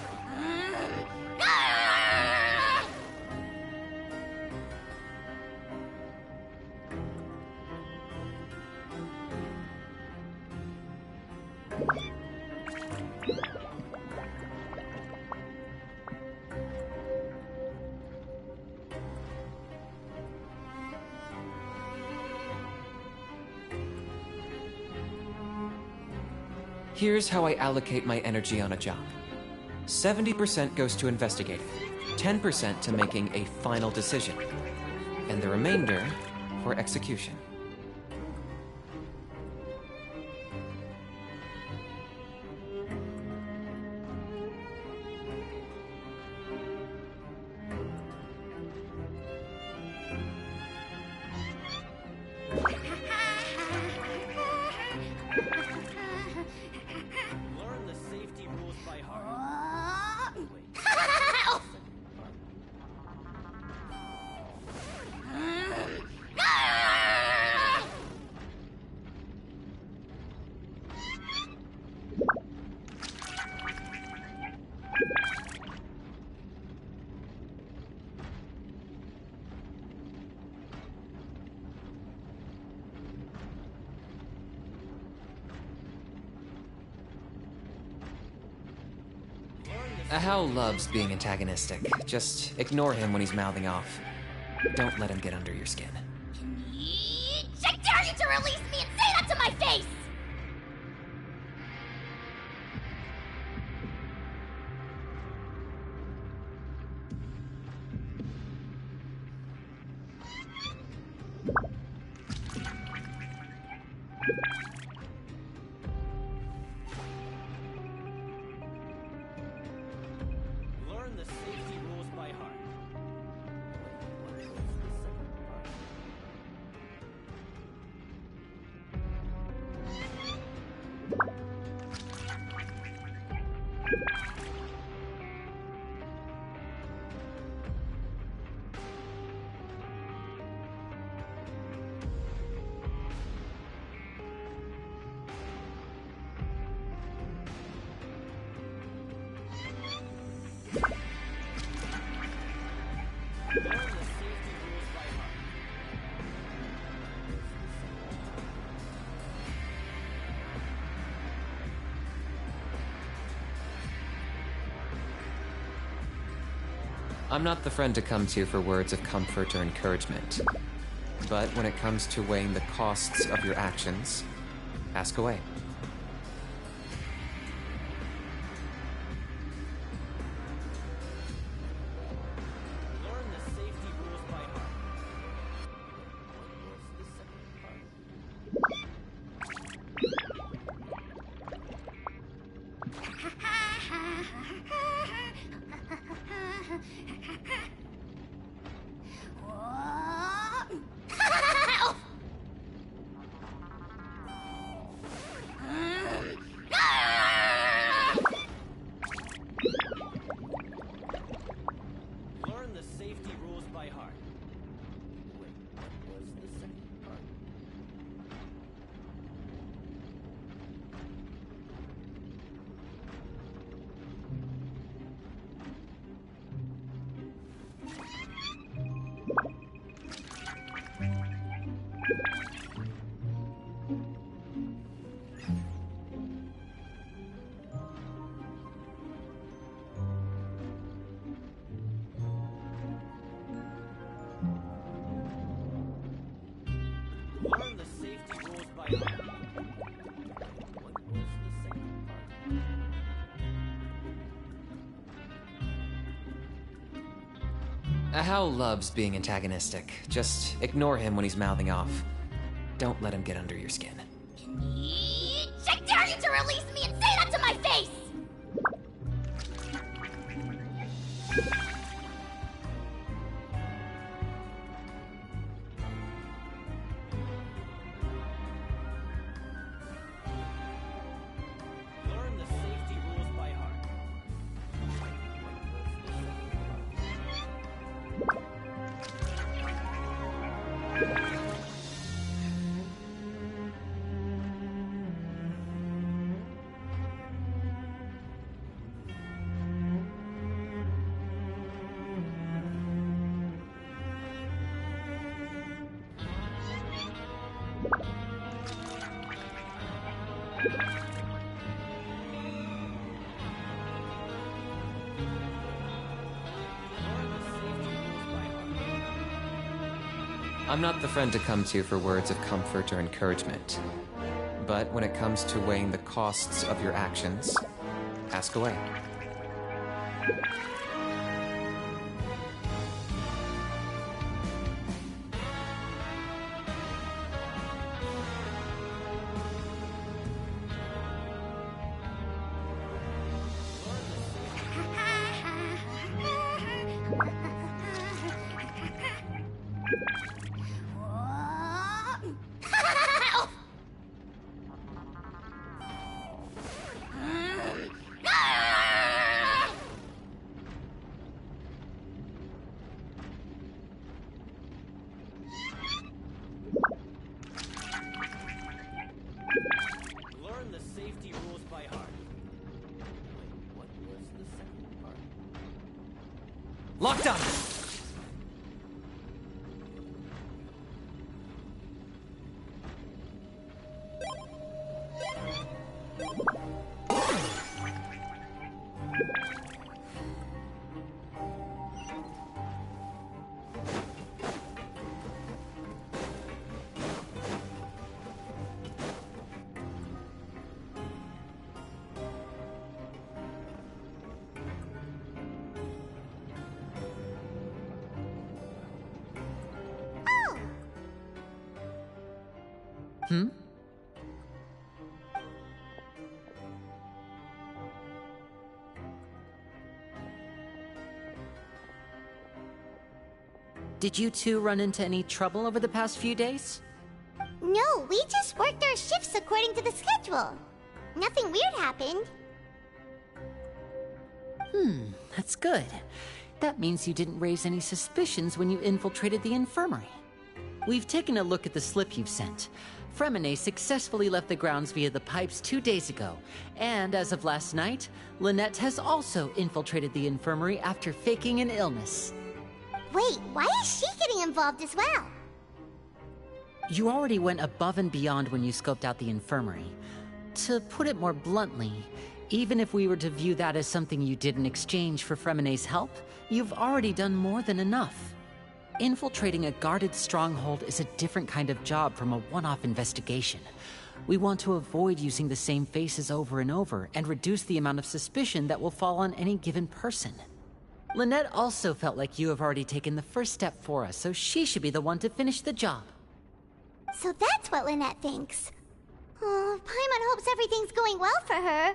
S2: Here's how I allocate my energy on a job. 70% goes to investigating, 10% to making a final decision, and the remainder for execution.
S4: Learn the safety rules by heart.
S2: Ahau loves being antagonistic. Just ignore him when he's mouthing off. Don't let him get under your skin.
S11: I dare you to release me and say that to my face!
S4: Learn the safety rules by heart.
S2: I'm not the friend to come to for words of comfort or encouragement. But when it comes to weighing the costs of your actions, ask away.
S4: Learn the safety rules by heart. Learn the safety rules by heart. What was the second part?
S2: Hal loves being antagonistic. Just ignore him when he's mouthing off. Don't let him get under your skin.
S3: I dare you to release me and say that to my face!
S4: Learn the safety rules by heart.
S2: I'm not the friend to come to for words of comfort or encouragement. But when it comes to weighing the costs of your actions, ask away.
S4: Learn the safety rules by heart. Wait, what was the second part?
S2: Locked up! Hmm?
S22: Did you two run into any trouble over the past few days?
S11: No, we just worked our shifts according to the schedule. Nothing weird happened.
S22: That's good. That means you didn't raise any suspicions when you infiltrated the infirmary. We've taken a look at the slip you've sent. Fremine successfully left the grounds via the pipes 2 days ago, and as of last night, Lynette has also infiltrated the infirmary after faking an illness.
S11: Wait, why is she getting involved as well?
S22: You already went above and beyond when you scoped out the infirmary. To put it more bluntly, even if we were to view that as something you did in exchange for Fremine's help, you've already done more than enough. Infiltrating a guarded stronghold is a different kind of job from a one-off investigation. We want to avoid using the same faces over and over and reduce the amount of suspicion that will fall on any given person. Lynette also felt like you have already taken the first step for us, so she should be the one to finish the job.
S11: So that's what Lynette thinks. Oh, Paimon hopes everything's going well for her.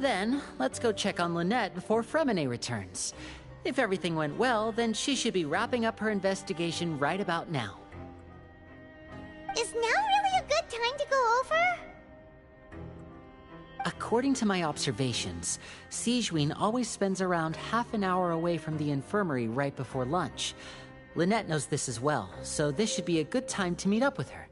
S22: Then, let's go check on Lynette before Fremine returns. If everything went well, then she should be wrapping up her investigation right about now.
S3: Is now really a good time to go over?
S22: According to my observations, Sigewinne always spends around half an hour away from the infirmary right before lunch. Lynette knows this as well, so this should be a good time to meet up with her.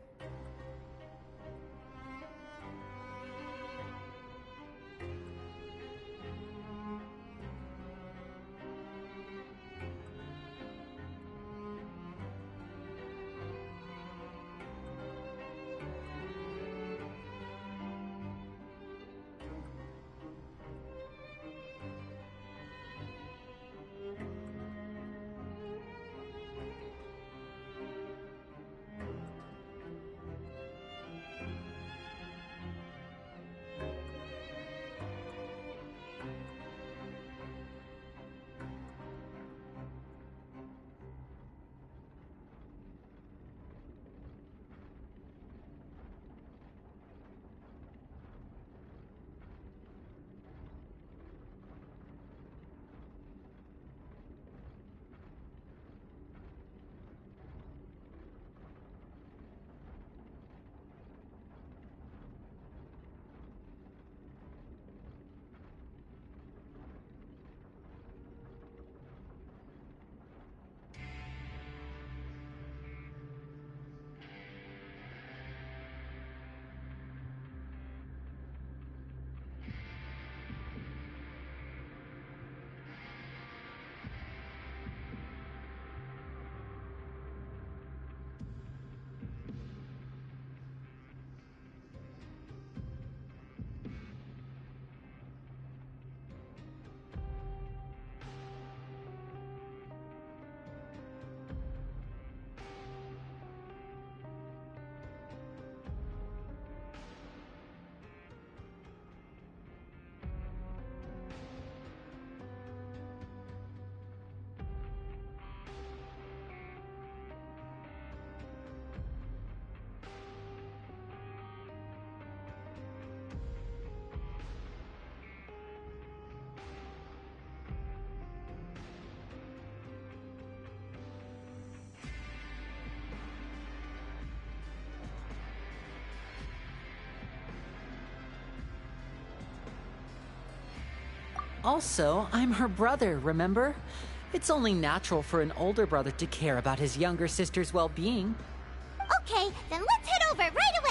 S22: Also, I'm her brother, remember? It's only natural for an older brother to care about his younger sister's well-being.
S3: Okay, then let's head over right away!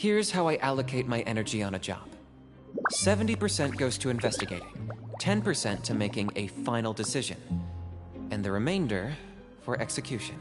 S2: Here's how I allocate my energy on a job. 70% goes to investigating, 10% to making a final decision, and the remainder for execution.